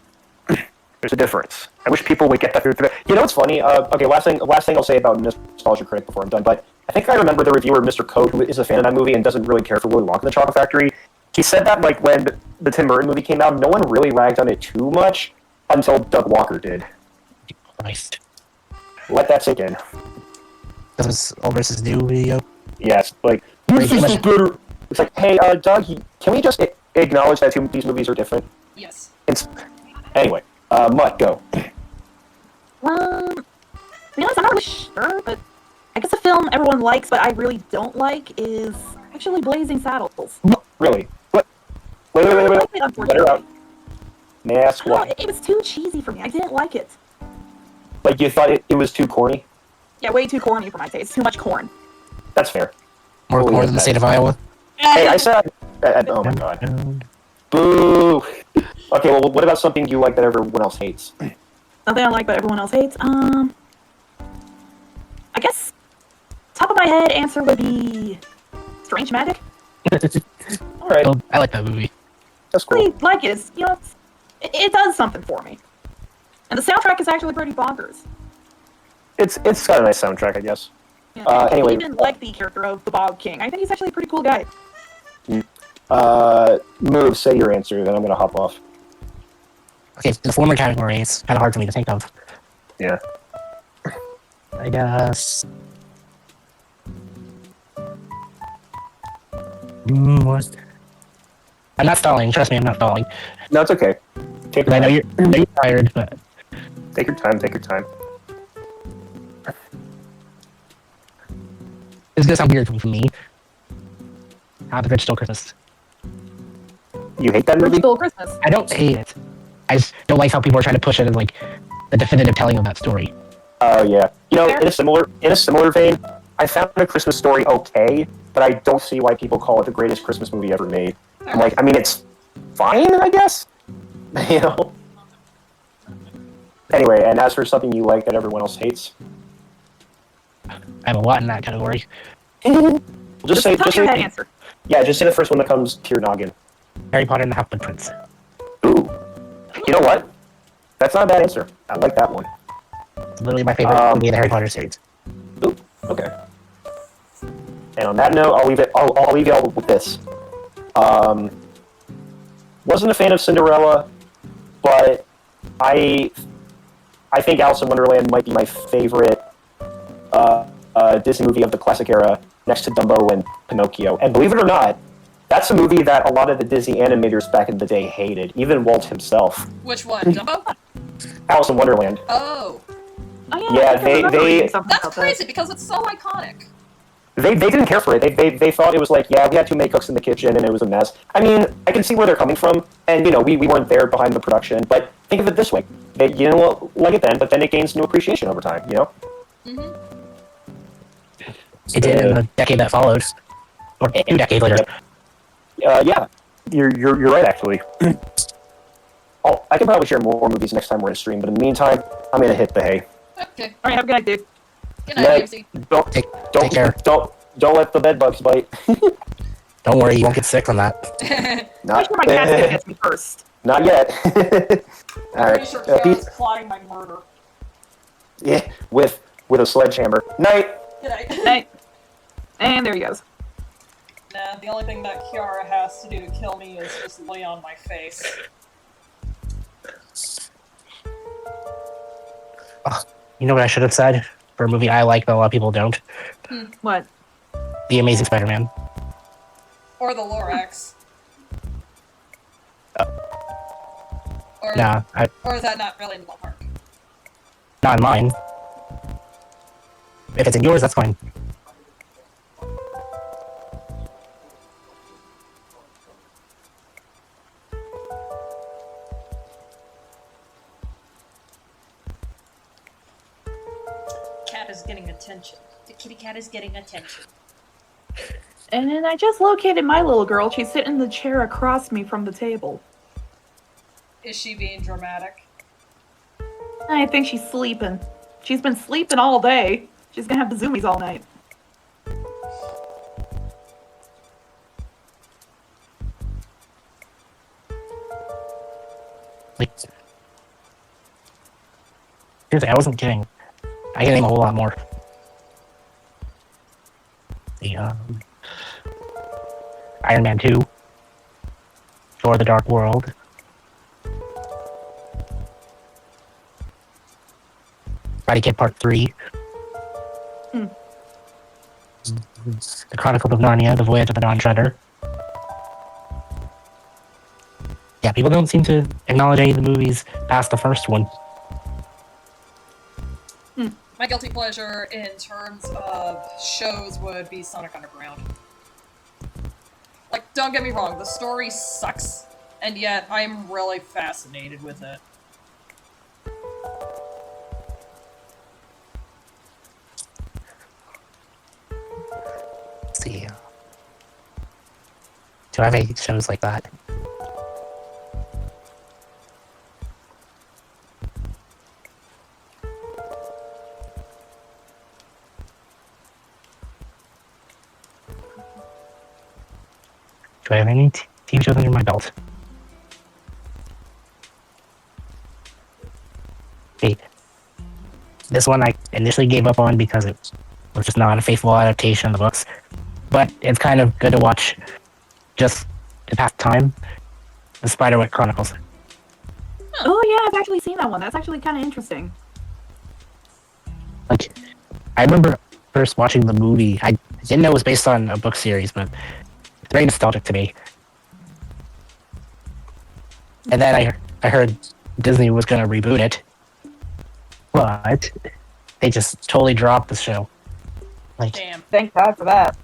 There's a difference. I wish people would get that through. You know what's funny? Okay, last thing I'll say about Nostalgia Critic before I'm done. But I think I remember the reviewer, Mr. Code, who is a fan of that movie and doesn't really care for Willy Wonka and the Chocolate Factory. He said that like when the Tim Burton movie came out, no one really ragged on it too much until Doug Walker did. Christ. Let that sink in. This was old versus new video. Yes, like This is better. It's like, hey, Doug, can we just acknowledge that these movies are different? Yes. Anyway, Mutt, go. to be honest, I'm not really sure, but I guess a film everyone likes but I really don't like is actually Blazing Saddles. Really? What? Wait. I don't like it, Let her unfortunately. out. May I ask No, why? it was too cheesy for me. I didn't like it. Like you thought it was too corny? Yeah, way too corny for my taste. Too much corn. That's fair. More Believe corn than the that. state of Iowa. Hey, I said. Oh my god. Boo. Okay, well, what about something you like that everyone else hates? Something I like but everyone else hates. I guess top of my head answer would be Strange Magic. All right, Oh, I like that movie. that's I really cool. like it. It's, it does something for me. And the soundtrack is actually pretty bonkers. It's got a nice soundtrack, I guess. Yeah, Anyway. I even like the character of the Bog King. I think he's actually a pretty cool guy. Move, say your answer, then I'm gonna hop off. Okay, the former category is kind of hard for me to think of. Yeah. I guess. What? I'm not stalling. Trust me, I'm not stalling. No, it's okay. Take your I know time. you're tired, but Take your time. Take your time. it's gonna sound weird for me. How the Grinch Stole Christmas. You hate that movie? Stole Christmas. I don't hate it. I just don't like how people are trying to push it as like the definitive telling of that story. Oh yeah. You know, Fair. in a similar vein, I found A Christmas Story okay, but I don't see why people call it the greatest Christmas movie ever made. I'm like, I mean, it's fine, I guess. You know. Anyway, and as for something you like that everyone else hates, I have a lot in that category. just say, top of your head answer. yeah, just say the first one that comes to your noggin. Harry Potter and the Half-Blood Prince. Ooh. You know what? That's not a bad answer. I like that one. It's literally my favorite movie in the Harry Potter series. Ooh, okay. And on that note, I'll leave y'all with this. Wasn't a fan of Cinderella, but I think Alice in Wonderland might be my favorite Disney movie of the classic era, next to Dumbo and Pinocchio. And believe it or not, that's a movie that a lot of the Disney animators back in the day hated, even Walt himself. Which one? Dumbo? Alice in Wonderland. Oh. Oh, Yeah, I think I remember they- reading something That's about that. crazy because it's so iconic. They didn't care for it. They thought it was like, yeah, we had too many cooks in the kitchen and it was a mess. I mean, I can see where they're coming from, and you know, we weren't there behind the production, but think of it this way: they you know like it then, but then it gains new appreciation over time. You know. Mm-hmm. It did in the decade that followed. Or 2 decades later. Yeah. you're right, actually. I can probably share more movies next time we're in stream, but in the meantime, I'm gonna hit the hay. Okay. All right, have a good night, dude. Good night, Jamesy. Take care. Don't let the bed bugs bite. Don't worry, you won't get sick from that. I'm Not, sure my casket gets me first. not yet. All I'm right. pretty sure Kiara's plotting my murder. Yeah, with a sledgehammer. Night. Good night. Night. And there he goes. Nah, the only thing that Kiara has to do to kill me is just lay on my face. You know what I should have said for a movie I like but a lot of people don't? What? The Amazing Spider-Man. Or the Lorax. Or, Nah, or is that not really in the ballpark? not in mine. If it's in yours, that's fine. Cat is getting attention. The kitty cat is getting attention. And then I just located my little girl. She's sitting in the chair across me from the table. Is she being dramatic? I think she's sleeping. She's been sleeping all day. She's gonna have the zoomies all night. Like, seriously, I wasn't kidding. I can name a whole lot more. The Iron Man 2, Thor: The Dark World, Karate Kid Part 3, The Chronicles of Narnia: The Voyage of the Dawn Treader. Yeah, people don't seem to acknowledge any of the movies past the first one. My guilty pleasure in terms of shows would be Sonic Underground. Like, don't get me wrong, the story sucks, and yet I'm really fascinated with it. Let's see. Do I have any shows like that? Do I have any TV shows under my belt? Okay. This one I initially gave up on because it was just not a faithful adaptation of the books. But it's kind of good to watch just to pass time. The Spiderwick Chronicles. Oh yeah, I've actually seen that one. That's actually kind of interesting. Like, I remember first watching the movie. I didn't know it was based on a book series, but it's very nostalgic to me. And then I heard Disney was going to reboot it, but they just totally dropped the show. Like, Damn. Thank God for that.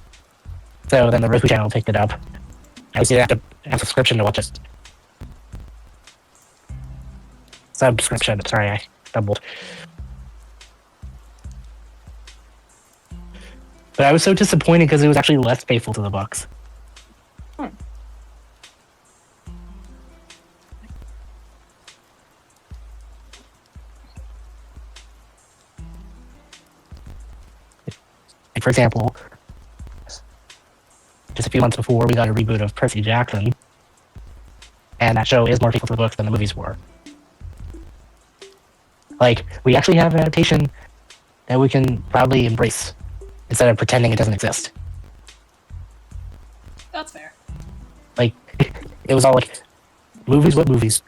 so then the Roku channel picked it up. I was have to have a subscription to watch it. Subscription. Sorry, I stumbled. But I was so disappointed because it was actually less faithful to the books. Like, for example, just a few months before, we got a reboot of Percy Jackson, and that show is more faithful to the books than the movies were. Like, we actually have an adaptation that we can proudly embrace instead of pretending it doesn't exist. That's fair. Like, it was all like, movies? What movies?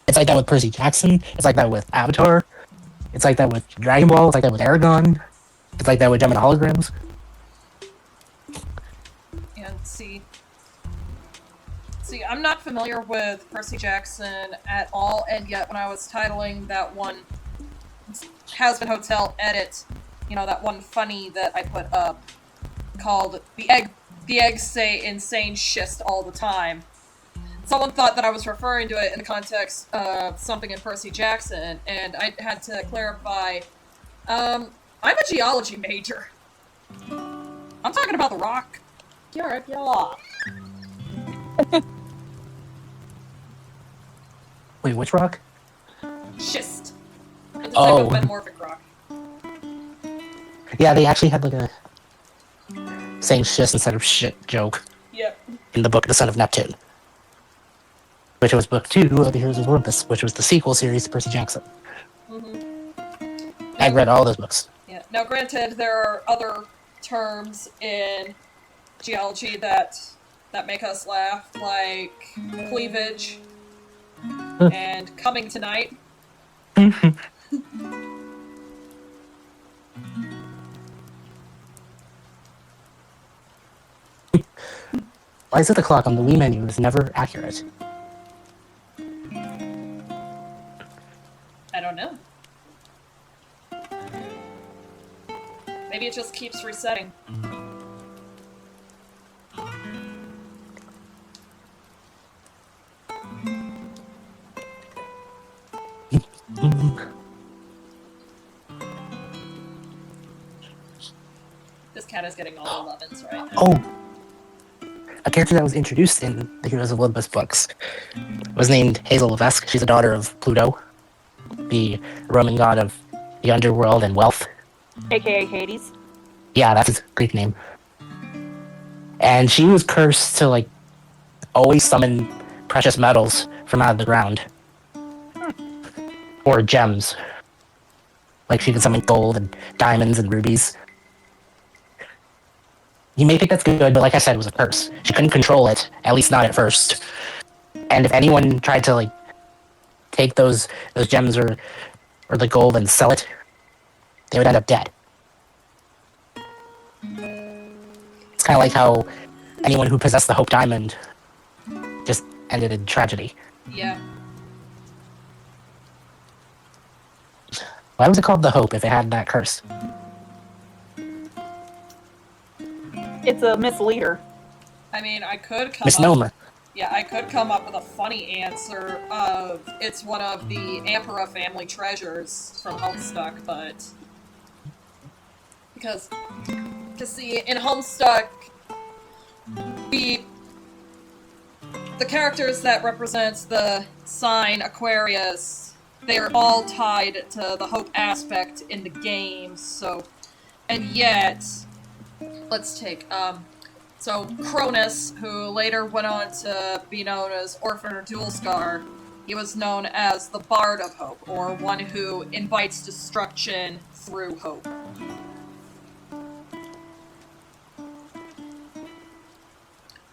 It's like that with Percy Jackson. It's like that with Avatar. It's like that with Dragon Ball. It's like that with Aragon. It's like that with Gem and Holograms. And see, I'm not familiar with Percy Jackson at all, and yet when I was titling that one Has-Been Hotel edit, you know, that one funny that I put up called The Eggs Say Insane Shist All the Time. Someone thought that I was referring to it in the context of something in Percy Jackson, and I had to clarify, I'm a geology major. I'm talking about the rock. Yeah. Wait, which rock? Schist. It's a type Oh. of metamorphic rock. Yeah, they actually had like a saying shit instead of shit joke Yep. in the book The Son of Neptune, which was book 2 of the Heroes of Olympus, which was the sequel series to Percy Jackson. I read all those books. Yeah. Now, granted, there are other terms in geology that make us laugh, like cleavage and coming tonight. Why is it the clock on the Wii menu is never accurate? I don't know. Maybe it just keeps resetting. This cat is getting all the lovin's right now. Oh! A character that was introduced in the Heroes of Olympus books was named Hazel Levesque. She's a daughter of Pluto, the Roman god of the underworld and wealth. AKA Hades. Yeah, that's his Greek name. And she was cursed to, like, always summon precious metals from out of the ground. Or gems. Like, she could summon gold and diamonds and rubies. You may think that's good, but like I said, it was a curse. She couldn't control it, at least not at first. And if anyone tried to, like, take those gems or the gold and sell it, they would end up dead. It's kind of like how anyone who possessed the Hope Diamond just ended in tragedy. Yeah. Why was it called the Hope if it had that curse? It's a misleader. I mean, I could come Misnomer. up... Yeah, I could come up with a funny answer of it's one of the Ampera family treasures from Homestuck, but... Because see, in Homestuck, the characters that represent the sign Aquarius, they are all tied to the hope aspect in the game, so... And yet... Let's take, so Cronus, who later went on to be known as Orphan or Dual-Scar, he was known as the Bard of Hope, or one who invites destruction through hope.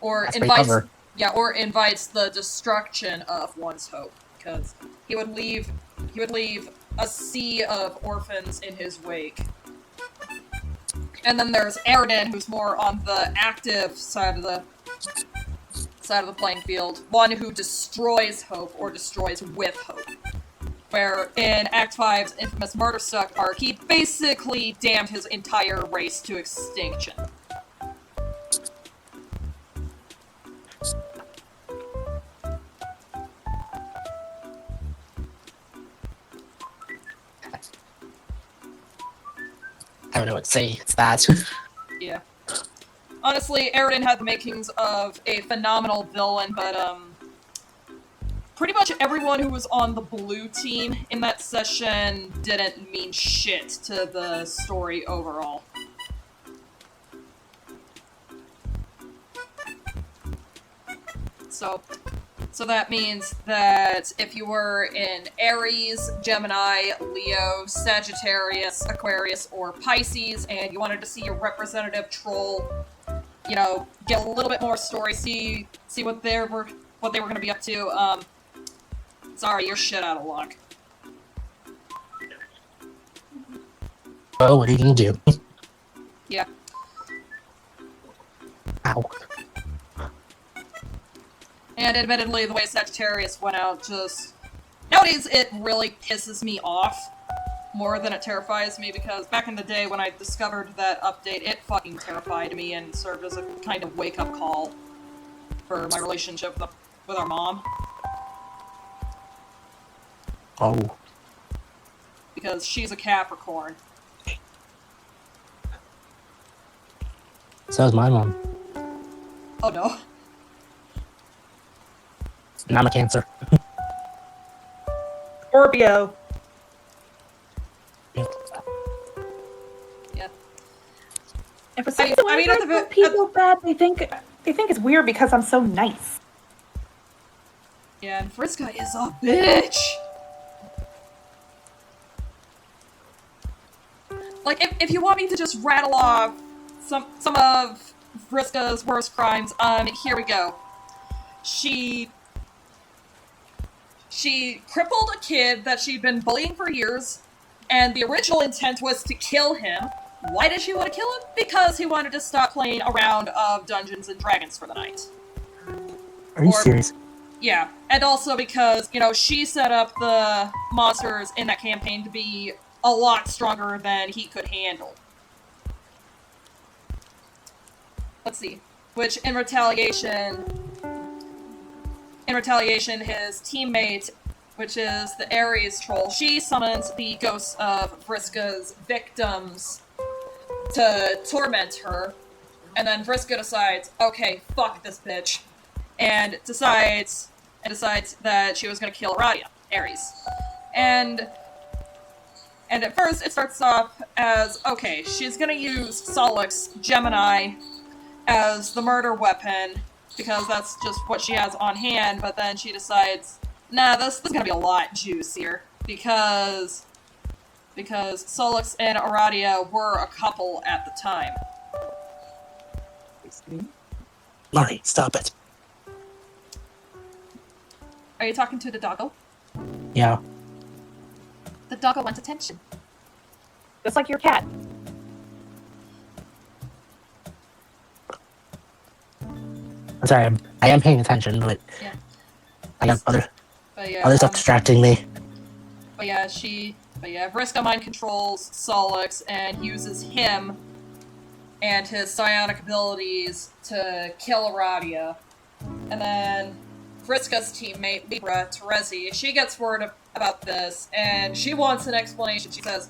Or That's invites, clever. or invites the destruction of one's hope, because he would leave a sea of orphans in his wake. And then there's Aridin, who's more on the active side of the playing field, one who destroys hope or destroys with hope. Where in Act 5's infamous Murderstuck arc, he basically damned his entire race to extinction. I don't know what to say. It's that. Yeah. Honestly, Aridin had the makings of a phenomenal villain, but, pretty much everyone who was on the blue team in that session didn't mean shit to the story overall. So that means that if you were in Aries, Gemini, Leo, Sagittarius, Aquarius, or Pisces, and you wanted to see your representative troll, you know, get a little bit more story, see what they were going to be up to, sorry, you're shit out of luck. Well, what are you gonna do? Yeah. Ow. And admittedly, the way Sagittarius went out just... Nowadays, it really pisses me off more than it terrifies me, because back in the day when I discovered that update, it fucking terrified me and served as a kind of wake-up call for my relationship with our mom. Oh. Because she's a Capricorn. So is my mom. Oh no. And I'm a Cancer. Scorpio. Yeah. And for some I reason, mean, whenever I call people bad, they think it's weird because I'm so nice. Yeah, and Vriska is a bitch! Like, if you want me to just rattle off some of Vriska's worst crimes, here we go. She crippled a kid that she'd been bullying for years, and the original intent was to kill him. Why did she want to kill him? Because he wanted to stop playing a round of Dungeons and Dragons for the night. Are you serious? Yeah, and also because, she set up the monsters in that campaign to be a lot stronger than he could handle. Let's see. Which, in retaliation, his teammate, which is the Ares troll, she summons the ghosts of Vriska's victims to torment her, and then Vriska decides, okay, fuck this bitch, and decides that she was going to kill Aradia, Ares. And at first, it starts off as, okay, she's going to use Solix, Gemini, as the murder weapon, because that's just what she has on hand, but then she decides, nah, this is going to be a lot juicier, because Solix and Aradia were a couple at the time. Marty, stop it. Are you talking to the doggo? Yeah. The doggo wants attention. Just like your cat. I'm sorry, I am paying attention, but Yeah. I got other But stuff distracting me. But yeah, Vriska mind controls Solix and uses him and his psionic abilities to kill Aradia. And then Vriska's teammate, Libra, Terezi, she gets word about this, and she wants an explanation. She says,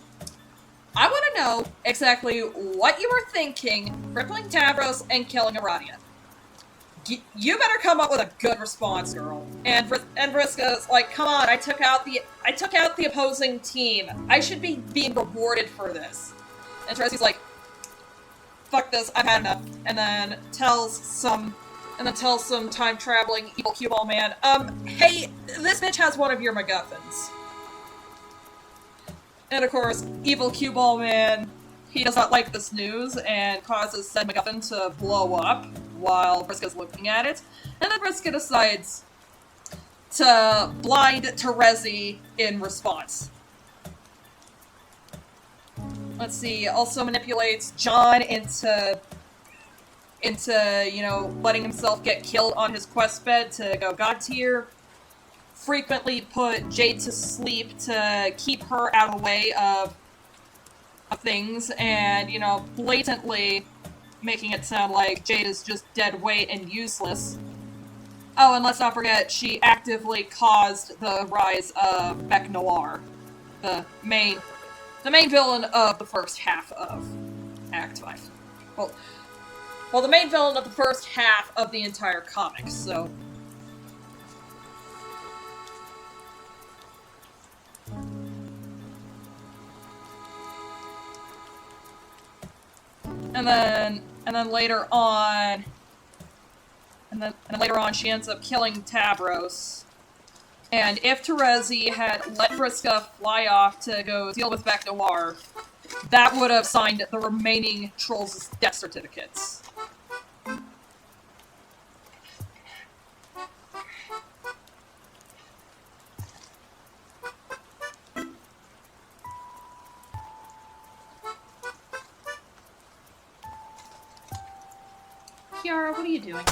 I want to know exactly what you were thinking, crippling Tavros and killing Aradia. You better come up with a good response, girl. And Vriska's like, come on, I took out the opposing team. I should be being rewarded for this. And Terezi's like, fuck this, I've had enough. And then tells some time-traveling evil cue ball man, hey, this bitch has one of your MacGuffins. And of course, evil cue ball man, he does not like this news and causes said MacGuffin to blow up while Vriska's looking at it. And then Vriska decides to blind Terezi in response. Let's see, also manipulates John into letting himself get killed on his quest bed to go god tier. Frequently put Jade to sleep to keep her out of the way of things, and, blatantly making it sound like Jade is just dead weight and useless. Oh, and let's not forget, she actively caused the rise of Bec Noir, the main villain of the first half of Act 5. Well, the main villain of the first half of the entire comic, so... And then later on... And then later on, she ends up killing Tavros. And if Terezi had let Vriska fly off to go deal with Bec Noir, that would have signed the remaining trolls' death certificates. Kiara, what are you doing?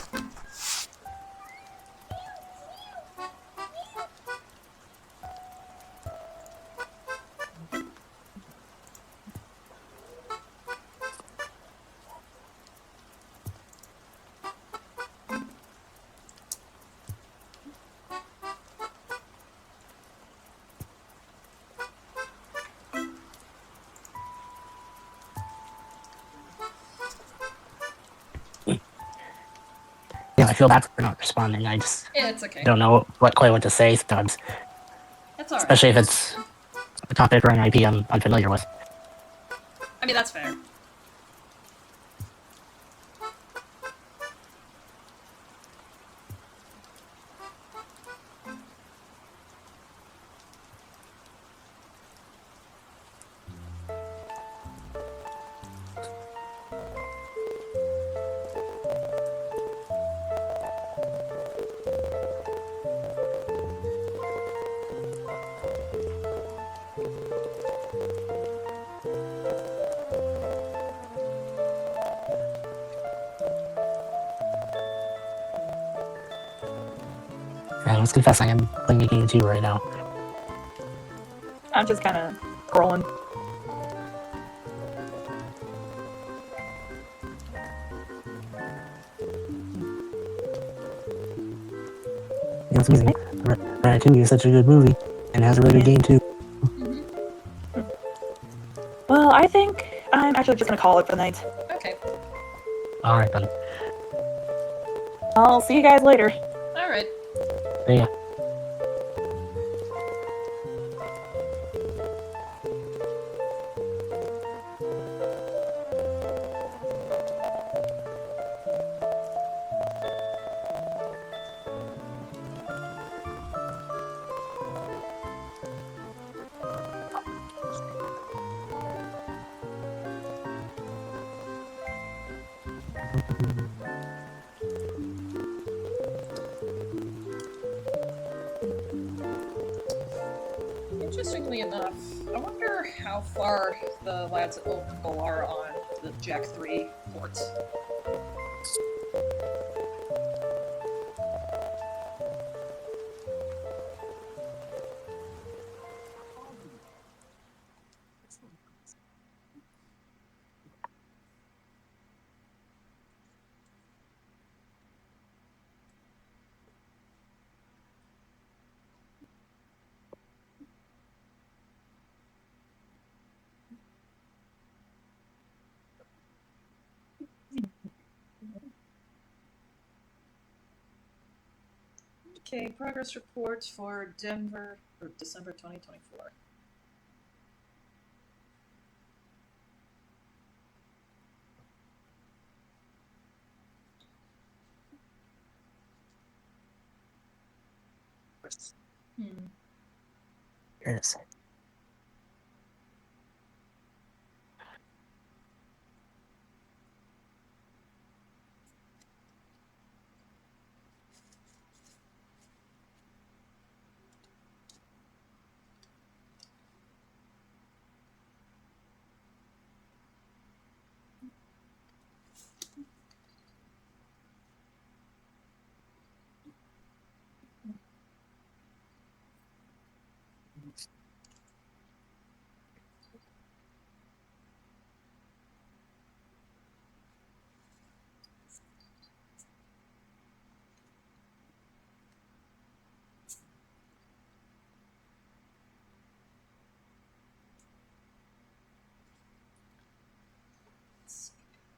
Yeah, I feel bad for not responding. I just It's okay. don't know quite what to say sometimes. That's alright. especially if it's a topic or an IP I'm unfamiliar with. I mean, that's fair. And let's confess, I am playing a game too right now. I'm just kind of scrolling. You know, it's amazing. Ratatouille is such a good movie, and it has a really good game too. Well, I think I'm actually just gonna call it for the night. Okay. Alright then. I'll see you guys later. Alright. Yeah. Interestingly enough, I wonder how far the lads at Local are on the Jak-3 ports. Okay, progress report for Denver for December 2024. Hmm. Here it is.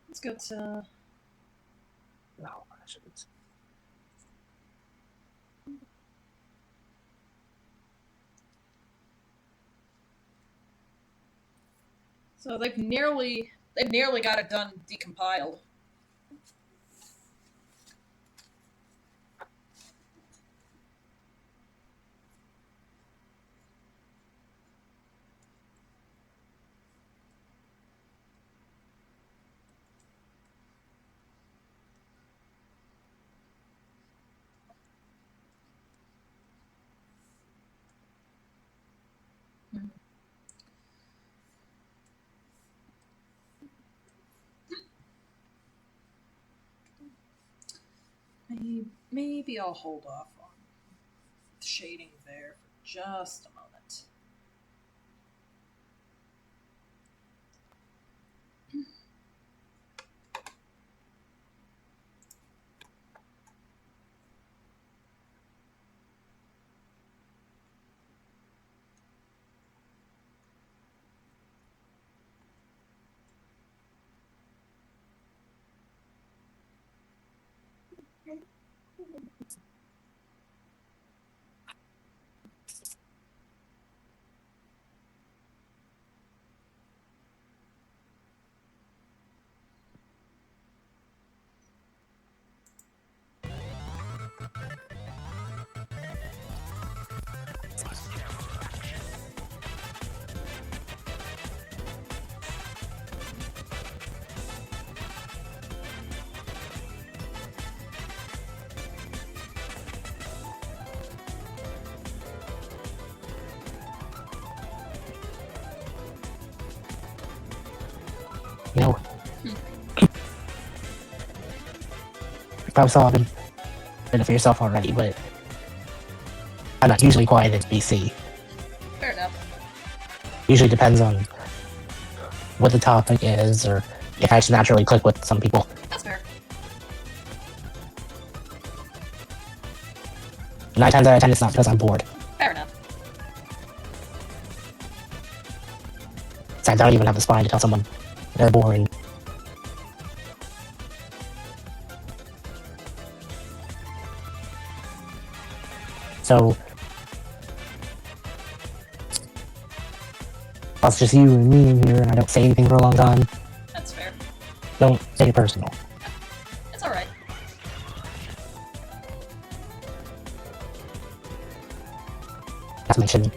Let's go to. No, I shouldn't. So they've nearly got it done decompiled. Maybe I'll hold off on shading there for just a moment. You know, you probably saw a bit of it for yourself already, but I'm not usually quiet in BC. Fair enough. Usually depends on what the topic is, or if I just naturally click with some people. That's fair. 9 times out of 10, it's not because I'm bored. Fair enough. So I don't even have the spine to tell someone they're boring. So, it's just you and me in here, and I don't say anything for a long time. That's fair. Don't take it personal. It's alright. Not to mention,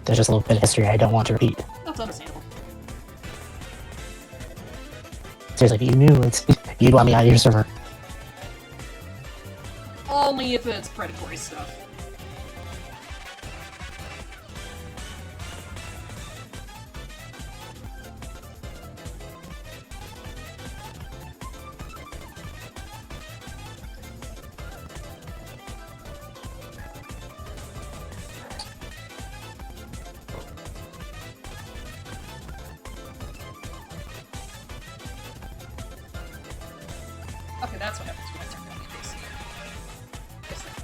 there's just a little bit of history I don't want to repeat. That's understandable. Seriously, if you knew it, you'd want me out of your server. Only if it's predatory stuff. Okay, that's what happens when I turn on the PC. Just like,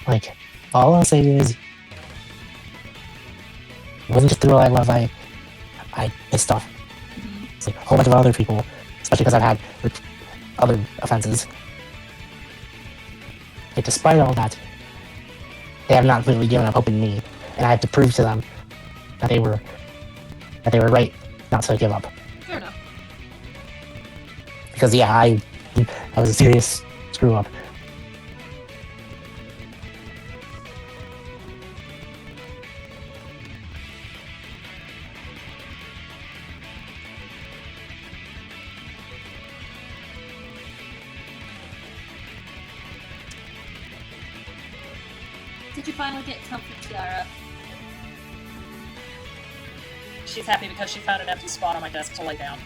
Like, all I'll say is, it wasn't just through all I love, I pissed off. It's like a whole bunch of other people, especially because I've had other offenses. Like, despite all that, they have not completely given up hope in me, and I have to prove to them that they were right not to give up. fair enough. Because yeah, I was a serious screw up. Did you finally get comfy, Tiara? She's happy because she found an empty spot on my desk to lay down.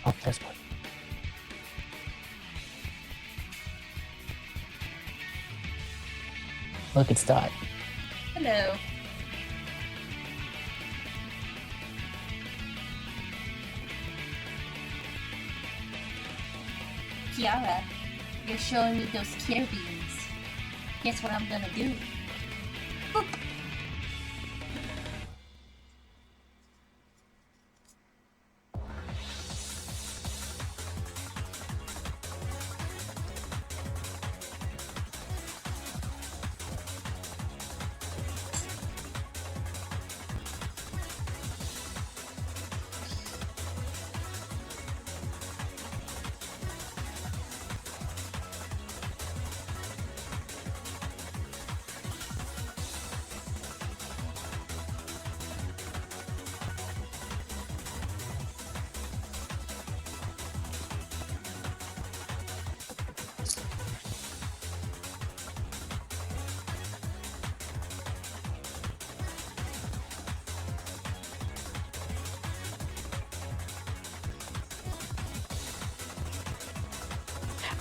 Oh, there's one. Look, it's Dot. Hello. Kiara, you're showing me those care beams. Guess what I'm gonna do? Boop.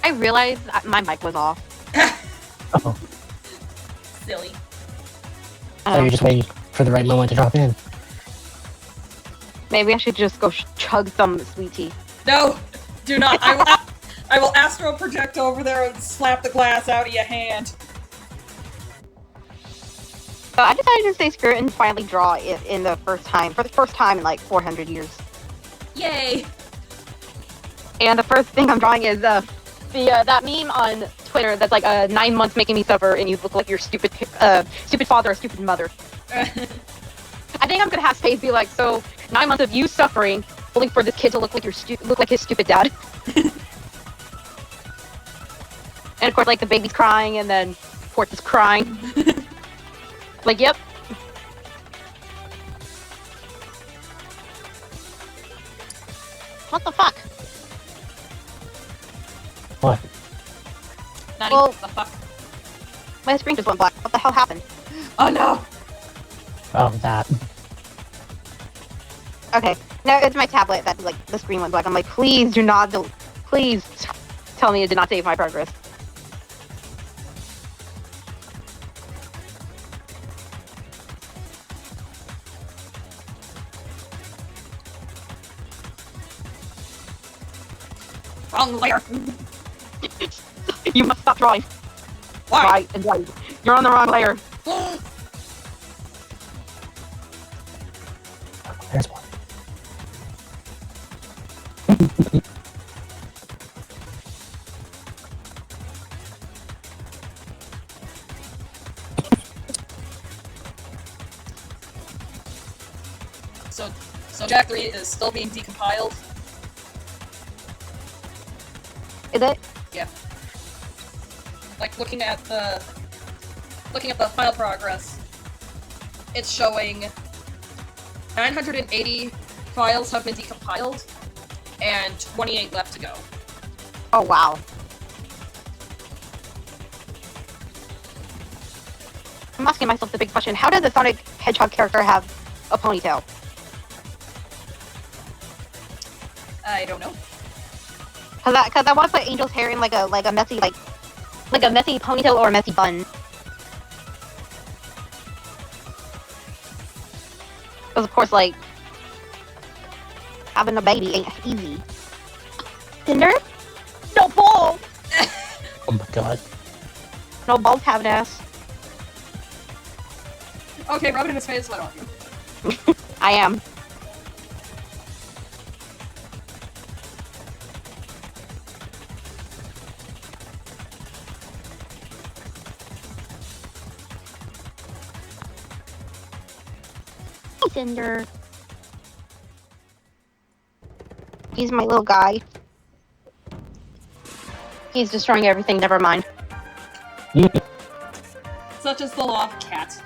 I realized that my mic was off. Oh, Silly. so you're just waiting for the right moment to drop in. Maybe I should just go chug some sweet tea. No! Do not. I will astral project over there and slap the glass out of your hand. So I decided to stay spirit and finally draw it for the first time in like 400 years. Yay! And the first thing I'm drawing is that meme on Twitter that's like 9 months making me suffer, and you look like your stupid father or stupid mother. I think I'm gonna have Space be like, so 9 months of you suffering, waiting for this kid to look like his stupid dad. And of course, like the baby's crying, and then Ports is crying. Like, yep. What the fuck? What? Not Well- even the fuck. My screen just went black. What the hell happened? Oh no! Oh, that. Okay, no, it's my tablet that like the screen went black. I'm like, please do not, please tell me it did not save my progress. Wrong layer! You must stop drawing. Why? Right and right. You're on the wrong layer. There's one. So Jak-uary is still being decompiled? Is it? Yeah. Like looking at the file progress, it's showing 980 files have been decompiled and 28 left to go. Oh wow. I'm asking myself the big question: how did the Sonic Hedgehog character have a ponytail? I don't know. Cause I want to put Angel's hair in like a messy like a messy ponytail or a messy bun. Cause of course, like having a baby ain't easy. Cinder? No balls. Oh my god. No balls have an ass. Okay, rub it in his face, why don't you? I am. Cinder. He's my little guy. He's destroying everything, never mind. Such as the law of cat.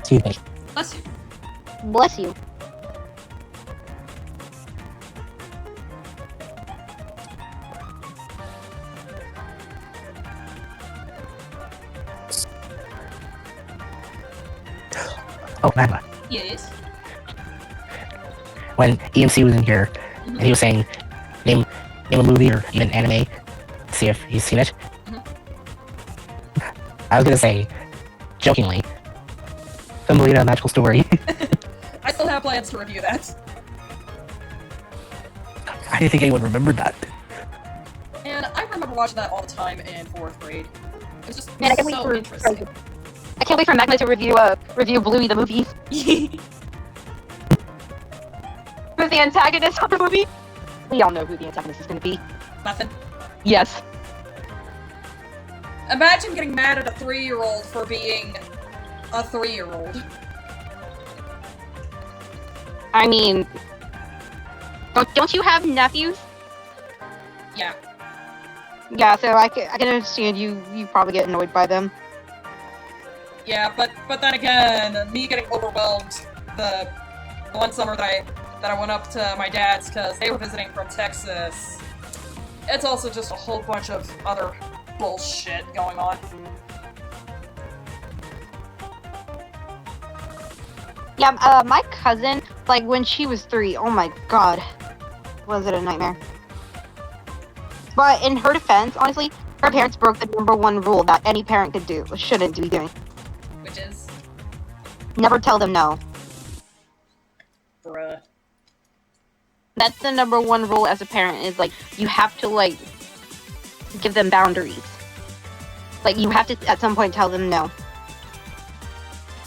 Excuse me. Bless you. Bless you. Oh, Magma. Yes. When EMC was in here, and he was saying, name a movie or even anime, see if he's seen it. I was gonna say, jokingly, Thumbelina Magical Story. I still have plans to review that. I didn't think anyone remembered that. And I remember watching that all the time in 4th grade. It was just Man, I can't wait so for interesting. I can't wait for Magma to review Bluey the movie. Who's the antagonist of the movie? We all know who the antagonist is going to be. Nothing. Yes. Imagine getting mad at a 3-year-old for being a 3-year-old. I mean, don't you have nephews? Yeah. Yeah, so I can understand you probably get annoyed by them. Yeah, but then again, me getting overwhelmed the one summer that that I went up to my dad's because they were visiting from Texas. It's also just a whole bunch of other bullshit going on. Yeah, my cousin, like, when she was 3, oh my god, was it a nightmare. But in her defense, honestly, her parents broke the #1 rule that any parent could do, shouldn't be doing. Which is? Never tell them no. Bruh. That's the #1 rule as a parent, is, like, you have to, like, give them boundaries. Like, you have to, at some point, tell them no.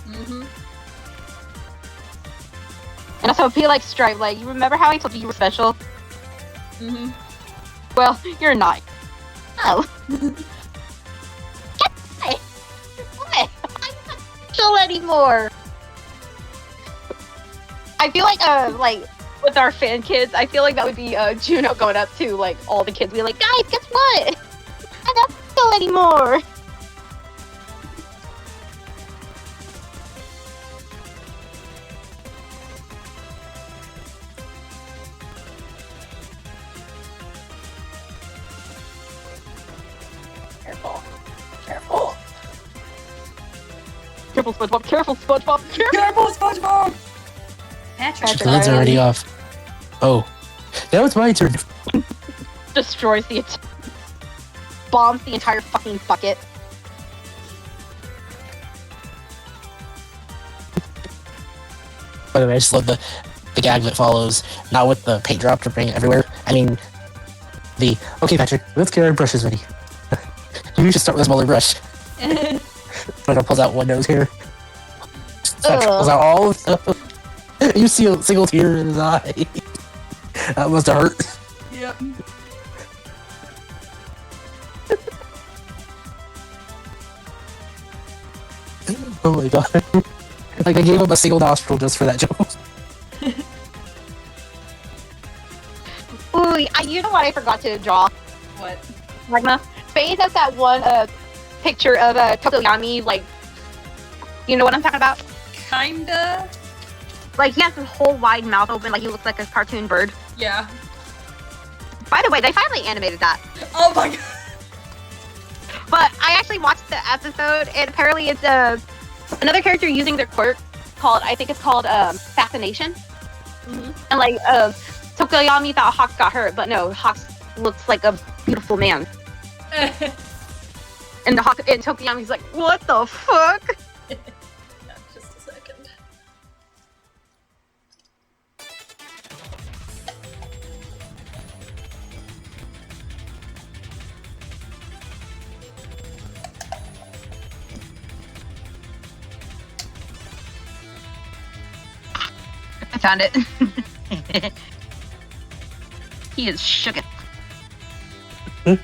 Mm-hmm. And also, feel like Stripe, like, you remember how I told you you were special? Mm-hmm. Well, you're not. Oh. What? I'm not special anymore. I feel like, with our fan kids, I feel like that would be, Juno going up to, like, all the kids, be like, guys, guess what? I'm not special anymore. Careful. Careful, SpongeBob. Careful, SpongeBob. Careful, SpongeBob! Patrick. The lid's already off. Oh. Now it's my turn. Destroys the bombs the entire fucking bucket. By the way, I just love the gag that follows. Not with the paint drop dripping everywhere. I mean, okay, Patrick, let's get our brushes ready. You should start with a smaller brush. But pulls out one nose hair. Pulls out all of them. You see a single tear in his eye. That must have hurt. Yep. Oh my god. Like, I gave him a single nostril just for that joke. Ooh, you know what I forgot to draw? What? Magma. Space has that one picture of Tokoyami, like, you know what I'm talking about? Kinda? Like, he has his whole wide mouth open, like he looks like a cartoon bird. Yeah. By the way, they finally animated that. Oh my god! But I actually watched the episode, and apparently it's another character using their quirk I think it's called Fascination. Mm-hmm. And like, Tokoyami thought Hawks got hurt, but no, Hawks looks like a beautiful man. And Tokoyami's like, what the fuck? Yeah, just a second. I found it. He is shooketh. The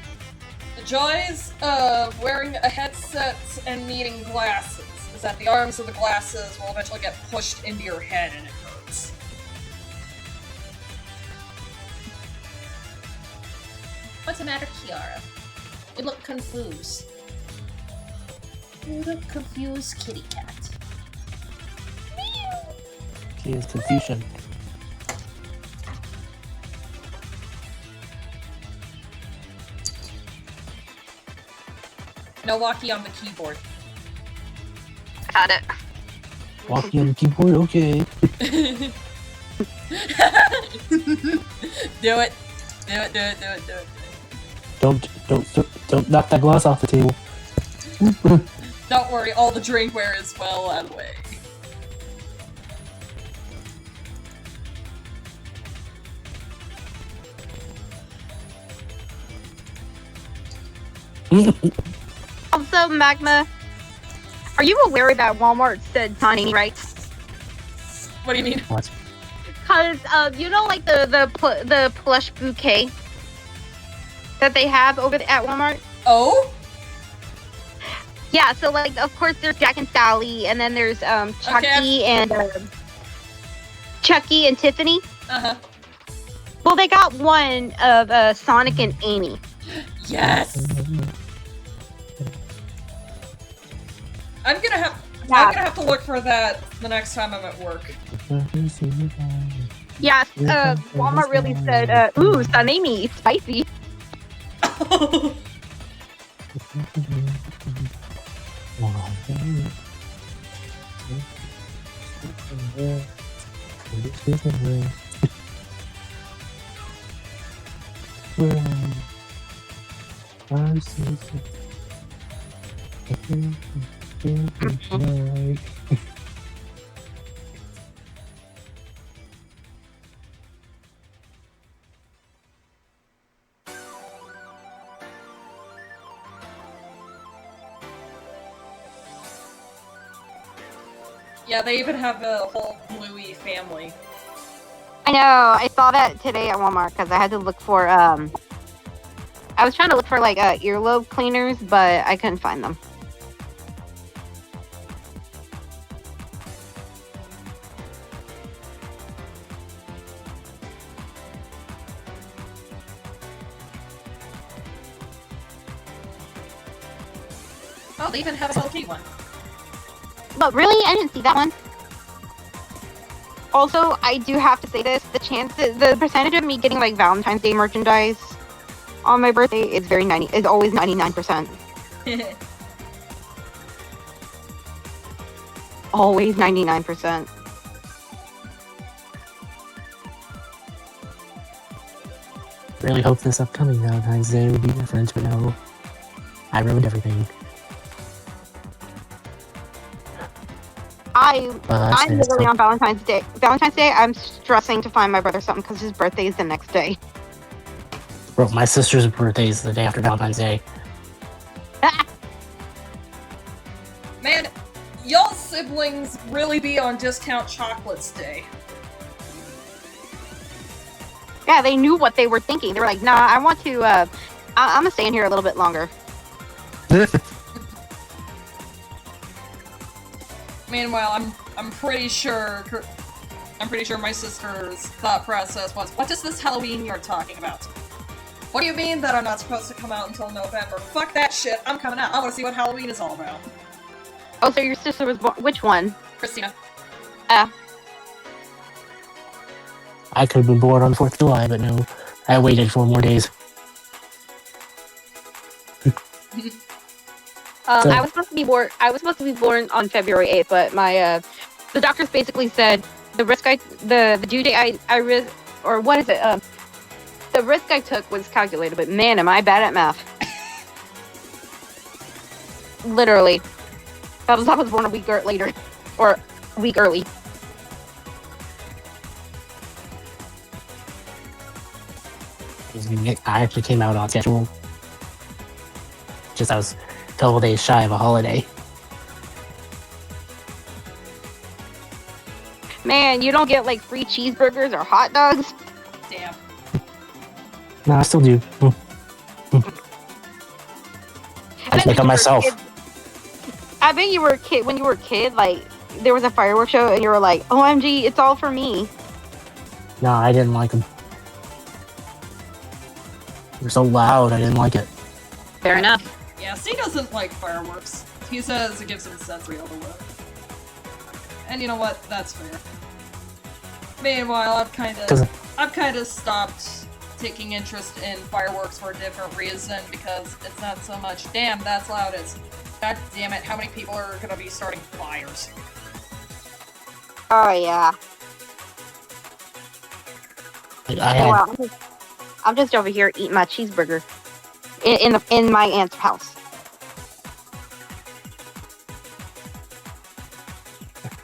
joys of wearing a headset and needing glasses is that the arms of the glasses will eventually get pushed into your head and it hurts. What's the matter, Kiara? You look confused. You look confused, kitty cat. She is confusion. No walkie on the keyboard. Got it. Walking on the keyboard, okay. Do it. Do it. Don't knock that glass off the table. Don't worry, all the drinkware is well out of the way. Also, Magma, are you aware that Walmart said Tiny rights? What do you mean? What? Cause you know, like the plush bouquet that they have over at Walmart. Oh? Yeah. So like, of course, there's Jack and Sally, and then there's Chucky and Chucky and Tiffany. Uh-huh. Well, they got one of Sonic and Amy. Yes! I'm gonna have to look for that the next time I'm at work. Yeah, Walmart really said, ooh, salami, spicy. Yeah, they even have a whole Bluey family. I know, I saw that today at Walmart because I had to look for, I was trying to look for, like, earlobe cleaners, but I couldn't find them. Oh, they even have a Hello Kitty one. But really, I didn't see that one. Also, I do have to say this: the percentage of me getting like Valentine's Day merchandise on my birthday is is always 99%. Always 99%. Really hope this upcoming Valentine's Day will be different, but no. I ruined everything. I'm literally on Valentine's Day. Valentine's Day, I'm stressing to find my brother something because his birthday is the next day. Bro, my sister's birthday is the day after Valentine's Day. Man, y'all siblings really be on discount chocolates day. Yeah, they knew what they were thinking. They were like, nah, I want to, I'm gonna stay in here a little bit longer. Meanwhile, I'm pretty sure my sister's thought process was, what is this Halloween you're talking about? What do you mean that I'm not supposed to come out until November? Fuck that shit, I'm coming out. I want to see what Halloween is all about. Oh, so your sister was born, which one? Christina. I could have been born on 4th of July, but no. I waited 4 more days. I was supposed to be born on February 8th, but my the doctors basically said the due date the risk I took was calculated, but man, am I bad at math. Literally. I was born a week later. Or a week early. I actually came out on schedule. Just I was a couple days shy of a holiday. Man, you don't get like free cheeseburgers or hot dogs? Damn. No, I still do. I just make them myself. I bet you were a kid when you were a kid, like there was a fireworks show and you were like, OMG, it's all for me. No, I didn't like them. They're so loud, I didn't like it. Fair enough. Yeah, C doesn't like fireworks. He says it gives him sensory overload. And you know what? That's fair. Meanwhile, I've kind of stopped taking interest in fireworks for a different reason, because it's not so much, damn, that's loud, it's, god damn it, how many people are gonna be starting fires? Oh yeah. I'm just over here eating my cheeseburger in my aunt's house.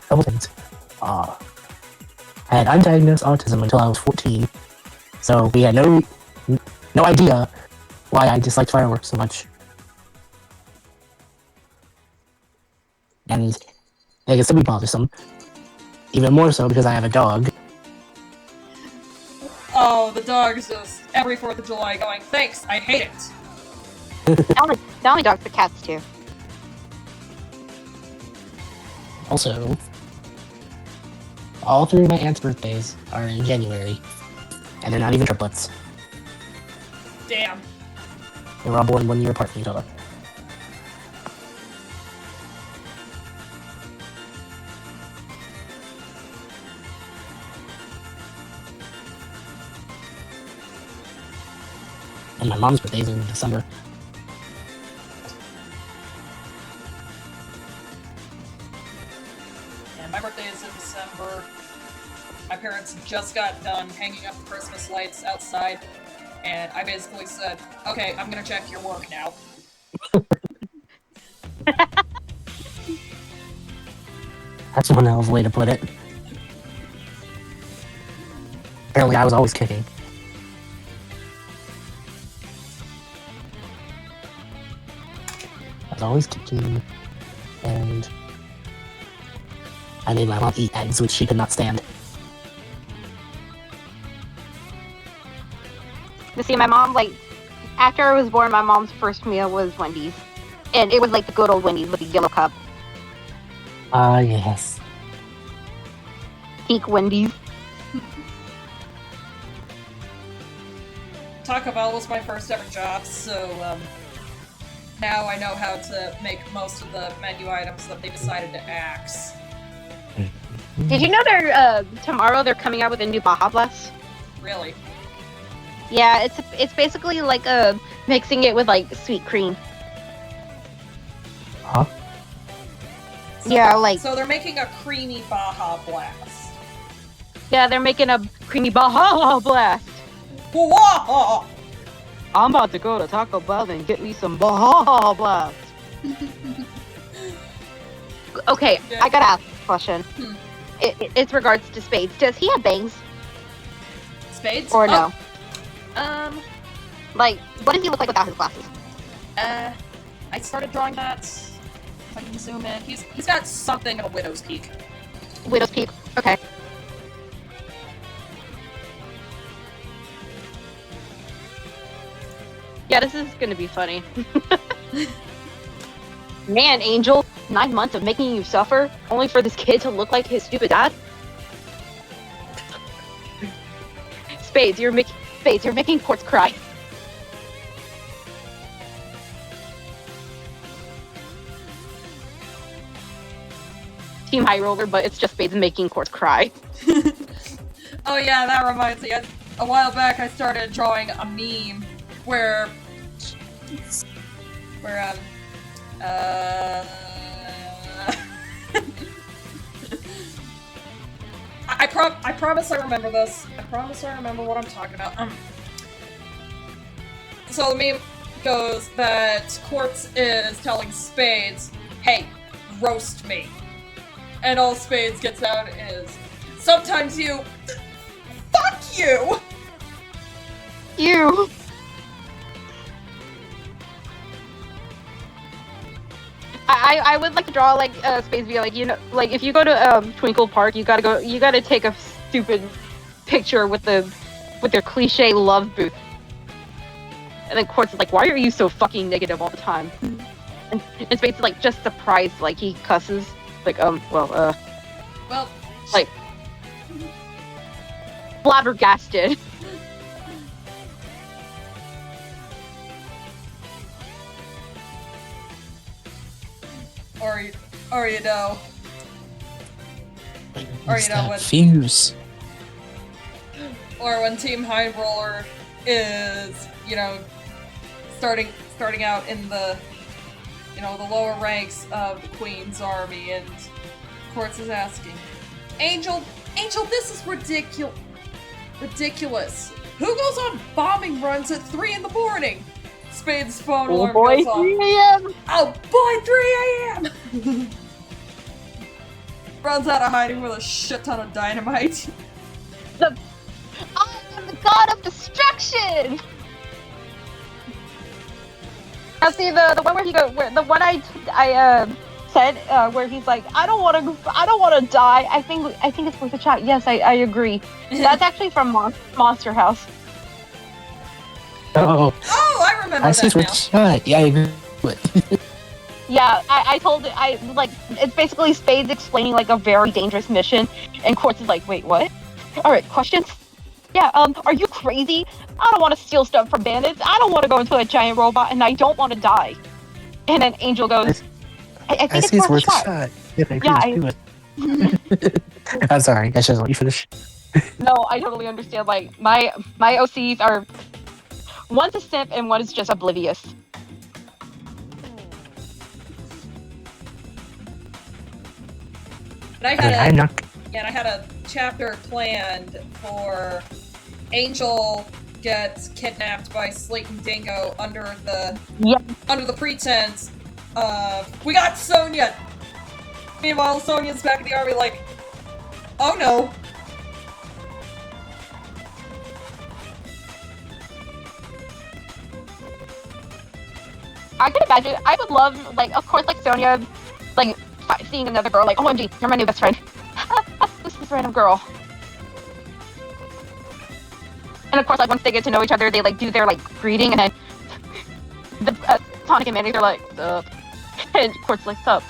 Couple things. I had undiagnosed autism until I was 14, so we had no idea why I disliked fireworks so much. And they can still be bothersome. Even more so because I have a dog. Oh, the dog's just every 4th of July going, thanks, I hate it. Not only dogs, but cats too. Also, all 3 of my aunt's birthdays are in January, and they're not even triplets. Damn. They were all born 1 year apart from each other. And my mom's birthday's in December. And my birthday is in December. My parents just got done hanging up the Christmas lights outside, and I basically said, okay, I'm gonna check your work now. That's one hell of a way to put it. Apparently, I was always kicking. I was always kicking, and I made my mom eat eggs, which she could not stand. You see, my mom, like, after I was born, my mom's first meal was Wendy's. And it was like the good old Wendy's with the yellow cup. Ah, yes. Peak Wendy's. Taco Bell was my first ever job, so now I know how to make most of the menu items that they decided to axe. Did you know tomorrow they're coming out with a new Baja Blast? Really? Yeah, it's basically like mixing it with like sweet cream. Huh? So they're making a creamy Baja Blast. Yeah, they're making a creamy Baja Blast. Whoa! I'm about to go to Taco Bell and get me some Baja Blast. Okay, Yeah. I gotta ask a question. It's regards to Spades. Does he have bangs? Spades? Or no? Like, what does he look like without his glasses? I started drawing that. If I can zoom in. He's got something of a widow's peak. Widow's Peak. Okay. Yeah, this is gonna be funny. Man, Angel, 9 months of making you suffer, only for this kid to look like his stupid dad? Spades, you're making Quartz cry. Team High Roller, but it's just Spades making Quartz cry. Oh yeah, that reminds me. A while back I started drawing a meme where I promise I remember this. I promise I remember what I'm talking about. So the meme goes that Quartz is telling Spades, hey, roast me. And all Spades gets out is, sometimes you... Fuck you! You! I would like to draw like Spades be like, you know, like if you go to Twinkle Park, you gotta take a stupid picture with their cliche love booth. And then Quartz is like, why are you so fucking negative all the time? And Spades is like just surprised, like he cusses. Like, well, like flabbergasted. Or you know. Or you know when fuse. Or when Team High Roller is, you know, starting out in the, you know, the lower ranks of the Queen's army, and Quartz is asking, Angel, this is ridiculous. Who goes on bombing runs at 3 in the morning? Spade's phone alarm goes off. 3 a.m. Oh boy, 3 a.m. Runs out of hiding with a shit ton of dynamite. I am the god of destruction. Now see the one where I said where he's like, I don't want to die. I think it's worth a shot. Yes, I agree. That's actually from Monster House. Oh, I remember I that see now. which shot. Yeah, I agree with it. Yeah, I told it. It's basically Spades explaining like a very dangerous mission, and Quartz is like, wait, what? All right, questions. Yeah, are you crazy? I don't want to steal stuff from bandits. I don't want to go into a giant robot, and I don't want to die. And then Angel goes, I think it's worth a shot. Yeah, I agree with it. I'm sorry, I should let you finish. No, I totally understand. Like my OCs are One's a simp and one is just oblivious. And I I mean, had I'm a not. yeah, and I had a chapter planned for Angel gets kidnapped by Slayton Dingo under the pretense of we got Sonya. Meanwhile, Sonya's back in the army, like, oh no. I can imagine. I would love, like, of course, like Sonya, like seeing another girl, like, OMG, you're my new best friend. Who's this random girl? And of course, like once they get to know each other, they like do their like greeting, and then the Sonic and Manny are like, sup, and of course, like, sup.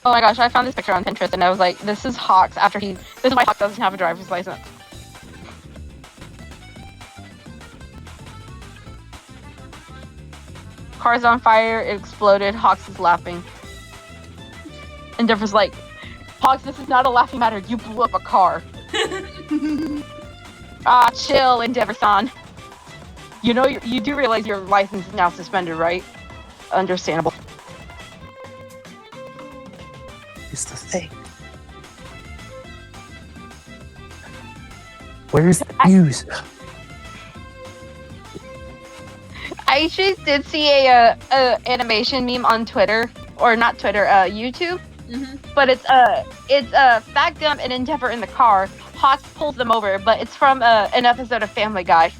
Oh my gosh, I found this picture on Pinterest and I was like, this is Hawks after this is why Hawks doesn't have a driver's license. Car's on fire, it exploded, Hawks is laughing. Endeavor's like, Hawks, this is not a laughing matter, you blew up a car. Ah, chill, Endeavor-san. You know, you do realize your license is now suspended, right? Understandable. Is the thing. Where's the fuse? I actually did see a animation meme on Twitter, or not Twitter, YouTube. But it's Fat Gum and Endeavor in the car. Hawks pulls them over, but it's from an episode of Family Guy.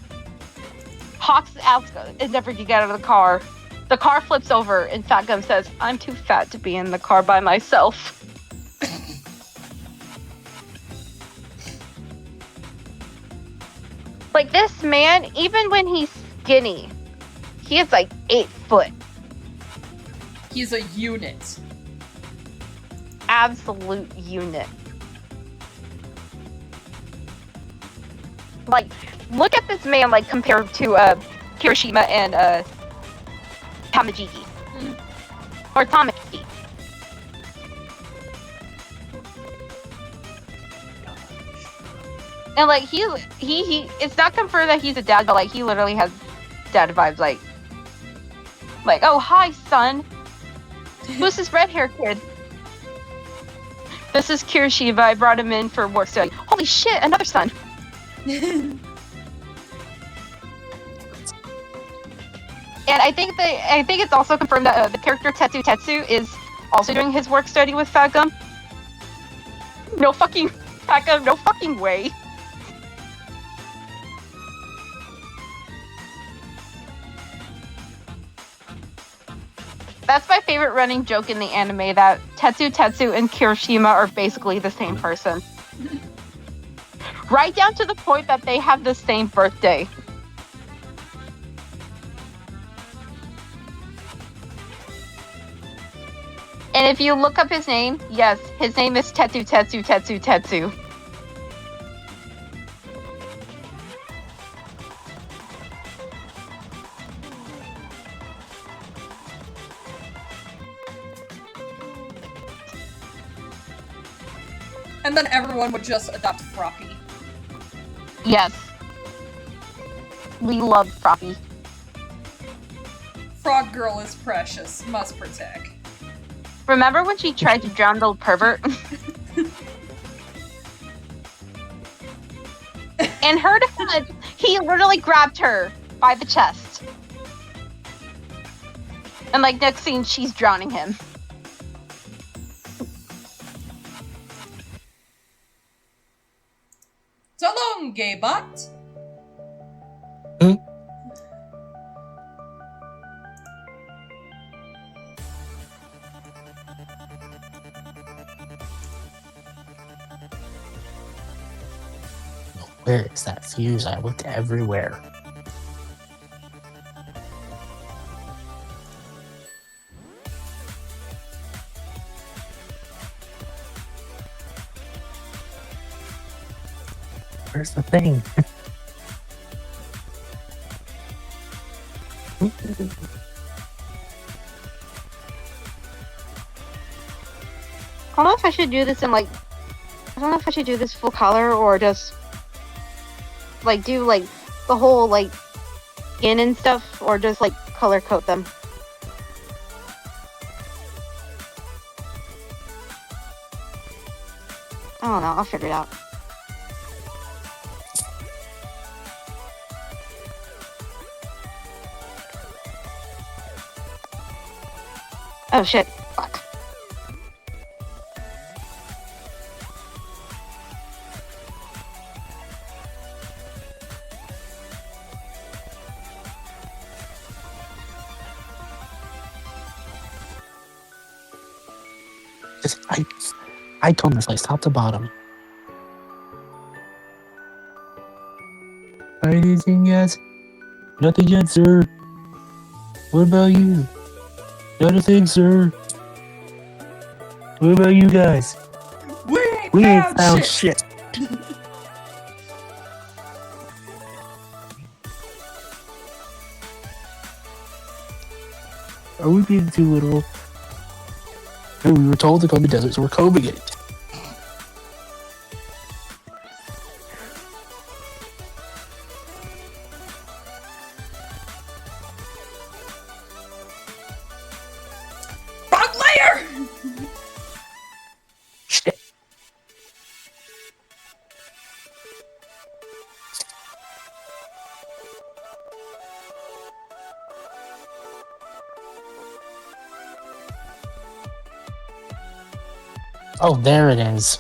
Hawks asks Endeavor to get out of the car. The car flips over, and Fat Gum says, "I'm too fat to be in the car by myself." Like, this man, even when he's skinny, he is like 8 foot. He's a unit. Absolute unit. Like, look at this man, like, compared to Kirishima and Tamajiki. Or Tamaki. And like he it's not confirmed that he's a dad, but like he literally has dad vibes, like oh, hi son, who's this red hair kid? This is Kirishima, I brought him in for work study. Holy shit, another son. And I think it's also confirmed that the character Tetsu is also doing his work study with Fat Gum. No fucking Fat Gum, no fucking way. That's my favorite running joke in the anime, that Tetsu and Kirishima are basically the same person. Right down to the point that they have the same birthday. And if you look up his name, yes, his name is Tetsu. And then everyone would just adopt Froppy. Yes. We love Froppy. Frog Girl is precious. Must protect. Remember when she tried to drown the pervert? In her defense, he literally grabbed her by the chest. And like next scene, she's drowning him. So long, gay bot. Where is that fuse? I looked everywhere. Where's the thing? don't know if I should do this in like. I don't know if I should do this full color or just like do like the whole like skin and stuff, or just like color coat them. I don't know. I'll figure it out. Oh shit. Fuck. Just, I told this place top to bottom. Anything yet? Nothing yet, sir. What about you? Not a thing, sir. What about you guys? We ain't ain't found shit. Are we being too little? No, we were told to go to the desert, so we're combing it. Bug layer! Shit. Oh, there it is.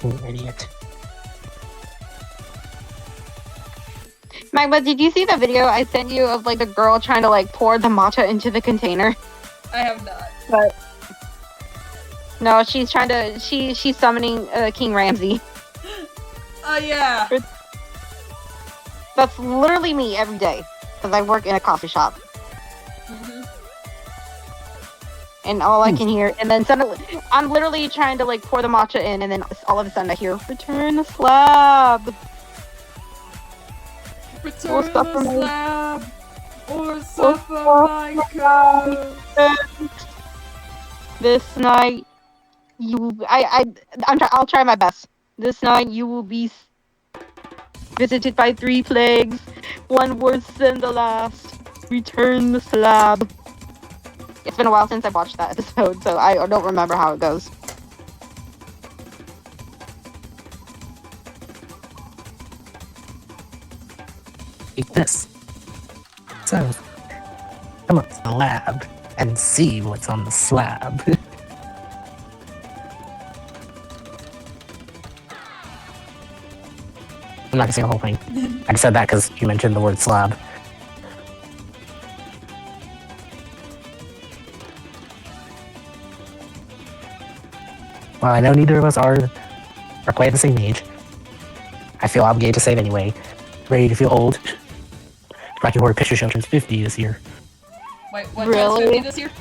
You idiot. Magma, did you see the video I sent you of like the girl trying to like pour the matcha into the container? I have not. But no, she's trying to. She's summoning King Ramsay. Oh yeah. That's literally me every day because I work in a coffee shop. Mhm. And all I can hear, and then suddenly, I'm literally trying to like pour the matcha in, and then all of a sudden I hear, "Return the slab." Return stop the for me. slab, or suffer my curse. This night, I'll try my best. This night you will be visited by 3 plagues, one worse than the last. Return the slab. It's been a while since I watched that episode, so I don't remember how it goes. Take this. So, come on to the lab and see what's on the slab. I'm not gonna say the whole thing. I just said that because you mentioned the word slab. Well, I know neither of us are quite the same age. I feel obligated to say it anyway. Ready to feel old? Rocky Horror Picture Show turns 50 this year. Wait, what Really? turns 50 this year?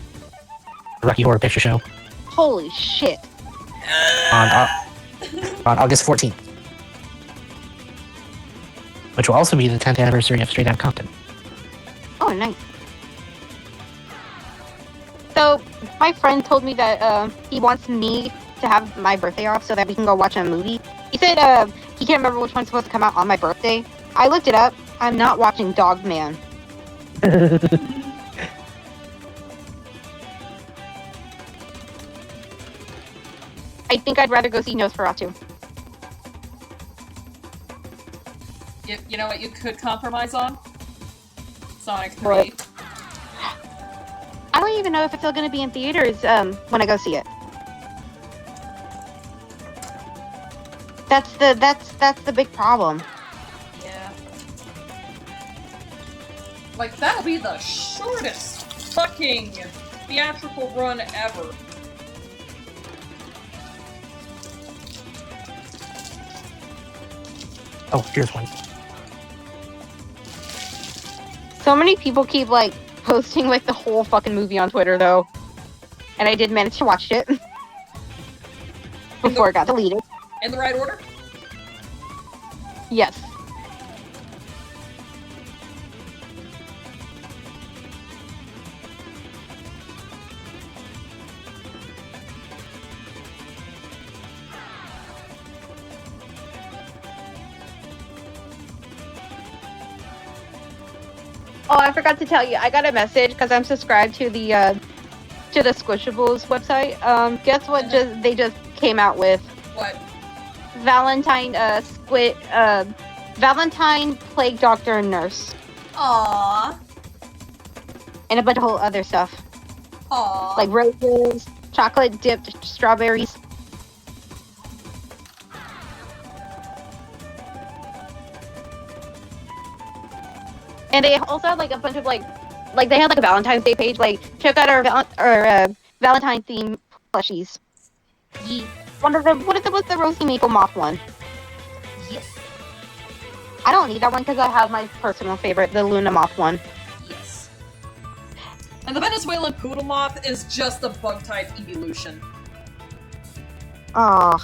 Rocky Horror Picture Show Holy shit. on August 14th. Which will also be the 10th anniversary of Straight Out Compton. Oh, nice. So, my friend told me that he wants me to have my birthday off so that we can go watch a movie. He said he can't remember which one's supposed to come out on my birthday. I looked it up. I'm not watching Dog Man. I think I'd rather go see Nosferatu. You know what you could compromise on? Sonic 3. What? I don't even know if it's still going to be in theaters when I go see it. That's the big problem. Yeah. Like, that'll be the shortest fucking theatrical run ever. Oh, here's one. So many people keep like posting like the whole fucking movie on Twitter though. And I did manage to watch it before it got deleted. In the right order? Yes. Oh, I forgot to tell you. I got a message because I'm subscribed to the Squishables website. Guess what? They just came out with What? Valentine Plague Doctor and Nurse, Aww. and a bunch of whole other stuff Aww. like roses, chocolate dipped strawberries. And they also have like a bunch of like they have like a Valentine's Day page. Like check out our Valentine theme plushies. Ye- What was the Rosie Maple Moth one? yes. I don't need that one because I have my personal favorite, the Luna Moth one. Yes. And the Venezuelan poodle moth is just a bug type evolution. Oh.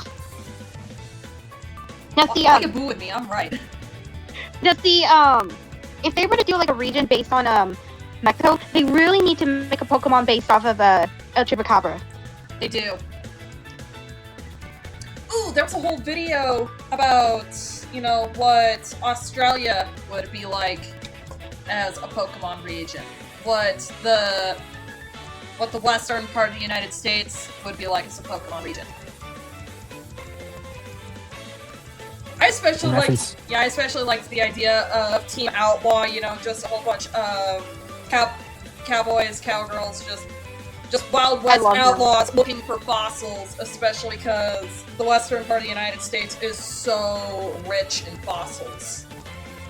Now see, Take a boo with me, I'm right. if they were to do like a region based on Mexico, they really need to make a Pokemon based off of El Chupacabra. They do. Ooh, there was a whole video about, you know, what Australia would be like as a Pokemon region. What the western part of the United States would be like as a Pokemon region. I especially liked the idea of Team Outlaw, you know, just a whole bunch of cowboys, cowgirls, just Wild West outlaws looking for fossils, especially because the western part of the United States is so rich in fossils.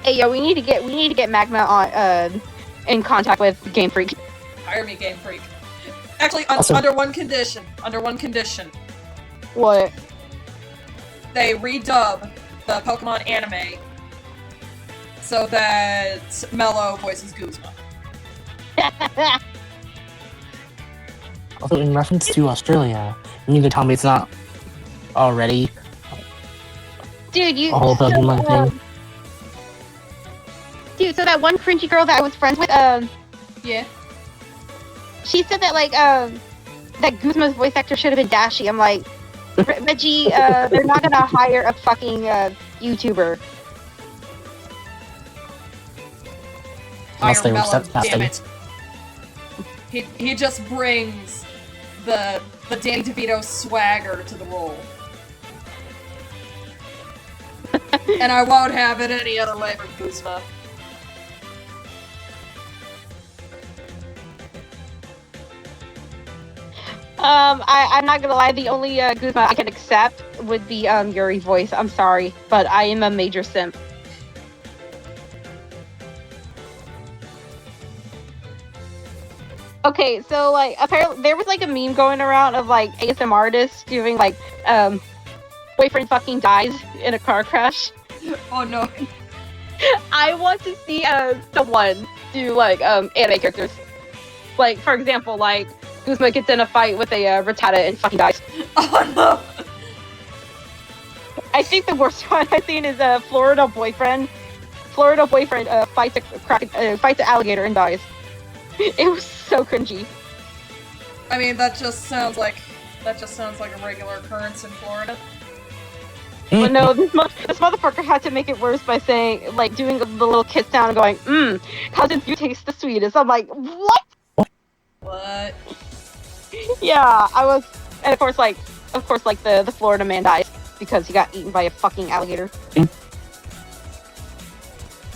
Hey, yo, we need to get Magma on in contact with Game Freak. Hire me, Game Freak. Actually, under one condition. What? They redub the Pokemon anime so that Mello voices Guzma. Also, in reference to Australia, you mean to tell me it's not already Dude, a whole Pokemon thing? Dude, so that one cringy girl that I was friends with, Yeah. she said that that Guzma's voice actor should have been Dashi. I'm like, Reggie, they're not gonna hire a fucking YouTuber. Unless they were Mello, step-casting. damn it. He just brings the Danny DeVito swagger to the role. And I won't have it any other way for Guzma. I'm not gonna lie, the only Guzma I can accept would be Yuri voice. I'm sorry, but I am a major simp. Okay, so like apparently there was like a meme going around of like ASM artists doing like boyfriend fucking dies in a car crash. Oh no. I want to see someone do like anime characters. Like for example, like Guzma gets in a fight with a Rattata and fucking dies. Oh no. I think the worst one I've seen is a Florida boyfriend. Florida boyfriend fights an alligator and dies. It was so cringy. I mean, that just sounds like a regular occurrence in Florida. But no, this motherfucker had to make it worse by saying, like, doing the little kiss sound and going, cousins, you taste the sweetest. I'm like, what? What? Yeah, I was, and of course, the Florida man dies because he got eaten by a fucking alligator.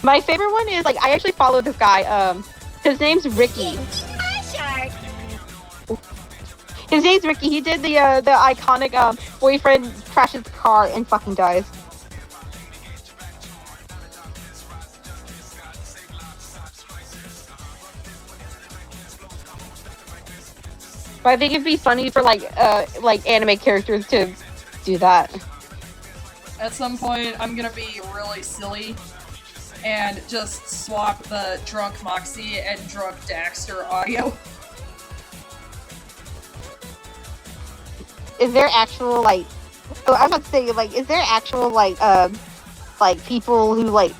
My favorite one is, like, I actually follow this guy, his name's Ricky. His name's Ricky. He did the iconic boyfriend crashes the car and fucking dies. But I think it'd be funny for like anime characters to do that. At some point, I'm gonna be really silly and just swap the drunk Moxie and drunk Daxter audio. Is there actual like? Oh, I was about to say like, is there actual like people who like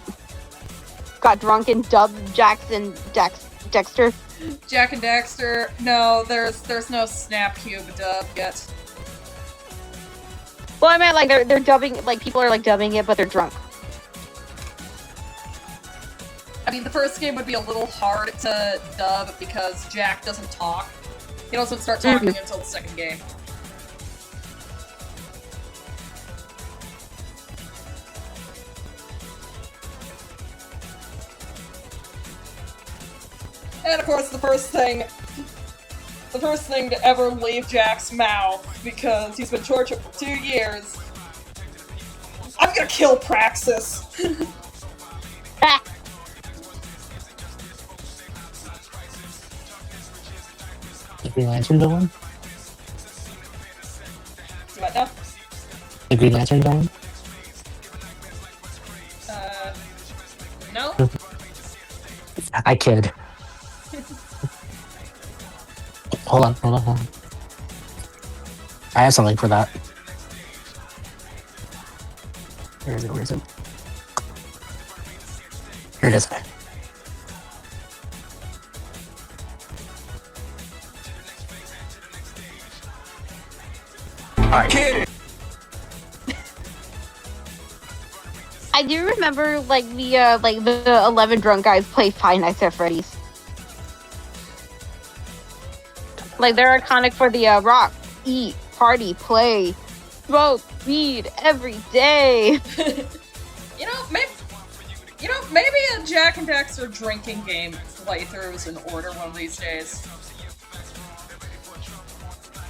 got drunk and dubbed Jackson Dexter? Jack and Daxter. No, there's no Snap Cube dub yet. Well, I meant like they're dubbing, like people are like dubbing it, but they're drunk. I mean, the first game would be a little hard to dub because Jack doesn't talk. He doesn't start talking until the second game. And of course, the first thing to ever leave Jack's mouth, because he's been tortured for 2 years. I'm gonna kill Praxis. The Green Lantern villain? What now? The Green Lantern villain? No? I kid. Hold on. I have something for that. Where is it? Here it is. I do remember the 11 drunk guys play Five Nights at Freddy's. Like they're iconic for the rock, eat, party, play, smoke, weed every day. Maybe a Jack and Daxter drinking game playthrough is in order one of these days.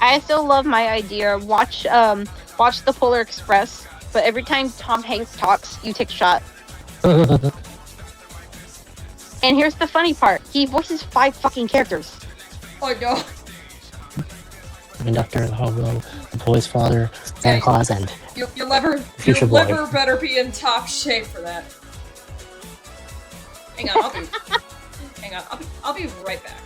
I still love my idea. Watch the Polar Express, but every time Tom Hanks talks, you take a shot. And here's the funny part: he voices 5 fucking characters. Oh no. The conductor, the hobo, the boy's father, Santa Claus, and Your liver better be in top shape for that. Hang on, I'll be right back.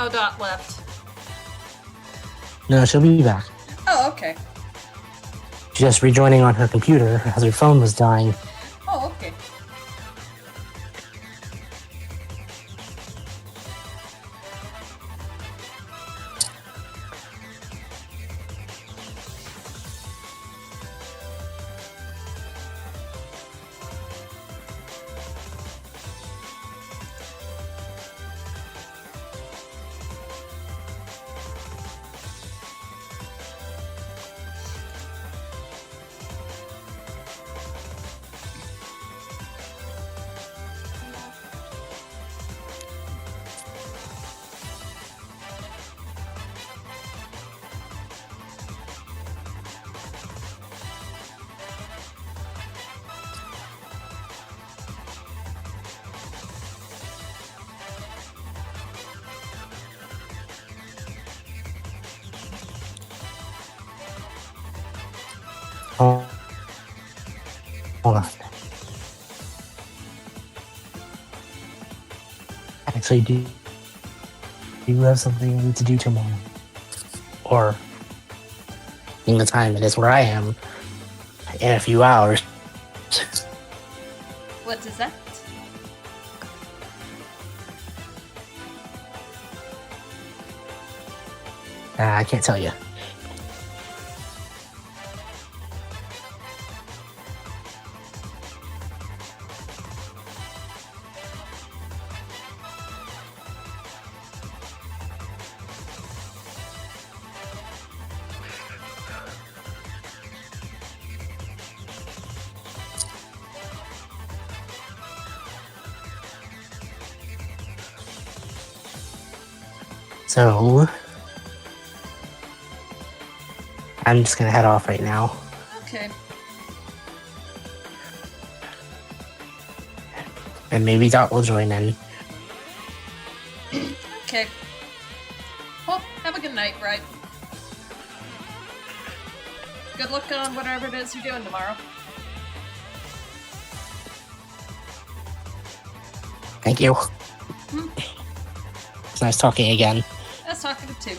Oh, Dot left. No, she'll be back. Oh, okay. She's just rejoining on her computer as her phone was dying. Oh, okay. Oh, hold on. Actually, do you have something I need to do tomorrow? Or, in the time it is where I am, in a few hours. What is that? I can't tell you. So, I'm just gonna head off right now. Okay. And maybe Dot will join in. Okay. Well, have a good night, Bright. Good luck on whatever it is you're doing tomorrow. Thank you. It's nice talking again. That's talking to two.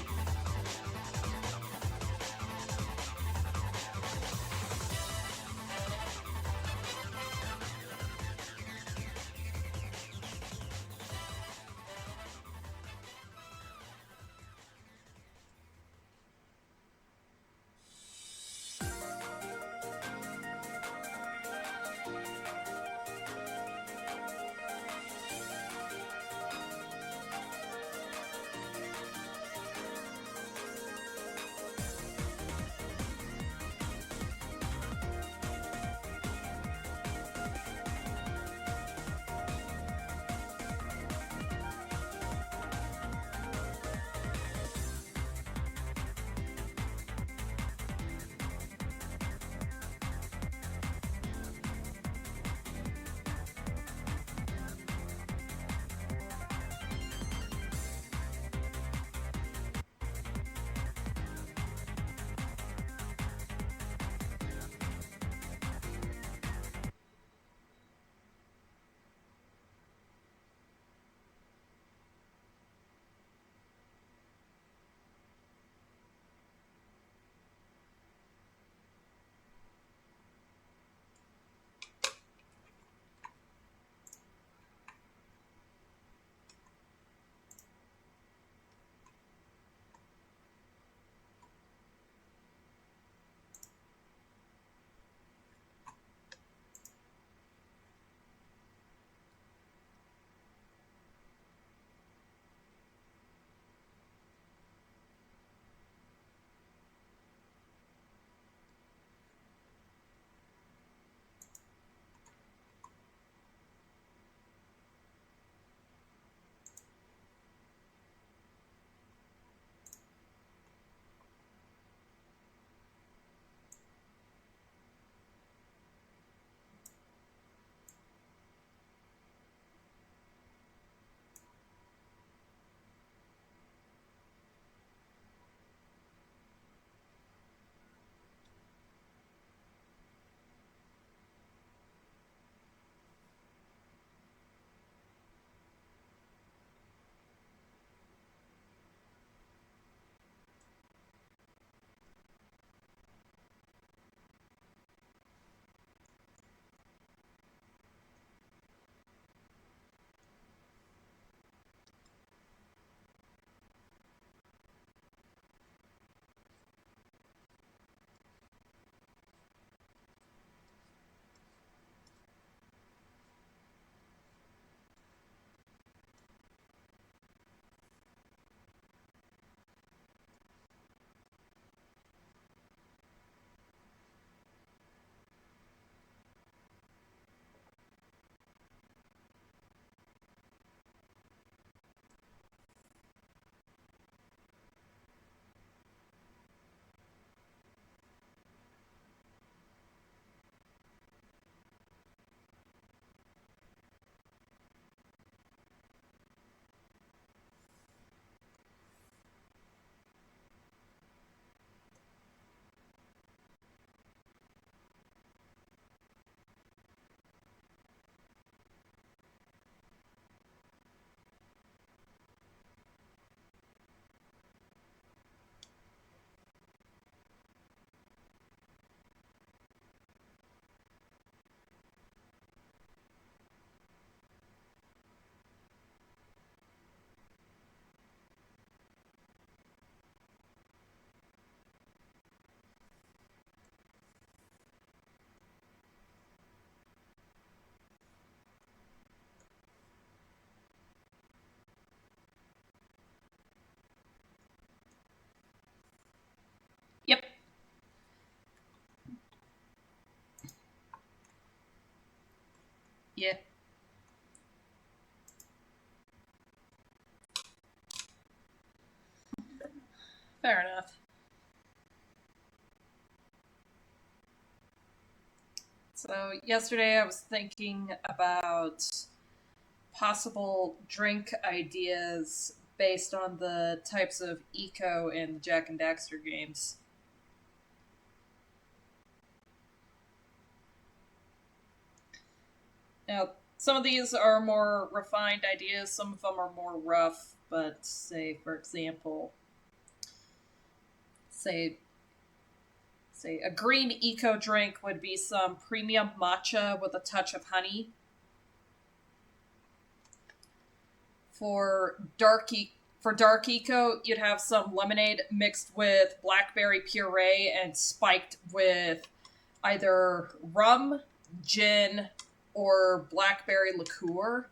Yeah. Fair enough. So yesterday I was thinking about possible drink ideas based on the types of eco in Jack and Daxter games. Now, some of these are more refined ideas, some of them are more rough, but say, for example, say a green eco drink would be some premium matcha with a touch of honey. For dark eco, you'd have some lemonade mixed with blackberry puree and spiked with either rum, gin, or blackberry liqueur.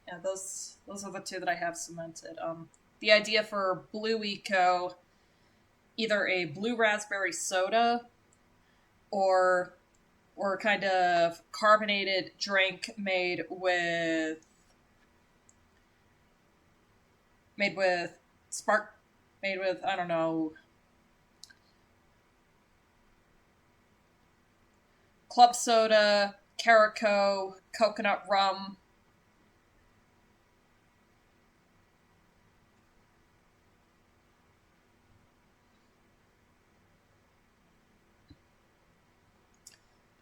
Yeah, those are the two that I have cemented. The idea for blue eco, either a blue raspberry soda or kind of carbonated drink made with I don't know, club soda, Caraco, coconut rum.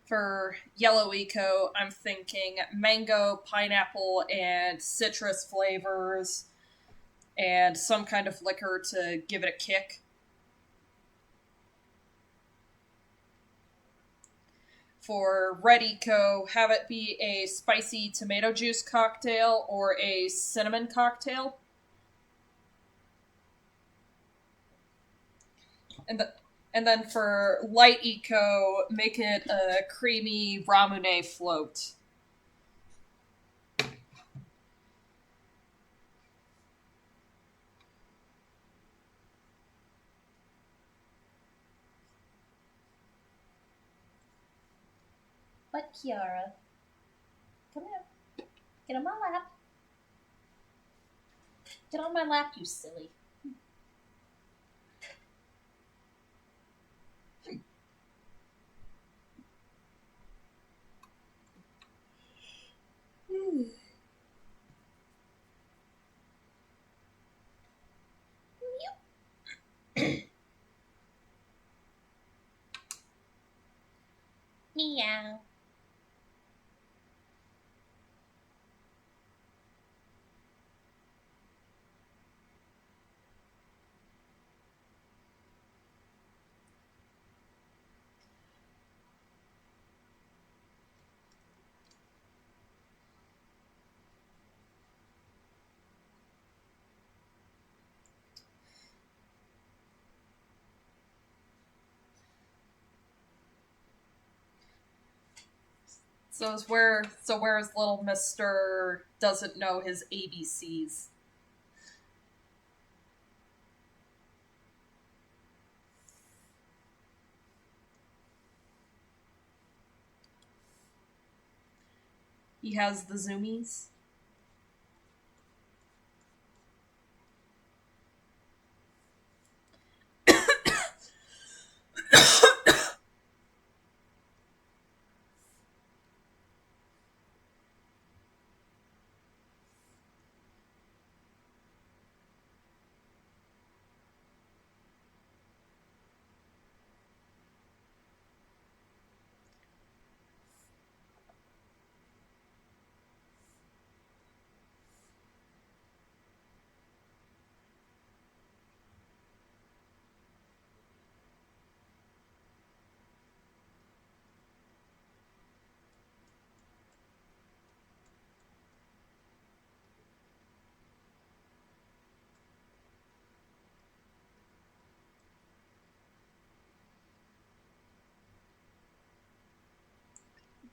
For yellow eco, I'm thinking mango, pineapple, and citrus flavors, and some kind of liquor to give it a kick. For red eco, have it be a spicy tomato juice cocktail or a cinnamon cocktail. And then for light eco, make it a creamy ramune float. But Kiara, come here. Get on my lap. Get on my lap, you silly. Meow. Where's little Mister doesn't know his ABCs? He has the zoomies.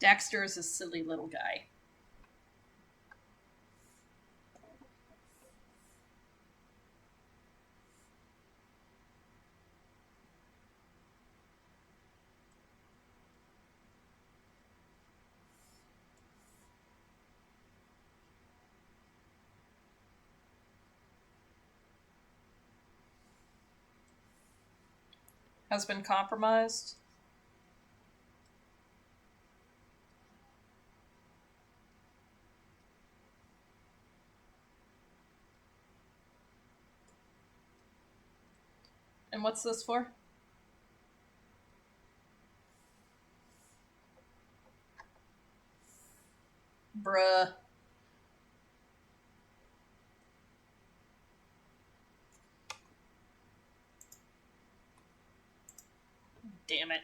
Daxter is a silly little guy. has been compromised. And what's this for? Bruh. Damn it.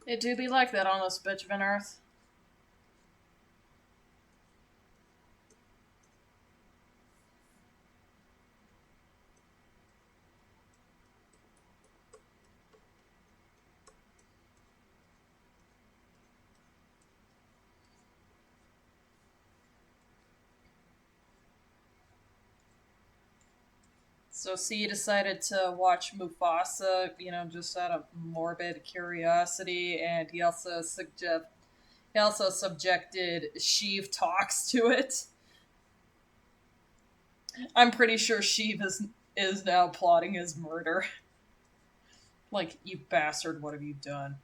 It do be like that on this bitch of an earth. So C decided to watch Mufasa, you know, just out of morbid curiosity, and he also subjected Sheev Talks to it. I'm pretty sure Sheev is now plotting his murder. Like, you bastard, what have you done?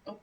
Oh.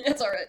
It's alright.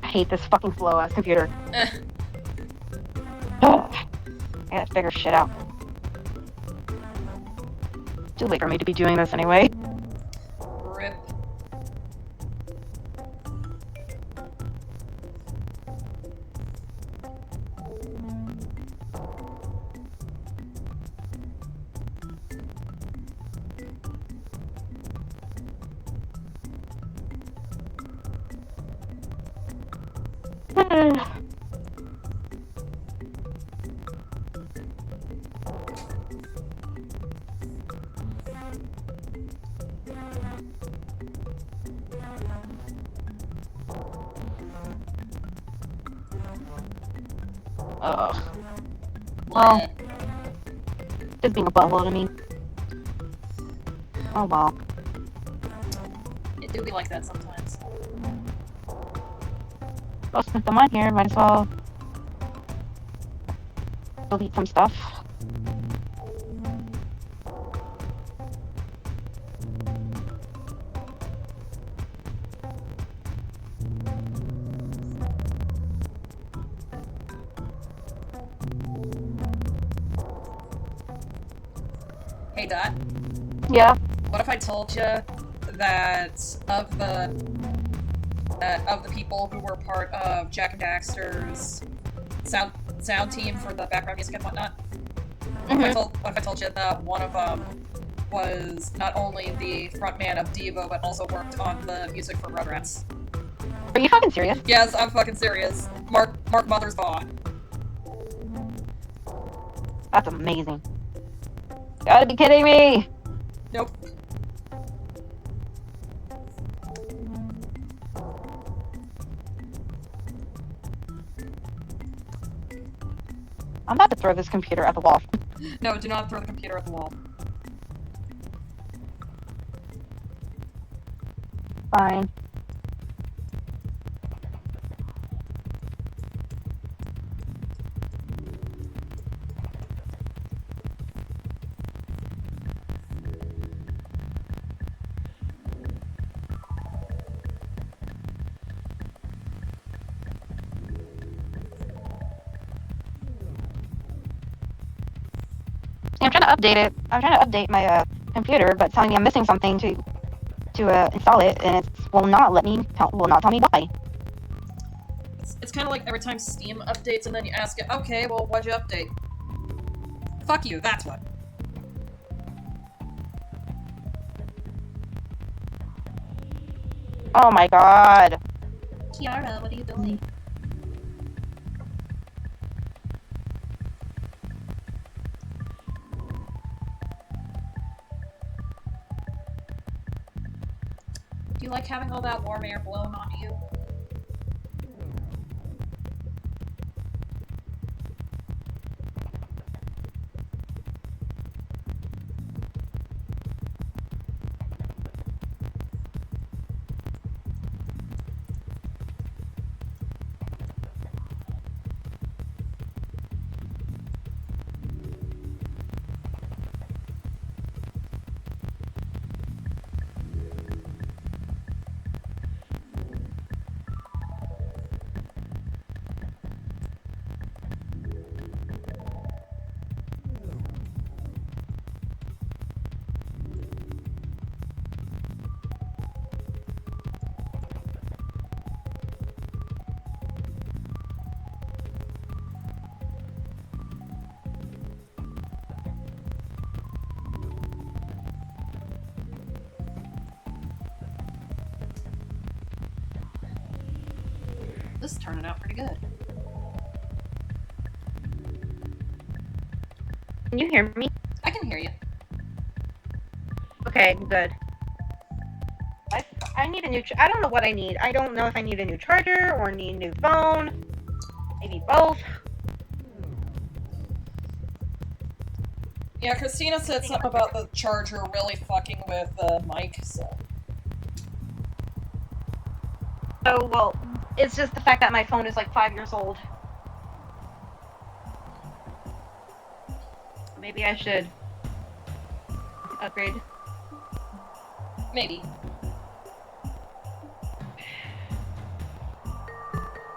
I hate this fucking slow ass computer. Eh. I gotta figure shit out. Too late for me to be doing this anyway. Rip. Ugh. Well, just being a butthole to me. Oh well. It do be like that sometimes. Well, since I'm on here, might as well delete some stuff. Hey, Dot. Yeah. What if I told you that of the people who were part of Jack and Daxter's sound team for the background music and whatnot? What if I told you that one of them was not only the frontman of Devo, but also worked on the music for Rugrats? Are you fucking serious? Yes, I'm fucking serious. Mark Mothersbaugh. That's amazing. Gotta be kidding me! Nope. I'm about to throw this computer at the wall. No, do not throw the computer at the wall. Fine. I'm trying to update it. I'm trying to update my computer, but it's telling me I'm missing something to install it, and it will not let me. Will not tell me why. It's kind of like every time Steam updates, and then you ask it, okay, well, why'd you update? Fuck you. That's what. Oh my god. Kiara, what are you building? Do you like having all that warm air blown onto you? This is turning out pretty good. Can you hear me? I can hear you. Okay, good. I need a new. I don't know what I need. I don't know if I need a new charger or need a new phone. Maybe both. Yeah, Christina said something about the charger really fucking with the mic, so... Oh, well, it's just the fact that my phone is like 5 years old. Maybe I should upgrade. Maybe.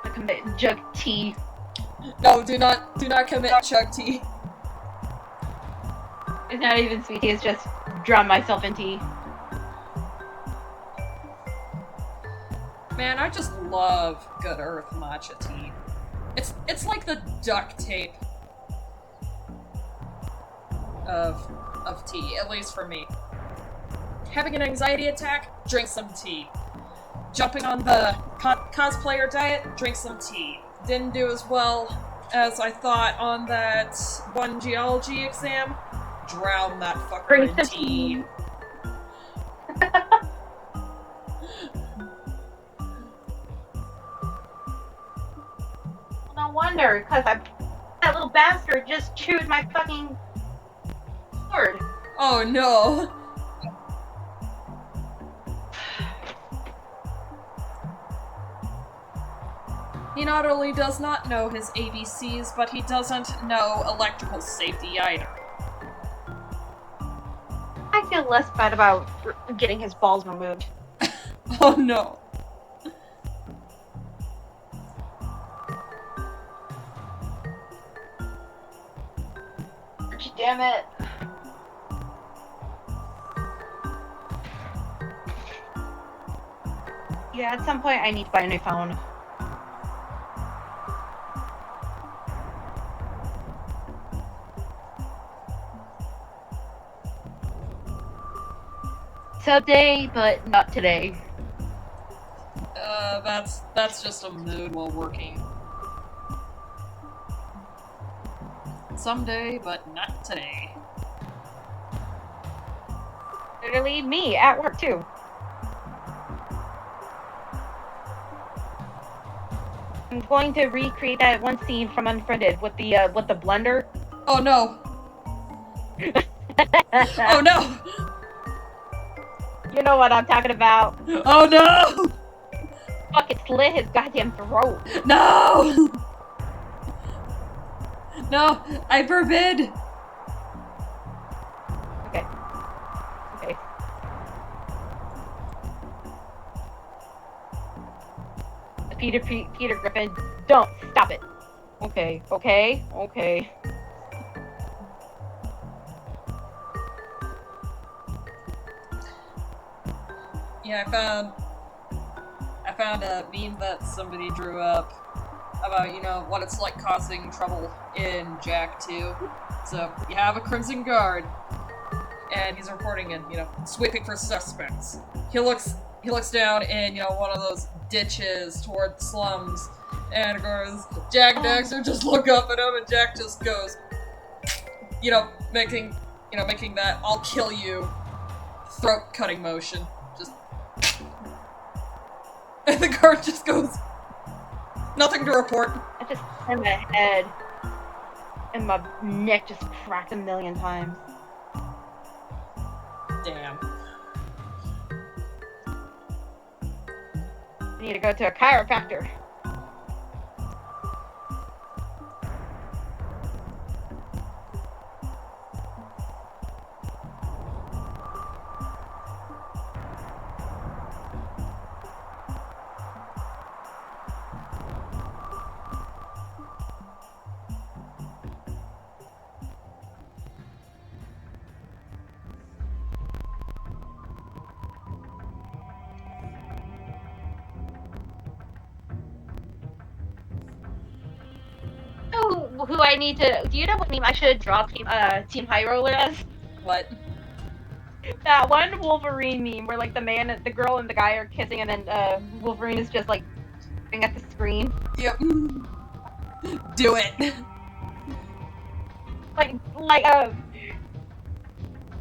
I commit jug tea. No, do not commit chug tea. It's not even sweet tea, it's just drown myself in tea. Man, I just love Good Earth matcha tea. It's like the duct tape of tea, at least for me. Having an anxiety attack? Drink some tea. Jumping on the cosplayer diet? Drink some tea. Didn't do as well as I thought on that one geology exam? Drown that fucker Drink in some tea. No wonder, because that little bastard just chewed my fucking sword. Oh no. He not only does not know his ABCs, but he doesn't know electrical safety either. I feel less bad about getting his balls removed. Oh no. Damn it. Yeah, at some point I need to buy a new phone. Someday, but not today. That's just a mood while working. Someday, but not today. Literally me at work too. I'm going to recreate that one scene from Unfriended with the blender. Oh no. Oh no. You know what I'm talking about. Oh no. Fucking slit his goddamn throat. No. No, I forbid. Okay. Okay. Peter Griffin, don't stop it. Okay. Okay. Okay. Yeah, I found a meme that somebody drew up about, you know, what it's like causing trouble in Jak 2. So, you have a Crimson Guard, and he's reporting and, you know, sweeping for suspects. He looks down in, you know, one of those ditches toward the slums, and of course, Jak and Daxter just look up at him, and Jak just goes, you know, making that "I'll kill you" throat-cutting motion. Just, and the guard just goes, "Nothing to report." I just hit my head, and my neck just cracked a million times. Damn. I need to go to a chiropractor. Who I need to? Do you know what meme I should draw Team High Roller as? What? That one Wolverine meme where like the girl and the guy are kissing, and then Wolverine is just like looking at the screen. Yep. Do it. Like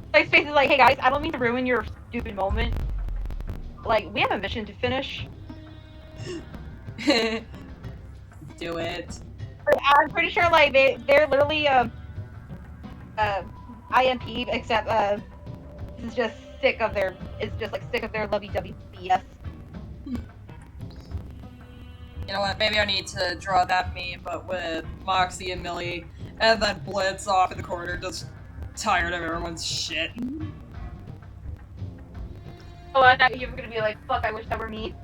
Space is like, hey guys, I don't mean to ruin your stupid moment. Like, we have a mission to finish. Do it. I'm pretty sure like they're literally IMP, except it's just sick of their lovey-dovey BS. You know what, maybe I need to draw that meme, but with Moxie and Millie, and then Blitz off in the corner, just tired of everyone's shit. Oh, I thought you were gonna be like, fuck, I wish that were me.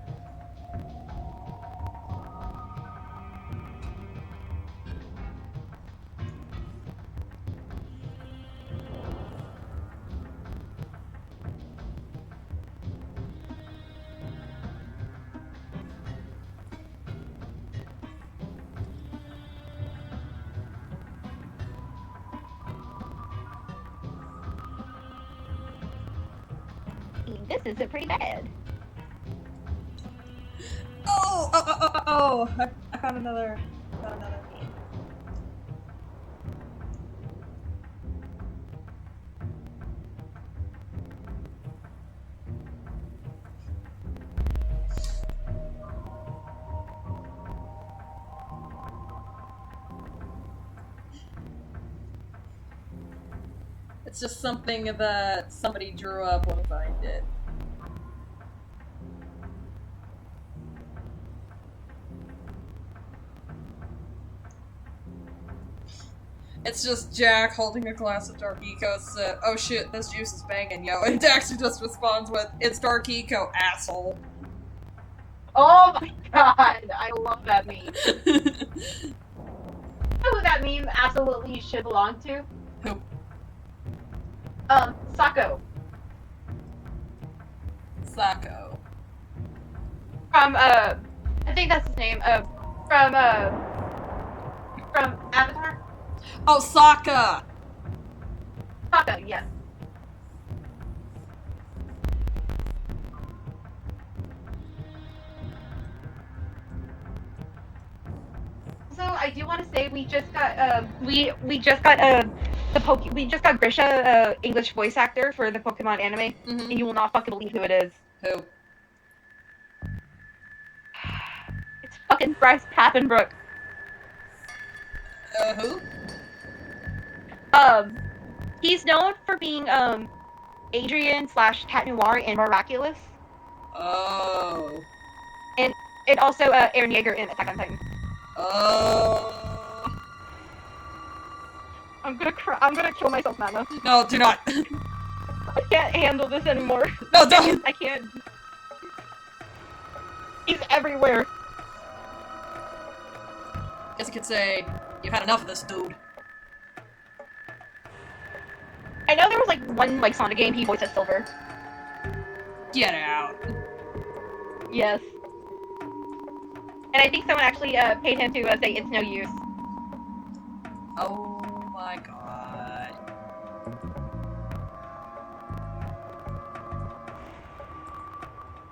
This isn't pretty bad. Oh! I found another meme. It's just something that somebody drew up when I did. It's just Jack holding a glass of Dark Eco. Oh shit, this juice is banging, yo. And Daxter just responds with, "It's Dark Eco, asshole." Oh my god, I love that meme. You know who that meme absolutely should belong to? Who? Sako. Sako. From, I think that's his name, from Avatar? Oh, Sokka! Sako, yes. So I do want to say we just got we just got Grisha English voice actor for the Pokemon anime, and you will not fucking believe who it is. Who? It's fucking Bryce Papenbrook. Who? He's known for being Adrian / Cat Noir in Miraculous, Oh. and also Eren Yeager in Attack on Titan. Oh. I'm gonna kill myself, Mama. No, do not. I can't handle this anymore. No, don't. I can't. He's everywhere. Guess you could say, you've had enough of this dude. I know there was like one like Sonic game he voiced as Silver. Get out. Yes. And I think someone actually paid him to say it's no use. Oh my god.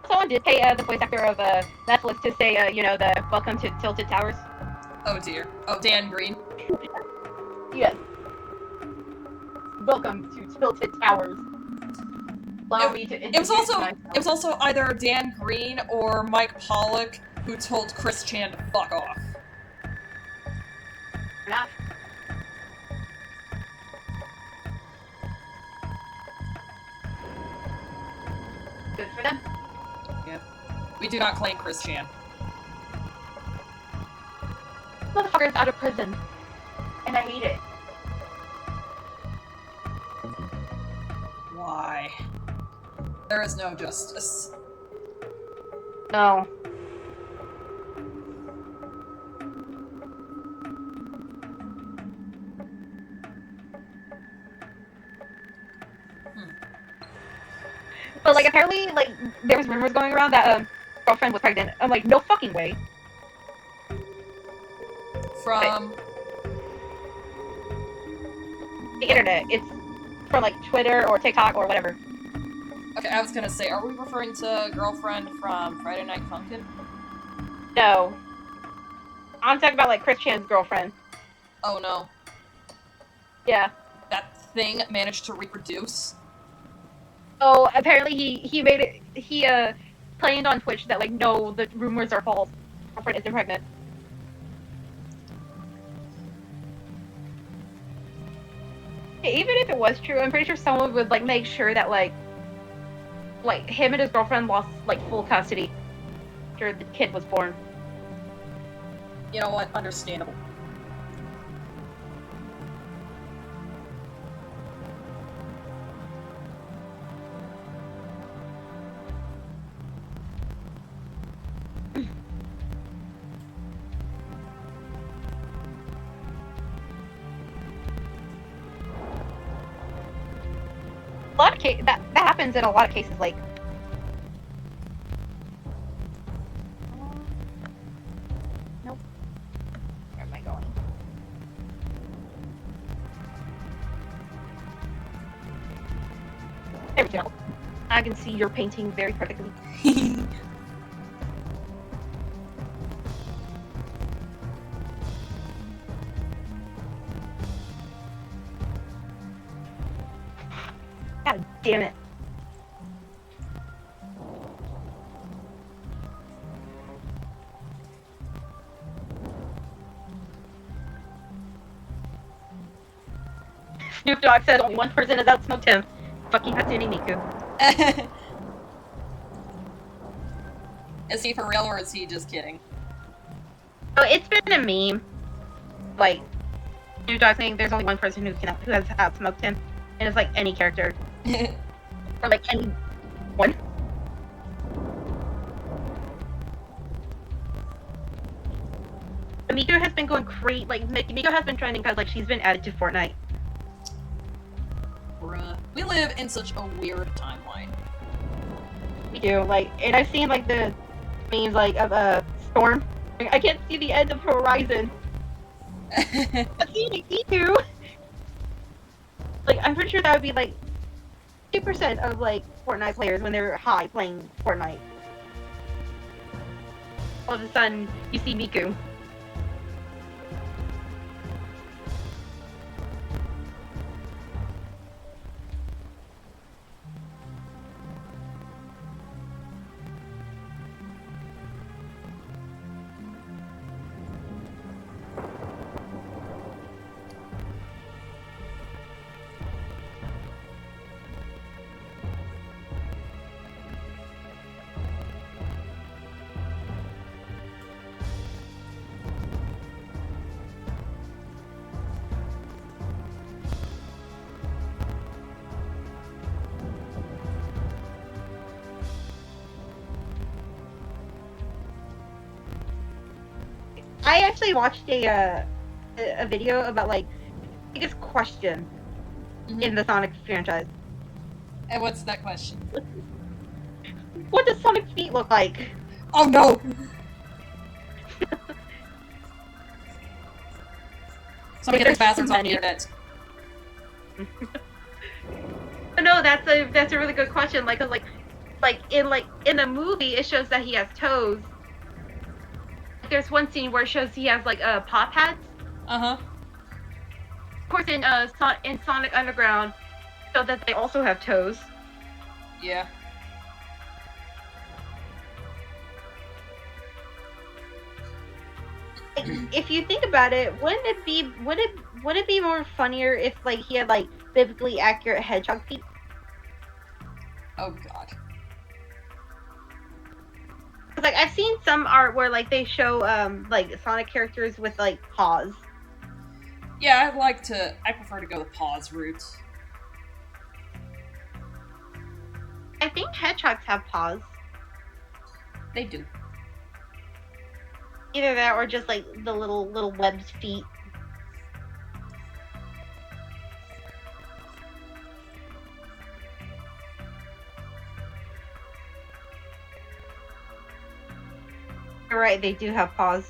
Someone did pay the voice actor of Netflix to say, the Welcome to Tilted Towers. Oh dear. Oh, Dan Green. Yes. Welcome to Tilted Towers. Allow me to It was also either Dan Green or Mike Pollock who told Chris Chan to fuck off. Not. Good for them. Yep. We do not claim Chris Chan. Motherfucker's out of prison. And I hate it. Why? There is no justice. No. But like apparently like there was rumors going around that girlfriend was pregnant. I'm like, no fucking way. From The internet. It's from like Twitter or TikTok or whatever. Okay, I was gonna say, are we referring to girlfriend from Friday Night Funkin'? No. I'm talking about like Chris Chan's girlfriend. Oh no. Yeah. That thing managed to reproduce? Oh, apparently he made it. He claimed on Twitch that like no, the rumors are false. Girlfriend isn't pregnant. Even if it was true, I'm pretty sure someone would like make sure that like him and his girlfriend lost like full custody after the kid was born. You know what? Understandable. A lot of that happens in a lot of cases. Like, nope. Where am I going? There we go. I can see your painting very perfectly. God damn it. Snoop Dogg said only one person has outsmoked him. Fucking Hatsune Miku. Is he for real or is he just kidding? Oh, it's been a meme. Like, New Dog saying there's only one person who has outsmoked him, and it's like any character or like anyone. Miko has been going crazy. Like Miko has been trending because like she's been added to Fortnite. Bruh. We live in such a weird timeline. We do like, and I've seen like the memes like of a storm. Like, I can't see the end of the horizon. But see, me too. Like I'm pretty sure that would be like 2% of like Fortnite players when they're high playing Fortnite. All of a sudden, you see Miku. I actually watched a video about like biggest question in the Sonic franchise. And what's that question? What does Sonic's feet look like? Oh no! Somebody get bastards on the internet. No, that's a really good question. Like in the movie, it shows that he has toes. There's one scene where it shows he has like paw pads. Uh-huh. Of course, in Sonic Underground, show that they also have toes. Yeah. Like, if you think about it, wouldn't it be more funnier if like he had like biblically accurate hedgehog feet? Oh god. Like I've seen some art where like they show like Sonic characters with like paws. Yeah, I prefer to go the paws route. I think hedgehogs have paws. They do. Either that or just like the little webbed feet. You're right, they do have paws.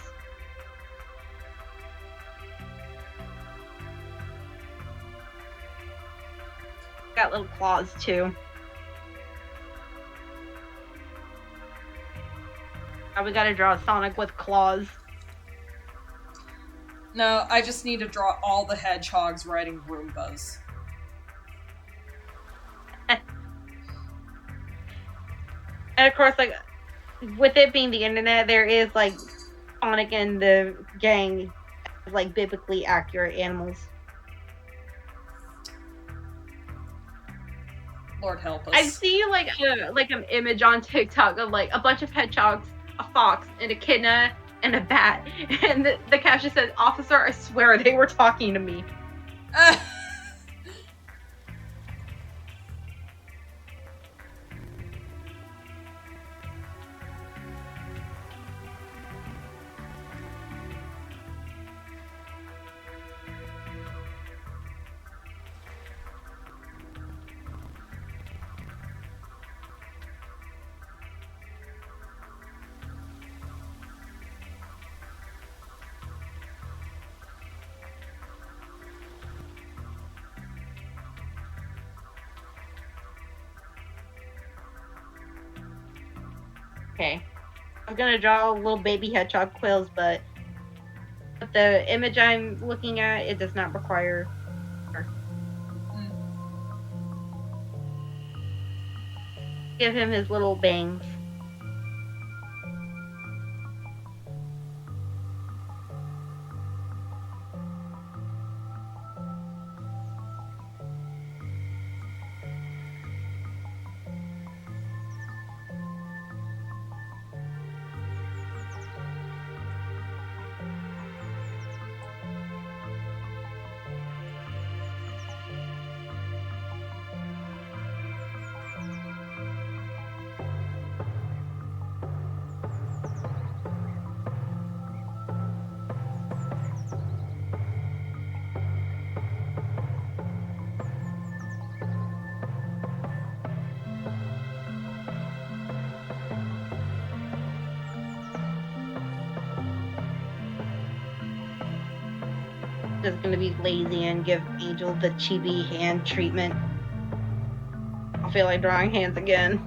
Got little claws too. Now we gotta draw Sonic with claws. No, I just need to draw all the hedgehogs riding Roombas. And of course, like, with it being the internet, there is, like, Sonic and the gang, like, biblically accurate animals. Lord help us. I see, like an image on TikTok of, like, a bunch of hedgehogs, a fox, and a echidna, and a bat. And the caption says, "Officer, I swear they were talking to me." Okay. I'm gonna draw little baby hedgehog quills, but the image I'm looking at, it does not require her. Give him his little bangs. just gonna be lazy and give Angel the chibi hand treatment. I feel like drawing hands again.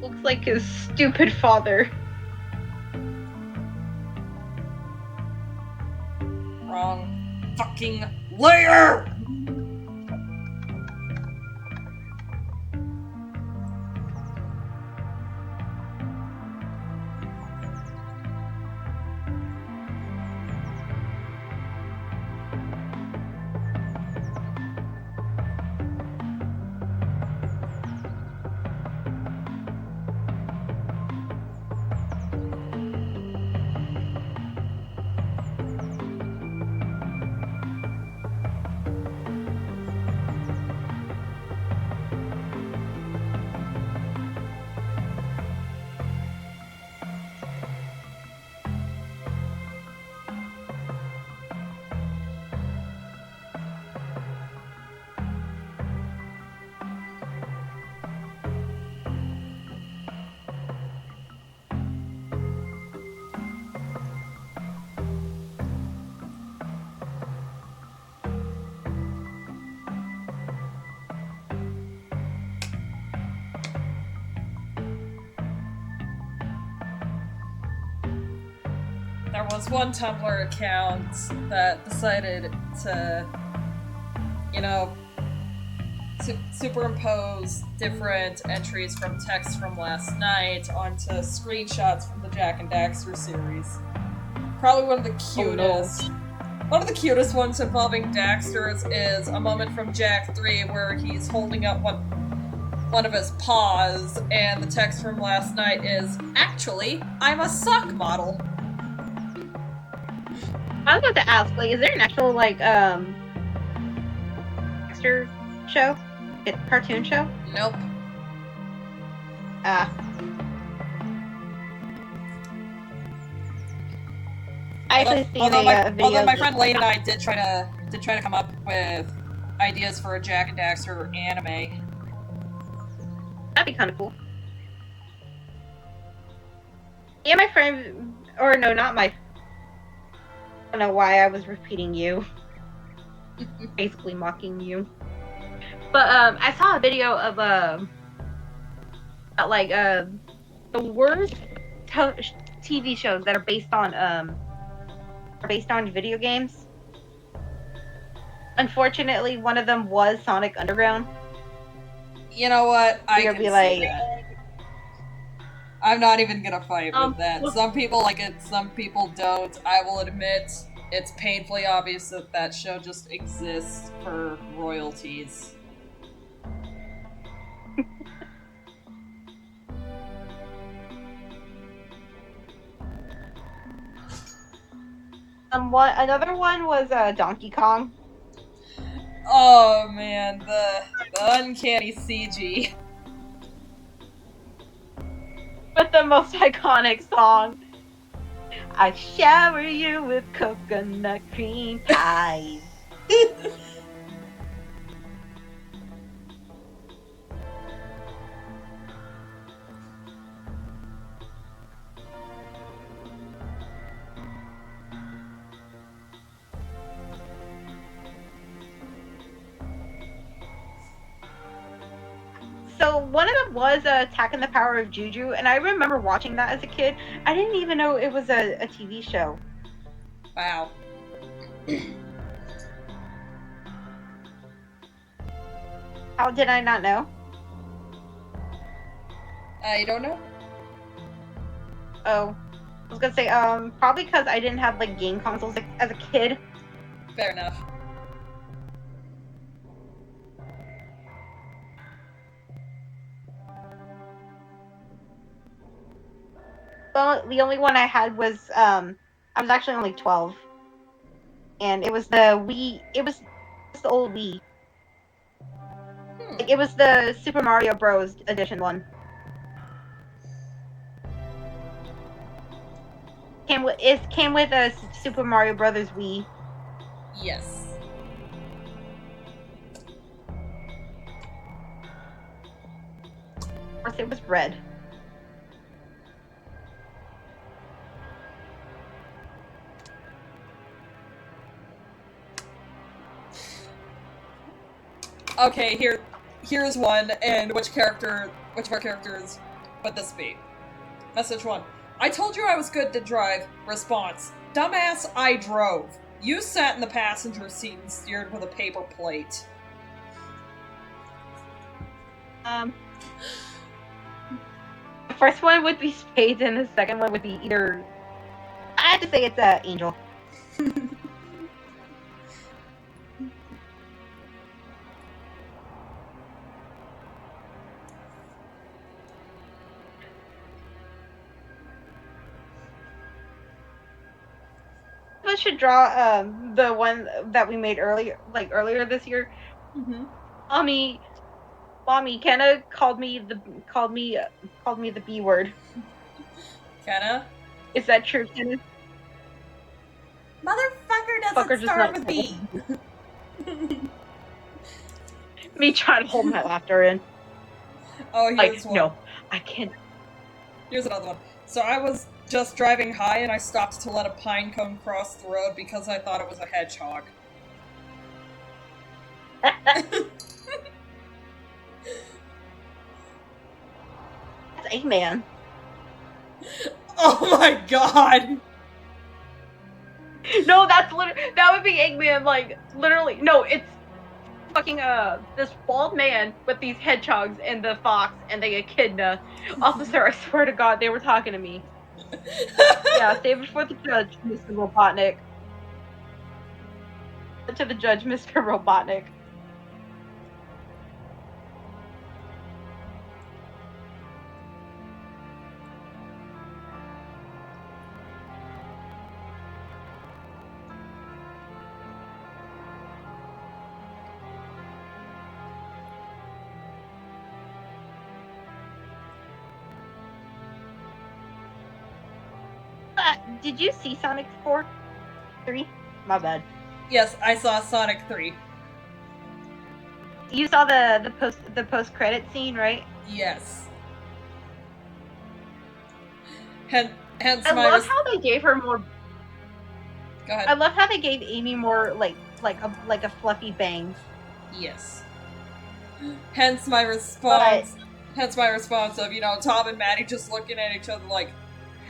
Looks like his stupid father. Wrong fucking layer! There was one Tumblr account that decided to, you know, superimpose different entries from text from last night onto screenshots from the Jak and Daxter series. Probably one of the cutest. One of the cutest ones involving Daxter's is a moment from Jak 3 where he's holding up one of his paws, and the text from last night is, "Actually, I'm a sock model." I was about to ask, like, is there an actual, like, Dexter show? Cartoon show? Nope. I actually seen a video. Although my friend Lane and I did try to come up with ideas for a Jak and Daxter anime. That'd be kind of cool. Yeah, my friend, or no, not my. I don't know why I was repeating you. Basically mocking you. But I saw a video of the worst TV shows that are based on video games. Unfortunately, one of them was Sonic Underground. You know what? I You'll can be see like, that. I'm not even gonna fight with that. Some people like it, some people don't. I will admit, it's painfully obvious that that show just exists for royalties. Another one was Donkey Kong. Oh man, the uncanny CG. With the most iconic song. I shower you with coconut cream pies. So one of them was Attacking the Power of Juju, and I remember watching that as a kid. I didn't even know it was a TV show. Wow. How did I not know? I don't know. Oh, I was gonna say probably because I didn't have like game consoles as a kid. Fair enough. Well, the only one I had was I was actually only 12, and it was the Wii. It was the old Wii. Like, it was the Super Mario Bros. Edition one. It came with a Super Mario Brothers Wii. Yes. course, it was red. Okay, here's one, and which of our characters would this be? Message 1. I told you I was good to drive. Response. Dumbass, I drove. You sat in the passenger seat and steered with a paper plate. The first one would be Spades, and the second one would be either... I have to say it's Angel. I should draw the one that we made earlier this year. Mm-hmm. Mommy, Kenna called me the B word. Kenna? Is that true, Kenna? Motherfucker Fucker doesn't does start not with B. Me trying to hold my laughter in. Oh, here's one. No, I can't. Here's another one. So I was just driving high and I stopped to let a pine cone cross the road because I thought it was a hedgehog. That's Eggman. Oh my god! No, that would be Eggman, like, literally. No, it's fucking, this bald man with these hedgehogs and the fox and the echidna. Officer, I swear to God, they were talking to me. Yeah, save it for the judge, Mr. Robotnik. To the judge, Mr. Robotnik. Did you see Sonic 3? My bad. Yes, I saw Sonic 3. You saw the post credit scene, right? Yes. Hence I my love how they gave her more. Go ahead. I love how they gave Amy more like a fluffy bangs. Yes. Hence my response. Hence my response of, Tom and Maddie just looking at each other like,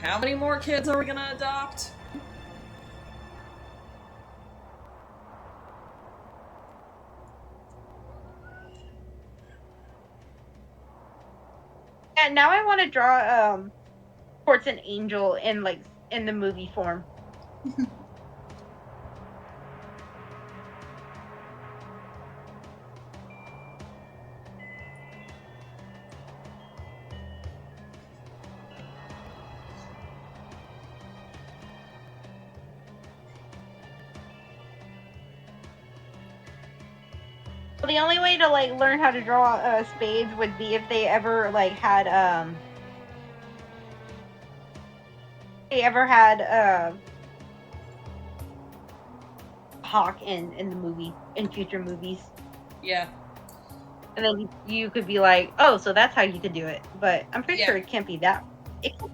how many more kids are we gonna adopt? Yeah, now I want to draw Quartz and Angel in the movie form. The only way to learn how to draw Spades would be if they ever had Hawk in the movie, in future movies. Yeah. And then you could be like, oh, so that's how you could do it. But I'm pretty sure it can't be that. It can't be